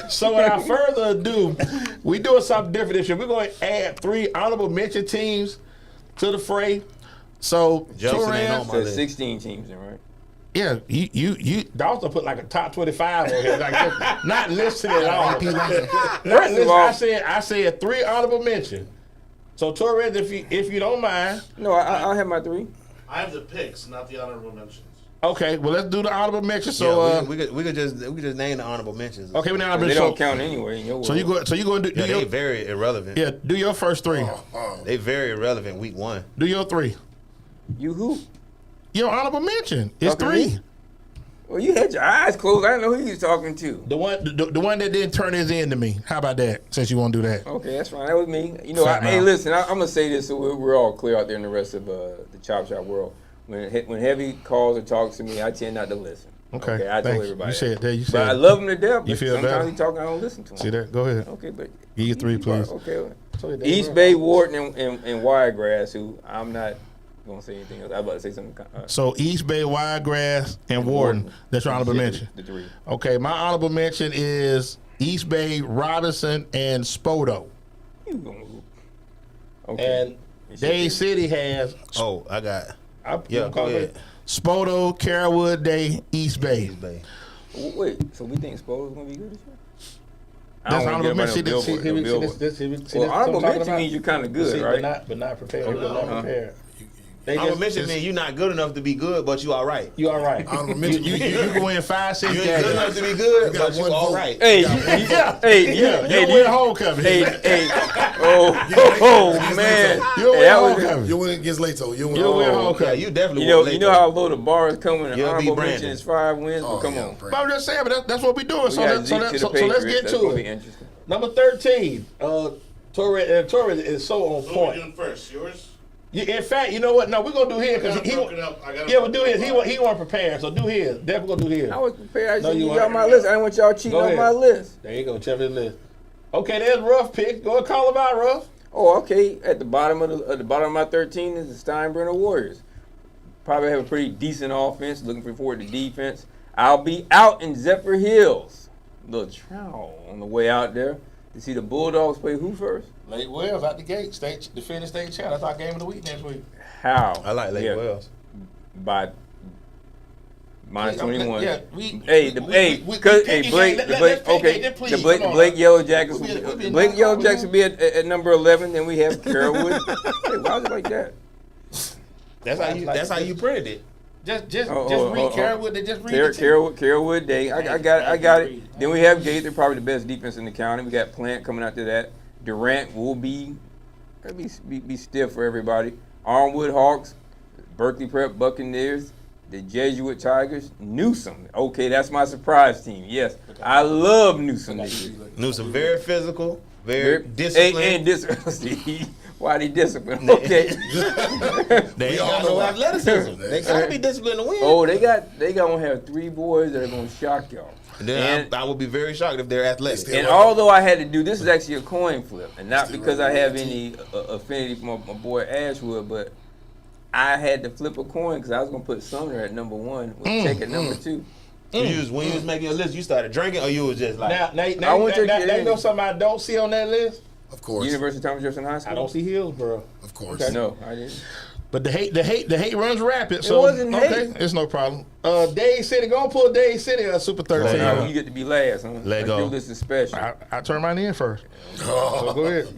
[SPEAKER 1] so without further ado, we doing something different this year. We're going to add 3 honorable mention teams to the fray. So
[SPEAKER 6] Jefferson ain't on my
[SPEAKER 4] So
[SPEAKER 6] list.
[SPEAKER 4] 16 teams, then, right?
[SPEAKER 1] yeah, you Dawson put like a top 25 on here, like just not listed at all. Not listed. I said 3 honorable mention. So Torres, if you don't mind,
[SPEAKER 4] No, I'll have my 3.
[SPEAKER 8] I have the picks, not the honorable mentions.
[SPEAKER 1] okay. Well, let's do the honorable mention. So
[SPEAKER 6] we could just name the honorable mentions.
[SPEAKER 1] okay, we now
[SPEAKER 4] They don't count anyway in your world.
[SPEAKER 1] So you go and do
[SPEAKER 6] Yeah,
[SPEAKER 1] your
[SPEAKER 6] they very irrelevant.
[SPEAKER 1] yeah, do your first 3.
[SPEAKER 6] They very irrelevant week 1.
[SPEAKER 1] Do your 3.
[SPEAKER 4] You who?
[SPEAKER 1] Your honorable mention. It's
[SPEAKER 4] Talking to
[SPEAKER 1] 3.
[SPEAKER 4] me? Well, you had your eyes closed. I didn't know who you was talking to.
[SPEAKER 1] The one that didn't turn his in to me. How about that? Since you want to do that.
[SPEAKER 4] Okay, that's fine. That was me. You know,
[SPEAKER 1] Fat
[SPEAKER 4] hey,
[SPEAKER 1] mouth.
[SPEAKER 4] listen, I'm gonna say this so we're all clear out there in the rest of the Chop Shop world. When heavy calls or talks to me, I tend not to listen.
[SPEAKER 1] Okay,
[SPEAKER 4] I
[SPEAKER 1] thank
[SPEAKER 4] told
[SPEAKER 1] you.
[SPEAKER 4] everybody.
[SPEAKER 1] You said that. You
[SPEAKER 4] But I
[SPEAKER 1] said.
[SPEAKER 4] love him to death.
[SPEAKER 1] You
[SPEAKER 4] But
[SPEAKER 1] feel
[SPEAKER 4] sometimes
[SPEAKER 1] better?
[SPEAKER 4] he talking, I don't listen to him.
[SPEAKER 1] See that? Go ahead.
[SPEAKER 4] Okay, but
[SPEAKER 1] Give you 3, please.
[SPEAKER 4] Okay.
[SPEAKER 1] So
[SPEAKER 4] East Bay, Wharton, and Wiregrass, who I'm not gonna say anything else. I was about to say something.
[SPEAKER 1] So East Bay, Wiregrass, and Warden. That's your honorable mention.
[SPEAKER 4] The 3.
[SPEAKER 1] Okay, my honorable mention is East Bay, Robinson, and Spoto.
[SPEAKER 4] You gonna move? Okay.
[SPEAKER 1] And Dade City has
[SPEAKER 6] Oh, I got
[SPEAKER 1] go
[SPEAKER 6] go ahead.
[SPEAKER 1] Spoto, Carrollwood, Day, East Bay.
[SPEAKER 6] East Bay.
[SPEAKER 4] Wait, so we think Spo's gonna be good this year?
[SPEAKER 1] That's honorable mention.
[SPEAKER 4] Well, honorable mention means you're kind of good, right?
[SPEAKER 1] But not prepared. Not prepared.
[SPEAKER 6] Honorable mention means you're not good enough to be good, but you all right.
[SPEAKER 1] You all right.
[SPEAKER 5] Honorable mention.
[SPEAKER 1] You go in 5, 6
[SPEAKER 6] You ain't
[SPEAKER 1] games.
[SPEAKER 6] good enough to be good,
[SPEAKER 5] You got
[SPEAKER 6] but you
[SPEAKER 5] one
[SPEAKER 6] all
[SPEAKER 5] vote.
[SPEAKER 6] right.
[SPEAKER 4] Hey,
[SPEAKER 1] You win homecoming.
[SPEAKER 4] Hey, oh man,
[SPEAKER 1] You
[SPEAKER 4] Hey,
[SPEAKER 1] win
[SPEAKER 4] that was-
[SPEAKER 1] homecoming.
[SPEAKER 5] You win against Leto. You win.
[SPEAKER 1] You win
[SPEAKER 6] Yeah,
[SPEAKER 1] homecoming.
[SPEAKER 6] you definitely
[SPEAKER 4] you
[SPEAKER 6] won't late
[SPEAKER 4] know
[SPEAKER 6] though.
[SPEAKER 4] how low the bar is coming. And
[SPEAKER 6] You'll be
[SPEAKER 4] honorable
[SPEAKER 6] Brandon.
[SPEAKER 4] mention is 5 wins.
[SPEAKER 5] Oh,
[SPEAKER 4] But come
[SPEAKER 5] yeah,
[SPEAKER 4] on,
[SPEAKER 1] But I'm just saying, but that's what we're doing.
[SPEAKER 4] We
[SPEAKER 1] So
[SPEAKER 4] got
[SPEAKER 1] let's
[SPEAKER 4] Zeke to the
[SPEAKER 1] get
[SPEAKER 4] Patriots. That's
[SPEAKER 1] to
[SPEAKER 4] gonna be
[SPEAKER 1] it.
[SPEAKER 4] interesting.
[SPEAKER 1] Number 13, Torres is so on
[SPEAKER 8] What are we
[SPEAKER 1] point.
[SPEAKER 8] doing first? Yours?
[SPEAKER 1] In fact, you know what? No, we're gonna do his
[SPEAKER 8] I
[SPEAKER 1] because
[SPEAKER 8] got
[SPEAKER 1] he
[SPEAKER 8] it broken up. I got it
[SPEAKER 1] yeah, we'll
[SPEAKER 8] broken
[SPEAKER 1] do his.
[SPEAKER 8] up.
[SPEAKER 1] He wasn't prepared, so do his. Definitely gonna do his.
[SPEAKER 4] I was prepared. I
[SPEAKER 1] No,
[SPEAKER 4] said
[SPEAKER 1] you
[SPEAKER 4] you got
[SPEAKER 1] weren't.
[SPEAKER 4] my list. I didn't want y'all cheating
[SPEAKER 1] Go
[SPEAKER 4] on
[SPEAKER 1] ahead.
[SPEAKER 4] my list.
[SPEAKER 1] There you go, check his list. Okay, there's Ruff pick. Go and call him out, Ruff.
[SPEAKER 4] Oh, okay. At the bottom of my 13 is the Steinbrenner Warriors. Probably have a pretty decent offense. Looking forward to defense. I'll be out in Zephyr Hills, little trow on the way out there to see the Bulldogs play who first?
[SPEAKER 1] Lake Wells out the gate, defending state champ. That's our game of the week next week.
[SPEAKER 4] How?
[SPEAKER 6] I like Lake Wells.
[SPEAKER 4] By minus 21.
[SPEAKER 1] Yeah,
[SPEAKER 4] Blake Yellow Jackets. Blake Yellow Jackets will be at number 11. Then we have Carrollwood. Hey, why is it like that?
[SPEAKER 6] That's how you printed it.
[SPEAKER 1] Just read Carrollwood. They just read it.
[SPEAKER 4] Carrollwood Day. I got it. Then we have Gate. They're probably the best defense in the county. We got Plant coming after that. Durant will be stiff for everybody. Armwood Hawks, Berkeley Prep Buccaneers, the Jesuit Tigers, Newsom. Okay, that's my surprise team. Yes, I love Newsom this year.
[SPEAKER 6] Newsom very physical, very disciplined.
[SPEAKER 4] And why they disciplined? Okay.
[SPEAKER 6] They got no athleticism. They gotta be disciplined to win.
[SPEAKER 4] Oh, they gonna have 3 boys that are gonna shock y'all.
[SPEAKER 6] Then I would be very shocked if they're athletic.
[SPEAKER 4] And although I had to do this, is actually a coin flip, and not because I have any affinity for my boy Ashwood, but I had to flip a coin because I was gonna put Sumner at number 1, with Tech at number 2.
[SPEAKER 6] When you was making a list, you started drinking, or you was just like?
[SPEAKER 1] Now you know something I don't see on that list.
[SPEAKER 5] Of course.
[SPEAKER 4] University of Thomas Jefferson High School.
[SPEAKER 1] I don't see Hillsboro.
[SPEAKER 5] Of course.
[SPEAKER 1] Okay.
[SPEAKER 4] No, I didn't.
[SPEAKER 1] But the hate runs rapid. So
[SPEAKER 4] It wasn't hate.
[SPEAKER 1] It's no problem. Dade City, go pull Dade City Super 13.
[SPEAKER 4] Now you get to be last, huh?
[SPEAKER 6] Let go.
[SPEAKER 4] Your list is special.
[SPEAKER 1] I turn mine in first. So go ahead.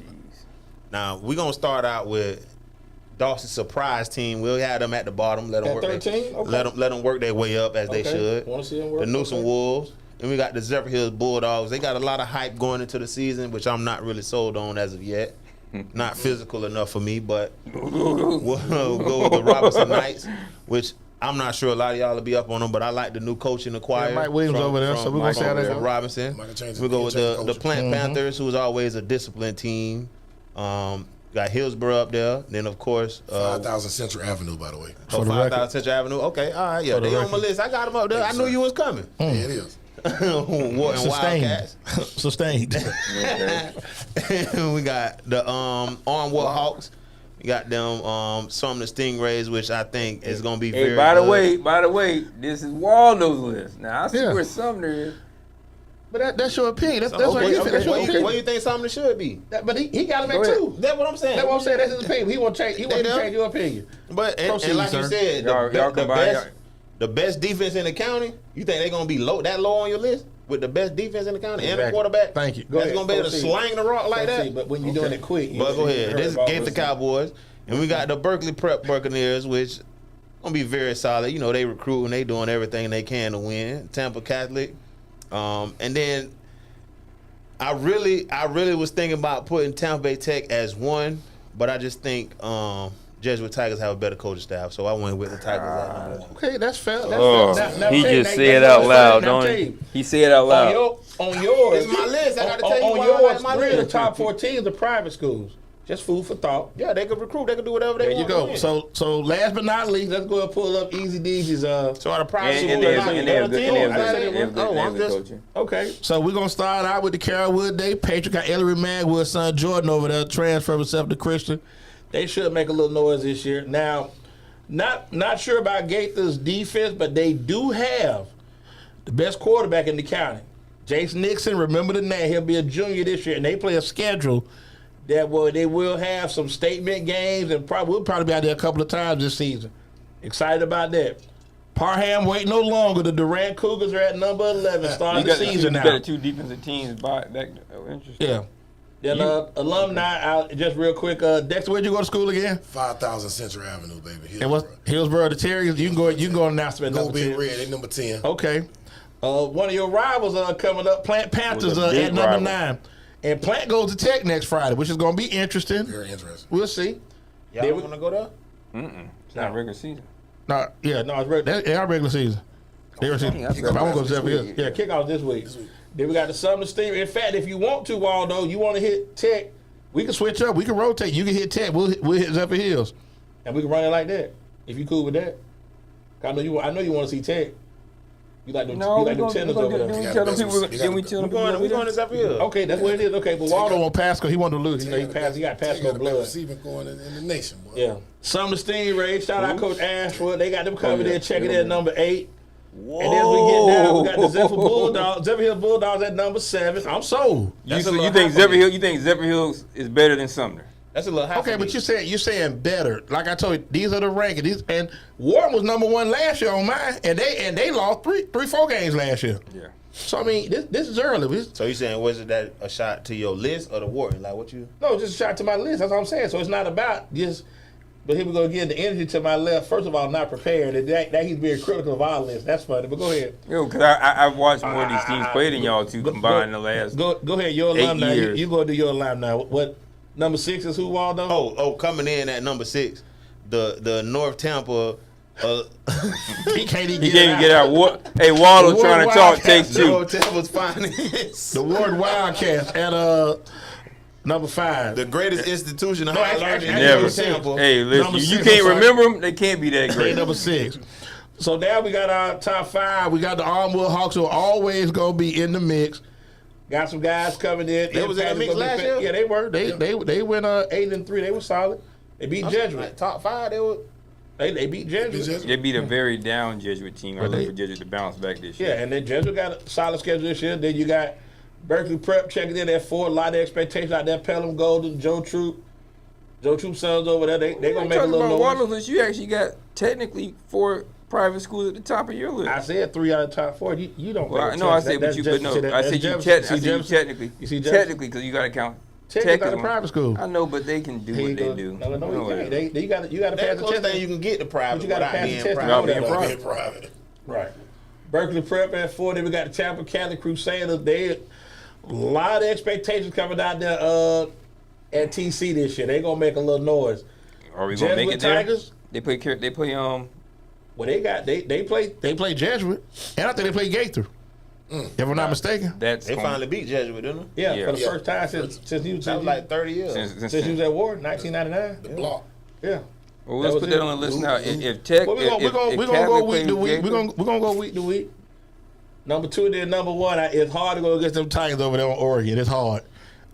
[SPEAKER 6] Now we're gonna start out with Dawson's surprise team. We'll have them at the bottom. Let them
[SPEAKER 1] At
[SPEAKER 6] work.
[SPEAKER 1] 13? Okay.
[SPEAKER 6] Let them work their way up as they should.
[SPEAKER 1] Want to see them work?
[SPEAKER 6] The Newsom Wolves. And we got the Zephyr Hills Bulldogs. They got a lot of hype going into the season, which I'm not really sold on as of yet. Not physical enough for me, but we'll go with the Robinson Knights, which I'm not sure a lot of y'all will be up on them, but I like the new coach in the choir.
[SPEAKER 1] Yeah, Mike Williams over there, so we're going to see how that goes.
[SPEAKER 6] Robinson. We'll go with the Plant Panthers, who's always a disciplined team. Got Hillsboro up there. Then, of course,
[SPEAKER 5] 5,000 Central Avenue, by the way.
[SPEAKER 6] 5,000 Central Avenue. Okay, all right, yeah. They on my list. I got them up there. I knew you was coming.
[SPEAKER 5] Yeah, it is.
[SPEAKER 6] Wharton Wildcats.
[SPEAKER 1] Sustained.
[SPEAKER 6] We got the Armwood Hawks. We got them some of the Stingrays, which I think is going to be very
[SPEAKER 4] by the
[SPEAKER 6] good.
[SPEAKER 4] way, this is Waldo's list. Now I see where Sumner is.
[SPEAKER 1] But that's your opinion. That's what
[SPEAKER 6] Okay,
[SPEAKER 1] you think. That's your
[SPEAKER 6] what
[SPEAKER 1] opinion.
[SPEAKER 6] do you think Sumner should be?
[SPEAKER 1] But he got him at
[SPEAKER 4] ahead.
[SPEAKER 1] 2.
[SPEAKER 6] That's what I'm saying.
[SPEAKER 1] That's what I'm saying. That's his opinion. He won't change. He won't change your opinion.
[SPEAKER 6] But and
[SPEAKER 1] Proceed,
[SPEAKER 6] like
[SPEAKER 1] sir.
[SPEAKER 6] you said, the best defense in the county. You think they're gonna be low on your list with the best defense in the county and the quarterback?
[SPEAKER 1] Thank you.
[SPEAKER 6] That's gonna be able to slang the rock like that.
[SPEAKER 1] But when you're doing it quick.
[SPEAKER 6] But go ahead. This is Gaither Cowboys, and we got the Berkeley Prep Buccaneers, which gonna be very solid. You know, they recruiting, they doing everything they can to win. Tampa Catholic, and then I really was thinking about putting Tampa Bay Tech as 1, but I just think Jesuit Tigers have a better coaching staff, so I went with the Tigers at number 1.
[SPEAKER 1] Okay, that's fair.
[SPEAKER 4] He just said it out loud, don't he? He said it out loud.
[SPEAKER 1] On yours,
[SPEAKER 6] It's my list. I got to tell you
[SPEAKER 1] on
[SPEAKER 6] why I
[SPEAKER 1] yours,
[SPEAKER 6] like my
[SPEAKER 1] 3 of the
[SPEAKER 6] list.
[SPEAKER 1] top 4 teams are private schools. Just food for thought.
[SPEAKER 6] Yeah, they could recruit. They could do whatever they
[SPEAKER 1] There
[SPEAKER 6] want.
[SPEAKER 1] you go. So last but not least, let's go and pull up EZDZ's.
[SPEAKER 6] So are the private
[SPEAKER 4] And
[SPEAKER 6] schools
[SPEAKER 4] they have good coaching.
[SPEAKER 1] Okay, so we're gonna start out with the Carrollwood Day. Patriot got Ellery Magwood's son Jordan over there, transfer himself to Christian. They should make a little noise this year. Now, not sure about Gaither's defense, but they do have the best quarterback in the county, Jace Nixon. Remember the name? He'll be a junior this year, and they play a schedule that they will have some statement games, and we'll probably be out there a couple of times this season. Excited about that. Parham wait no longer. The Durant Cougars are at number 11, starting the season now.
[SPEAKER 4] You got 2 defensive teams back. Interesting.
[SPEAKER 1] Yeah. Then alumni out just real quick. Dexter, where'd you go to school again?
[SPEAKER 5] 5,000 Central Avenue, baby.
[SPEAKER 1] And what's Hillsboro the Terriers? You can go announce them at
[SPEAKER 5] Go
[SPEAKER 1] number
[SPEAKER 5] Big
[SPEAKER 1] 10.
[SPEAKER 5] Red, they number 10.
[SPEAKER 1] Okay. One of your rivals coming up, Plant Panthers
[SPEAKER 4] a big
[SPEAKER 1] at number
[SPEAKER 4] rival.
[SPEAKER 1] 9. And Plant goes to Tech next Friday, which is going to be interesting.
[SPEAKER 5] Very interesting.
[SPEAKER 1] We'll see.
[SPEAKER 6] Y'all want to go there?
[SPEAKER 4] It's not regular season.
[SPEAKER 1] No, it's regular season. Regular season. I'm going to go to Zephyr Hills. Yeah, kickoff this week. Then we got the Summer Steam. In fact, if you want to, Waldo, you want to hit Tech, we can switch up. We can rotate. You can hit Tech. We'll hit Zephyr Hills. And we can run it like that. If you cool with that. I know you want to see Tech. You like them tenders over there.
[SPEAKER 4] We tell them people.
[SPEAKER 6] We going to Zephyr Hills.
[SPEAKER 1] Okay, that's what it is. Okay, but Waldo won't pass because he wanted to lose. You know, he got Pasco
[SPEAKER 5] Best
[SPEAKER 1] blood.
[SPEAKER 5] receiving going in the nation, boy.
[SPEAKER 1] Yeah. Summer Stingrays. Shout out Coach Ashford. They got them covered there. Check it at number 8.
[SPEAKER 3] Whoa.
[SPEAKER 1] And then we get down, we got the Zephyr Hill Bulldogs at number 7. I'm sold.
[SPEAKER 4] You think Zephyr Hills is better than Sumner?
[SPEAKER 3] That's a little high.
[SPEAKER 1] Okay, but you're saying better. Like I told you, these are the rankings. And Warren was number 1 last year on mine, and they lost 4 games last year.
[SPEAKER 4] Yeah.
[SPEAKER 1] So I mean, this is early.
[SPEAKER 6] So you saying was it that a shot to your list or the Wharton? Like what you?
[SPEAKER 1] No, just a shot to my list. That's what I'm saying. So it's not about just. But here we go again. The energy to my left. First of all, not prepared. That he's being critical of our list. That's funny. But go ahead.
[SPEAKER 4] Yo, because I've watched more of these teams play than y'all two combined in the last.
[SPEAKER 1] Go ahead. Your
[SPEAKER 4] 8
[SPEAKER 1] alumni.
[SPEAKER 4] years.
[SPEAKER 1] You go to your alumni. What number 6 is who, Waldo?
[SPEAKER 6] Oh, coming in at number 6, the North Tampa.
[SPEAKER 1] He can't even
[SPEAKER 4] get out. Hey, Waldo trying to talk takes 2.
[SPEAKER 6] North Tampa's finest.
[SPEAKER 1] The Ward Wildcats at number 5.
[SPEAKER 6] The greatest institution of
[SPEAKER 1] No,
[SPEAKER 6] higher learning in
[SPEAKER 4] Never.
[SPEAKER 6] Tampa.
[SPEAKER 4] Hey,
[SPEAKER 1] Number
[SPEAKER 4] listen, you
[SPEAKER 1] 6,
[SPEAKER 4] can't
[SPEAKER 1] I'm sorry.
[SPEAKER 4] remember them. They can't be that
[SPEAKER 1] They
[SPEAKER 4] great.
[SPEAKER 1] number 6. So now we got our top 5. We got the Armwood Hawks who are always gonna be in the mix. Got some guys coming in.
[SPEAKER 6] They was in the mix last year?
[SPEAKER 1] Yeah, they were. They went 8-3. They were solid. They beat Jesuit.
[SPEAKER 6] Like, top 5, they were.
[SPEAKER 1] They beat Jesuit.
[SPEAKER 4] They beat a very down Jesuit team. I
[SPEAKER 1] Well,
[SPEAKER 4] look
[SPEAKER 1] they-
[SPEAKER 4] for Jesuit to bounce back this year.
[SPEAKER 1] Yeah, and then Jesuit got a solid schedule this year. Then you got Berkeley Prep checking in at 4. A lot of expectations out there. Pelham Golden, Joe Troop sons over there. They gonna make a little noise.
[SPEAKER 4] Waterloo list. You actually got technically 4 private schools at the top of your list.
[SPEAKER 1] I said 3 out of the top 4. You don't.
[SPEAKER 4] Well,
[SPEAKER 1] pay
[SPEAKER 4] no, I
[SPEAKER 1] attention.
[SPEAKER 4] said, but
[SPEAKER 1] That's
[SPEAKER 4] you,
[SPEAKER 1] Jefferson.
[SPEAKER 4] but no,
[SPEAKER 1] See,
[SPEAKER 4] I
[SPEAKER 1] that's
[SPEAKER 4] said you,
[SPEAKER 1] Jefferson.
[SPEAKER 4] technically,
[SPEAKER 1] You see Jefferson?
[SPEAKER 4] technically, because you got to count.
[SPEAKER 1] Tech got a
[SPEAKER 4] Tech
[SPEAKER 1] private school.
[SPEAKER 4] I know, but they can do what they do.
[SPEAKER 1] No,
[SPEAKER 4] No,
[SPEAKER 1] you can't.
[SPEAKER 4] whatever.
[SPEAKER 1] You got to pass
[SPEAKER 6] That's
[SPEAKER 1] the
[SPEAKER 6] the closest
[SPEAKER 1] test.
[SPEAKER 6] thing you can get to private
[SPEAKER 1] But you gotta
[SPEAKER 6] without
[SPEAKER 1] pass the
[SPEAKER 6] being
[SPEAKER 1] test
[SPEAKER 6] private.
[SPEAKER 1] without being
[SPEAKER 5] Being private.
[SPEAKER 1] Right. Berkeley Prep at 4. Then we got the Tampa Catholic Crusaders. They a lot of expectations coming out there at TC this year. They gonna make a little noise.
[SPEAKER 4] Are we gonna make
[SPEAKER 1] Jesuit
[SPEAKER 4] it there?
[SPEAKER 1] Tigers.
[SPEAKER 4] They play.
[SPEAKER 1] Well, they play Jesuit, and I think they play Gaither. If I'm not mistaken.
[SPEAKER 4] That's
[SPEAKER 6] They finally beat Jesuit, didn't they?
[SPEAKER 1] Yeah,
[SPEAKER 4] Yeah.
[SPEAKER 1] for the
[SPEAKER 5] Yeah.
[SPEAKER 1] first time since you
[SPEAKER 6] That was like 30 years.
[SPEAKER 1] since you was at Ward, 1999.
[SPEAKER 5] The block.
[SPEAKER 1] Yeah.
[SPEAKER 4] Well, let's
[SPEAKER 1] That was
[SPEAKER 4] put that
[SPEAKER 1] it.
[SPEAKER 4] on the list now. If Tech,
[SPEAKER 1] Well, we're gonna go
[SPEAKER 4] Catholic
[SPEAKER 1] week to
[SPEAKER 4] plays
[SPEAKER 1] week.
[SPEAKER 4] Gaither,
[SPEAKER 1] We're gonna go week to week. Number 2, then number 1. It's hard to go against them Titans over there on Oregon. It's hard.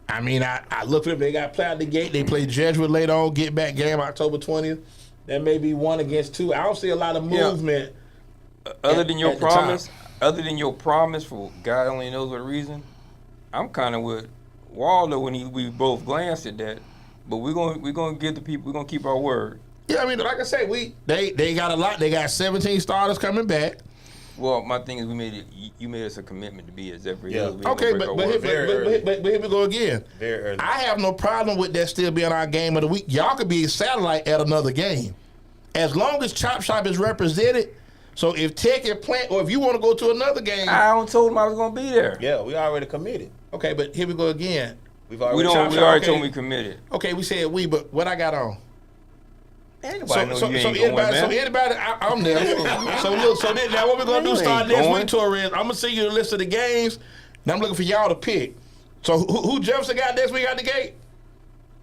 [SPEAKER 1] I mean, I look for them. They got play out the gate. They play Jesuit later on. Get back game October 20th. That may be 1 against 2. I don't see a lot of
[SPEAKER 4] Yeah.
[SPEAKER 1] movement.
[SPEAKER 4] other than your
[SPEAKER 1] at the top.
[SPEAKER 4] promise, for God only knows what reason, I'm kind of with Waldo when we both glanced at that. But we're gonna give the people. We're gonna keep our word.
[SPEAKER 1] Yeah, I mean, like I said, they got a lot. They got 17 starters coming back.
[SPEAKER 4] Well, my thing is you made us a commitment to be at Zephyr
[SPEAKER 6] Yeah.
[SPEAKER 4] Hills. We ain't
[SPEAKER 1] Okay,
[SPEAKER 4] gonna break our
[SPEAKER 1] but
[SPEAKER 4] word.
[SPEAKER 1] here we go again.
[SPEAKER 6] Very early.
[SPEAKER 1] I have no problem with that still being our game of the week. Y'all could be a satellite at another game. As long as Chop Shop is represented. So if Tech and Plant, or if you want to go to another game.
[SPEAKER 4] I don't told him I was gonna be there.
[SPEAKER 6] Yeah, we already committed.
[SPEAKER 1] Okay, but here we go again.
[SPEAKER 6] We've
[SPEAKER 4] We
[SPEAKER 6] already
[SPEAKER 4] don't. We
[SPEAKER 1] Shop,
[SPEAKER 4] already
[SPEAKER 1] okay.
[SPEAKER 4] told me committed.
[SPEAKER 1] Okay, we said we, but what I got on?
[SPEAKER 4] Anybody know you ain't going,
[SPEAKER 1] anybody,
[SPEAKER 4] man.
[SPEAKER 1] I'm there. So look, so then now what we're gonna do
[SPEAKER 4] You
[SPEAKER 1] start
[SPEAKER 4] ain't
[SPEAKER 1] next
[SPEAKER 4] going.
[SPEAKER 1] week, Torres. I'm gonna send you the list of the games, and I'm looking for y'all to pick. So who Jefferson got next week out the gate?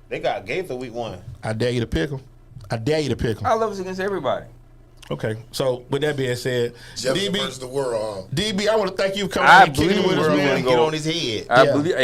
[SPEAKER 6] They got Gaither week 1.
[SPEAKER 1] I dare you to pick them. I dare you to pick them.
[SPEAKER 4] I love us against everybody.
[SPEAKER 1] Okay, so with that being said,
[SPEAKER 5] Jefferson versus
[SPEAKER 1] DB,
[SPEAKER 5] the world.
[SPEAKER 1] DB, I want to thank you for coming
[SPEAKER 4] I
[SPEAKER 1] out here kicking it
[SPEAKER 4] believe
[SPEAKER 1] with us,
[SPEAKER 4] we're
[SPEAKER 1] man.
[SPEAKER 4] gonna
[SPEAKER 6] Get
[SPEAKER 4] go.
[SPEAKER 6] on his head.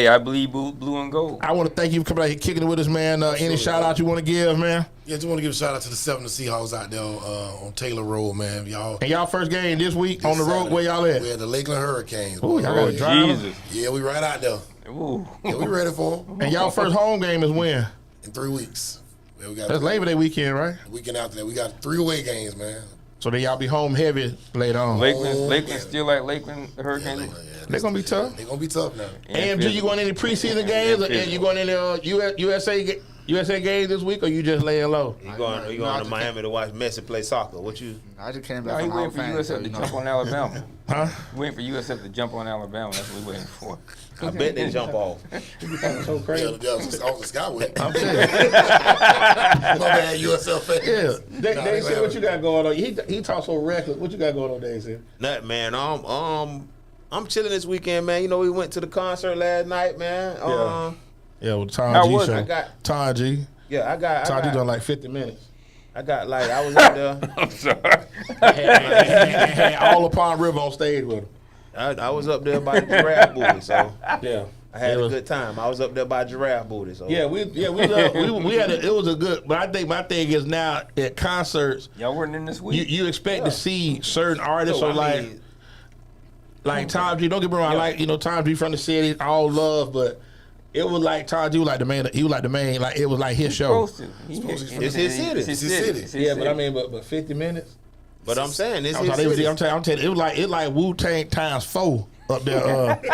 [SPEAKER 1] Yeah.
[SPEAKER 4] I believe blue and gold.
[SPEAKER 1] I want to thank you for coming out here kicking it with us, man. Any shout out you want to give, man?
[SPEAKER 5] Yeah, just want to give a shout out to the 7 Seahawks out there on Taylor Road, man. Y'all.
[SPEAKER 1] And y'all first game this week
[SPEAKER 5] this
[SPEAKER 1] on the road,
[SPEAKER 5] Saturday,
[SPEAKER 1] where y'all at?
[SPEAKER 5] We're at the Lakeland Hurricanes.
[SPEAKER 1] Ooh,
[SPEAKER 5] boy.
[SPEAKER 1] y'all gotta
[SPEAKER 5] yeah.
[SPEAKER 1] drive.
[SPEAKER 4] Jesus.
[SPEAKER 5] Yeah, we right out there.
[SPEAKER 4] Ooh.
[SPEAKER 5] Yeah, we ready for them
[SPEAKER 1] And y'all first home game is when?
[SPEAKER 5] in 3 weeks. Yeah, we got
[SPEAKER 1] That's Labor Day weekend, right?
[SPEAKER 5] the weekend after that. We got 3 away games, man.
[SPEAKER 1] So then y'all be home heavy later on.
[SPEAKER 4] Lakeland still like Lakeland Hurricanes.
[SPEAKER 1] They gonna be tough.
[SPEAKER 5] They're going to be tough now.
[SPEAKER 1] AMG, you going any preseason games? And you going any USA games this week, or you just laying low?
[SPEAKER 6] You going to Miami to watch Messi play soccer? What you?
[SPEAKER 7] I just came
[SPEAKER 4] No,
[SPEAKER 7] back
[SPEAKER 4] he
[SPEAKER 7] from
[SPEAKER 4] waiting for
[SPEAKER 7] Hall of Fame,
[SPEAKER 4] USF
[SPEAKER 7] so,
[SPEAKER 4] to
[SPEAKER 7] you know.
[SPEAKER 4] jump on Alabama.
[SPEAKER 1] Huh?
[SPEAKER 4] Waiting for USF to jump on Alabama. That's what we waiting for.
[SPEAKER 6] I bet they jump off.
[SPEAKER 1] So crazy.
[SPEAKER 5] Yeah, off the Skyway.
[SPEAKER 1] I'm saying,
[SPEAKER 5] My bad, USL fans.
[SPEAKER 1] yeah. Dave said, what you got going on? He talks so reckless. What you got going on, Dave said?
[SPEAKER 6] Nothing, man. I'm chilling this weekend, man. You know, we went to the concert last night, man.
[SPEAKER 1] Yeah, with Tom
[SPEAKER 4] How
[SPEAKER 1] G
[SPEAKER 4] was
[SPEAKER 1] show.
[SPEAKER 4] it?
[SPEAKER 1] Tom G.
[SPEAKER 6] Yeah, I
[SPEAKER 1] Tom G done
[SPEAKER 6] got
[SPEAKER 1] like 50 minutes.
[SPEAKER 6] I was up there.
[SPEAKER 4] I'm sorry.
[SPEAKER 1] Had all upon River on stage with him.
[SPEAKER 6] I was up there by the giraffe booty, so
[SPEAKER 1] Yeah.
[SPEAKER 6] I had a good time. I was up there by giraffe booty, so
[SPEAKER 1] We had it was a good, but I think my thing is now at concerts,
[SPEAKER 4] Y'all weren't in this week.
[SPEAKER 1] you expect to see certain artists,
[SPEAKER 6] So,
[SPEAKER 1] or
[SPEAKER 6] I
[SPEAKER 1] like
[SPEAKER 6] mean,
[SPEAKER 1] Like Tom G, don't get me wrong, I like, Tom G from the city, all love, but it was like Tom G was like the main, like it was like his show.
[SPEAKER 6] It's his city.
[SPEAKER 5] It's his city.
[SPEAKER 1] Yeah, but I mean, but 50 minutes?
[SPEAKER 6] But I'm saying it's his
[SPEAKER 1] I'm
[SPEAKER 6] city.
[SPEAKER 1] telling you, it like Wu-Tang times 4 up there. It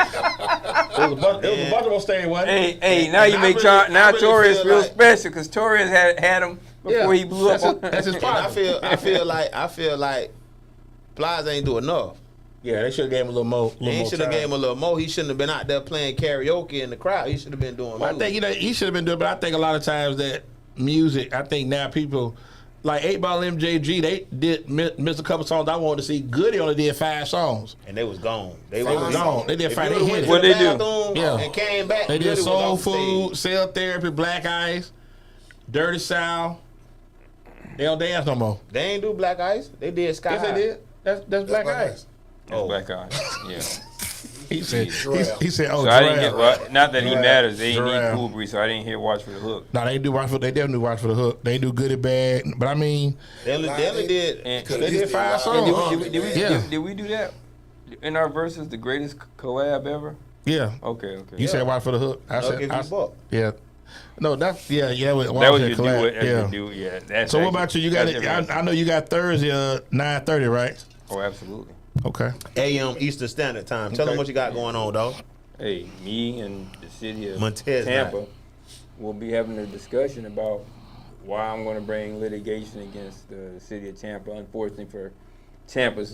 [SPEAKER 1] was a bunch of them staying, wasn't it?
[SPEAKER 4] Hey, now you make Torres feel special because Torres had him before he blew up.
[SPEAKER 1] That's his partner.
[SPEAKER 6] I feel like Plies ain't do enough.
[SPEAKER 1] Yeah, they should have gave him a little more.
[SPEAKER 6] He should have gave him a little more. He shouldn't have been out there playing karaoke in the crowd. He should have been doing.
[SPEAKER 1] Well, I think he should have been doing. But I think a lot of times that music, I think now people like 8 Ball MJG, they did miss a couple songs I wanted to see. Goody only did 5 songs,
[SPEAKER 6] and they was gone. They
[SPEAKER 1] was gone. They did 5. They hit it.
[SPEAKER 4] What they do?
[SPEAKER 6] Yeah, and came back.
[SPEAKER 1] They did Soul Food, Cell Therapy, Black Ice, Dirty South. They don't dance no more.
[SPEAKER 6] They ain't do Black Ice. They did Sky.
[SPEAKER 1] Yes, they did. That's Black Ice.
[SPEAKER 4] Oh, Black Ice. Yeah.
[SPEAKER 1] He said, "Oh,
[SPEAKER 4] so I didn't get, not that he matters. They ain't need Coolbree, so I didn't hear Watch for the Hook.
[SPEAKER 1] No, they do watch for. They definitely watch for the hook. They do Good and Bad, but I mean,
[SPEAKER 6] they did.
[SPEAKER 1] They did 5 songs.
[SPEAKER 4] Did we do that in our verses? The greatest collab ever.
[SPEAKER 1] Yeah.
[SPEAKER 4] Okay.
[SPEAKER 1] You said Watch for the Hook. I said, yeah. No, that's yeah.
[SPEAKER 4] That was your collab. Yeah. That's
[SPEAKER 1] so what about you? You got. I know you got Thursday 9:30, right?
[SPEAKER 4] Oh, absolutely.
[SPEAKER 1] Okay.
[SPEAKER 6] AM Eastern Standard Time. Tell them what you got going on, dog.
[SPEAKER 4] Hey, me and the city of
[SPEAKER 6] Montez
[SPEAKER 4] Tampa will be having a discussion about why I'm going to bring litigation against the city of Tampa. Unfortunately for Tampa's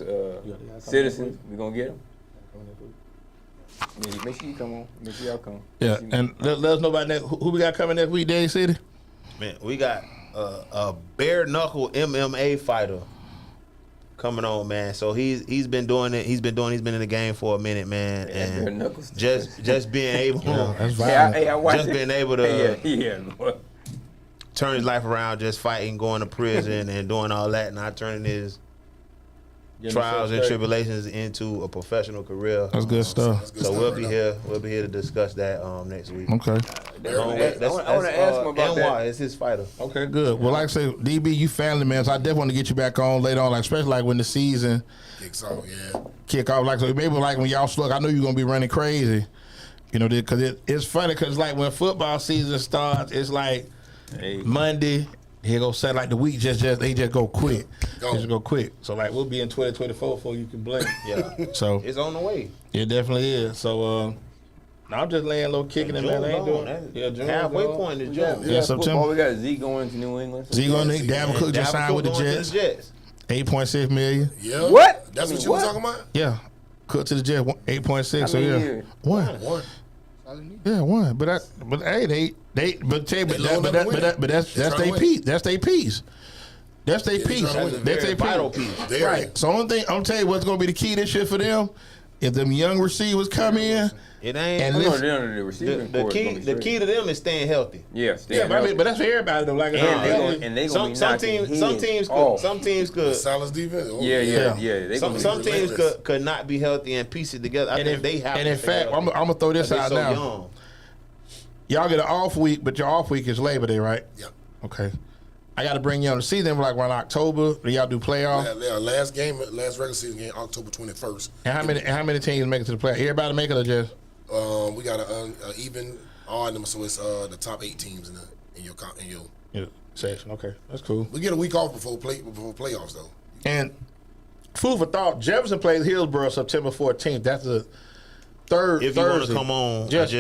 [SPEAKER 4] citizens, we're going to get them. Make sure you come on. Make sure y'all come.
[SPEAKER 1] Yeah, and let us know about next. Who we got coming next week, Dade City?
[SPEAKER 6] Man, we got a bare knuckle MMA fighter coming on, man. So he's been doing it. He's been in the game for a minute, man. And just being able, just being able to turn his life around, just fighting, going to prison, and doing all that, and not turning his trials and tribulations into a professional career.
[SPEAKER 1] That's good stuff.
[SPEAKER 6] So we'll be here. We'll be here to discuss that next week.
[SPEAKER 1] Okay.
[SPEAKER 4] I want to ask him about that.
[SPEAKER 6] It's his fighter.
[SPEAKER 1] Okay, good. Well, like I say, DB, you family man, so I definitely want to get you back on later on, like especially like when the season kick off. Like so, maybe like when y'all slug, I know you're gonna be running crazy. Because it's funny because like when football season starts, it's like Monday. Here go set like the week they just go quick. Just go quick. So like we'll be in 2024 before you can blink.
[SPEAKER 6] Yeah.
[SPEAKER 1] So
[SPEAKER 6] it's on the way.
[SPEAKER 1] It definitely is. So I'm just laying low, kicking it, man. I ain't doing that. Yeah, June
[SPEAKER 6] halfway point is June.
[SPEAKER 1] Yeah, September.
[SPEAKER 4] We got Z going to New England.
[SPEAKER 1] Z going to Dalvin Cook just signed with the Jets. 8.6 million.
[SPEAKER 5] Yeah.
[SPEAKER 4] What?
[SPEAKER 5] That's what you were talking about?
[SPEAKER 1] Yeah. Cook to the Jets 8.6. So yeah. One. Yeah, one. But hey, that's their piece. That's their piece. That's their piece. That's their vital piece. Right. So only thing I'm telling you what's gonna be the key this year for them, if them young receivers come in.
[SPEAKER 6] It ain't. The key to them is staying healthy.
[SPEAKER 4] Yeah,
[SPEAKER 1] but that's for everybody though. Like
[SPEAKER 6] some teams could.
[SPEAKER 5] Silas defense.
[SPEAKER 6] Yeah. Some teams could not be healthy and piece it together. I think they have.
[SPEAKER 1] And in fact, I'm gonna throw this out now.
[SPEAKER 6] Young.
[SPEAKER 1] Y'all get an off week, but your off week is Labor Day, right?
[SPEAKER 5] Yeah.
[SPEAKER 1] Okay. I got to bring you on the season like around October. Do y'all do playoffs?
[SPEAKER 5] Last regular season game, October 21st.
[SPEAKER 1] And how many teams make it to the playoffs? Everybody make it or just?
[SPEAKER 5] We got an even odd number, so it's the top 8 teams in your
[SPEAKER 1] section. Okay, that's cool.
[SPEAKER 5] We get a week off before playoffs though.
[SPEAKER 1] And food for thought: Jefferson plays Hillsborough September 14th. That's a Thursday.
[SPEAKER 6] If you want to come on,
[SPEAKER 1] just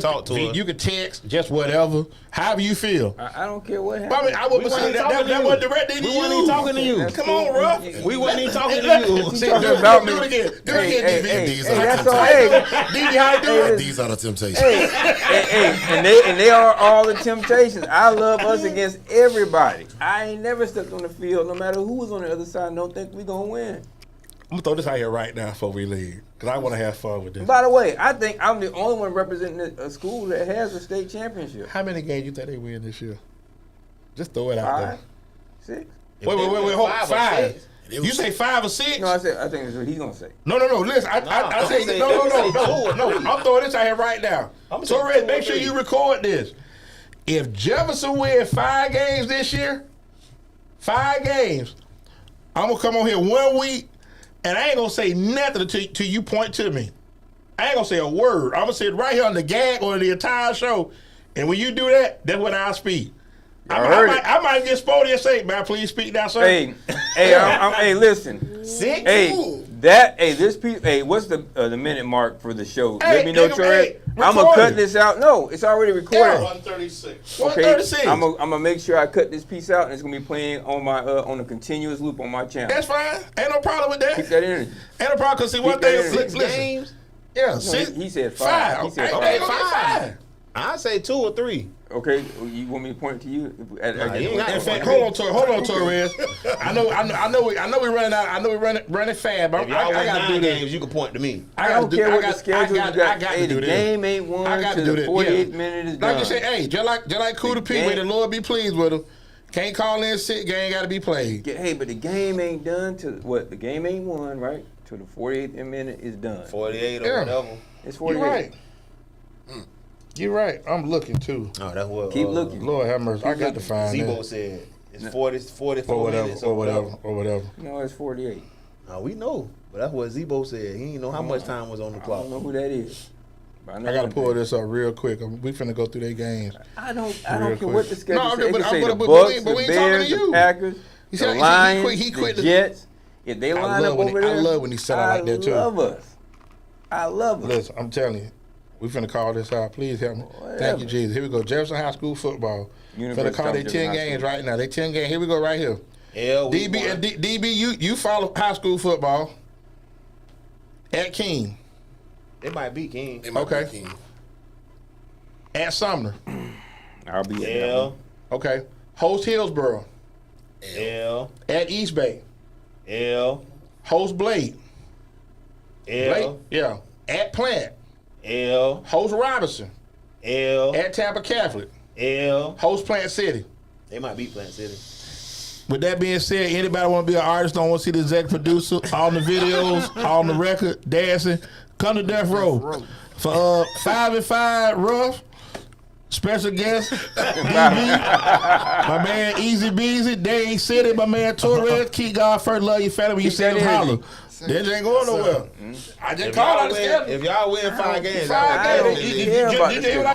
[SPEAKER 1] talk to us. You can text, just whatever, however you feel.
[SPEAKER 4] I don't care what happens.
[SPEAKER 1] I mean, I wouldn't say that wasn't directed to you.
[SPEAKER 6] We wasn't even talking to you.
[SPEAKER 1] Come on, Ruff.
[SPEAKER 6] We wasn't even talking to you.
[SPEAKER 1] Do it again. Do it again.
[SPEAKER 4] That's all. Hey,
[SPEAKER 1] DB, how you doing?
[SPEAKER 5] These are the temptations.
[SPEAKER 4] And they are all the temptations. I love us against everybody. I ain't never stepped on the field, no matter who was on the other side, and don't think we gonna win.
[SPEAKER 1] I'm gonna throw this out here right now before we leave, because I want to have fun with this.
[SPEAKER 4] By the way, I think I'm the only one representing a school that has a state championship.
[SPEAKER 1] How many games you think they win this year? Just throw it out there.
[SPEAKER 4] 6.
[SPEAKER 1] Wait, hold 5. You say 5 or 6?
[SPEAKER 4] No, I think that's what he's gonna say.
[SPEAKER 1] No. Listen, I say no. I'm throwing this out here right now. So, Red, make sure you record this. If Jefferson wins 5 games this year, 5 games, I'm gonna come on here 1 week. and I ain't gonna say nothing till you point to me. I ain't gonna say a word. I'm gonna sit right here on the gag or the entire show, and when you do that, that's when I speak. I might get spotty and say, "Man, please speak now, sir."
[SPEAKER 4] Hey, listen.
[SPEAKER 2] Sick.
[SPEAKER 4] This piece. Hey, what's the minute mark for the show? Let me know, Troy. I'm gonna cut this out. No, it's already recorded.
[SPEAKER 8] 136.
[SPEAKER 4] Okay,
[SPEAKER 1] 136.
[SPEAKER 4] I'm gonna make sure I cut this piece out, and it's gonna be playing on my on a continuous loop on my channel.
[SPEAKER 1] That's fine. Ain't no problem with that.
[SPEAKER 4] Keep that energy.
[SPEAKER 1] Ain't no problem. Cause see, one
[SPEAKER 4] Keep that
[SPEAKER 1] thing.
[SPEAKER 4] energy.
[SPEAKER 1] Listen.
[SPEAKER 2] Games.
[SPEAKER 1] Yeah,
[SPEAKER 4] No,
[SPEAKER 1] six.
[SPEAKER 4] he said 5. He said
[SPEAKER 1] Okay,
[SPEAKER 2] 5. I say 2 or 3.
[SPEAKER 4] Okay, you want me to point it to you?
[SPEAKER 2] you ain't got
[SPEAKER 1] In fact, hold on, Torres. I know we running out. I know we running fast, but
[SPEAKER 2] If y'all
[SPEAKER 1] I gotta do
[SPEAKER 2] games,
[SPEAKER 1] this.
[SPEAKER 2] you can point to me.
[SPEAKER 4] I don't care what the schedule you got.
[SPEAKER 1] I got
[SPEAKER 4] Hey,
[SPEAKER 1] to do
[SPEAKER 4] the
[SPEAKER 1] this.
[SPEAKER 4] game ain't won
[SPEAKER 1] I got to
[SPEAKER 4] till
[SPEAKER 1] do
[SPEAKER 4] the
[SPEAKER 1] this.
[SPEAKER 4] 48th
[SPEAKER 1] Yeah.
[SPEAKER 4] minute is
[SPEAKER 1] Like
[SPEAKER 4] done.
[SPEAKER 1] you say, hey, just like Kuda P, may the Lord be pleased with him. Can't call in sick. Game got to be played.
[SPEAKER 4] Hey, but the game ain't done till what? The game ain't won, right? Till the 48th minute is done.
[SPEAKER 2] 48 or
[SPEAKER 1] Yeah.
[SPEAKER 2] whatever.
[SPEAKER 4] It's 48.
[SPEAKER 1] You're right. You're right. I'm looking too.
[SPEAKER 2] Oh, that's what.
[SPEAKER 4] Keep looking.
[SPEAKER 1] Lord have mercy. I got to find
[SPEAKER 2] Zebo
[SPEAKER 1] that.
[SPEAKER 2] said it's 44
[SPEAKER 1] Or whatever.
[SPEAKER 2] minutes
[SPEAKER 1] Or whatever.
[SPEAKER 4] No, it's 48.
[SPEAKER 2] No, we know, but that's what Zebo said. He didn't know how much time was on the
[SPEAKER 4] I
[SPEAKER 2] clock.
[SPEAKER 4] don't know who that is. But I know
[SPEAKER 1] I got to
[SPEAKER 4] one
[SPEAKER 1] pull
[SPEAKER 4] thing.
[SPEAKER 1] this up real quick. We finna go through their games.
[SPEAKER 4] I don't
[SPEAKER 1] Real
[SPEAKER 4] care what the
[SPEAKER 1] quick.
[SPEAKER 4] schedule
[SPEAKER 1] No,
[SPEAKER 4] says. It
[SPEAKER 1] but
[SPEAKER 4] can say the
[SPEAKER 1] we
[SPEAKER 4] Bucks,
[SPEAKER 1] ain't
[SPEAKER 4] the
[SPEAKER 1] talking to
[SPEAKER 4] Bears,
[SPEAKER 1] you.
[SPEAKER 4] the Packers,
[SPEAKER 1] He
[SPEAKER 4] the
[SPEAKER 1] said
[SPEAKER 4] Lions,
[SPEAKER 1] he quit
[SPEAKER 4] the
[SPEAKER 1] the-
[SPEAKER 4] Jets. If they
[SPEAKER 1] I
[SPEAKER 4] line
[SPEAKER 1] love
[SPEAKER 4] up
[SPEAKER 1] when
[SPEAKER 4] over
[SPEAKER 1] he- I
[SPEAKER 4] there,
[SPEAKER 1] love when he set out like that, too.
[SPEAKER 4] I love us. I love us.
[SPEAKER 1] Listen, I'm telling you, we finna call this out. Please help me.
[SPEAKER 4] Whatever.
[SPEAKER 1] Thank you, Jesus. Here we go. Jefferson High School football.
[SPEAKER 4] University
[SPEAKER 1] Finna call their
[SPEAKER 4] of
[SPEAKER 1] 10
[SPEAKER 4] High
[SPEAKER 1] games
[SPEAKER 4] School.
[SPEAKER 1] right now. They 10 games. Here we go right here.
[SPEAKER 2] We
[SPEAKER 1] DB
[SPEAKER 2] won.
[SPEAKER 1] and DB, you follow high school football at King,
[SPEAKER 2] They might beat King.
[SPEAKER 5] They might
[SPEAKER 1] Okay.
[SPEAKER 5] be King.
[SPEAKER 1] at Sumner.
[SPEAKER 4] I'll be at that one.
[SPEAKER 2] L,
[SPEAKER 1] Okay. Host Hillsboro,
[SPEAKER 2] L,
[SPEAKER 1] at East Bay.
[SPEAKER 2] L,
[SPEAKER 1] Host Blade.
[SPEAKER 2] L,
[SPEAKER 1] Yeah. At Plant.
[SPEAKER 2] L,
[SPEAKER 1] Host Robinson.
[SPEAKER 2] L,
[SPEAKER 1] At Tampa Catholic.
[SPEAKER 2] L.
[SPEAKER 1] Host Plant City.
[SPEAKER 2] They might beat Plant City.
[SPEAKER 1] With that being said, anybody want to be an artist, don't want to see the exec producer, on the videos, on the record, dancing, come to Death Row. For 5 and 5 Ruff, special guest, DB, my man EZBZ, Dade City, my man Torres, Key God First, love your family, you
[SPEAKER 4] Keep
[SPEAKER 1] see
[SPEAKER 4] that
[SPEAKER 1] them holler.
[SPEAKER 4] energy.
[SPEAKER 1] This ain't going nowhere. I just
[SPEAKER 2] If
[SPEAKER 1] called
[SPEAKER 2] y'all
[SPEAKER 1] out the
[SPEAKER 2] win,
[SPEAKER 1] schedule.
[SPEAKER 2] if y'all win 5 games,
[SPEAKER 1] Five
[SPEAKER 2] y'all
[SPEAKER 1] games.
[SPEAKER 2] win.
[SPEAKER 4] care about
[SPEAKER 1] You
[SPEAKER 4] the
[SPEAKER 1] did what I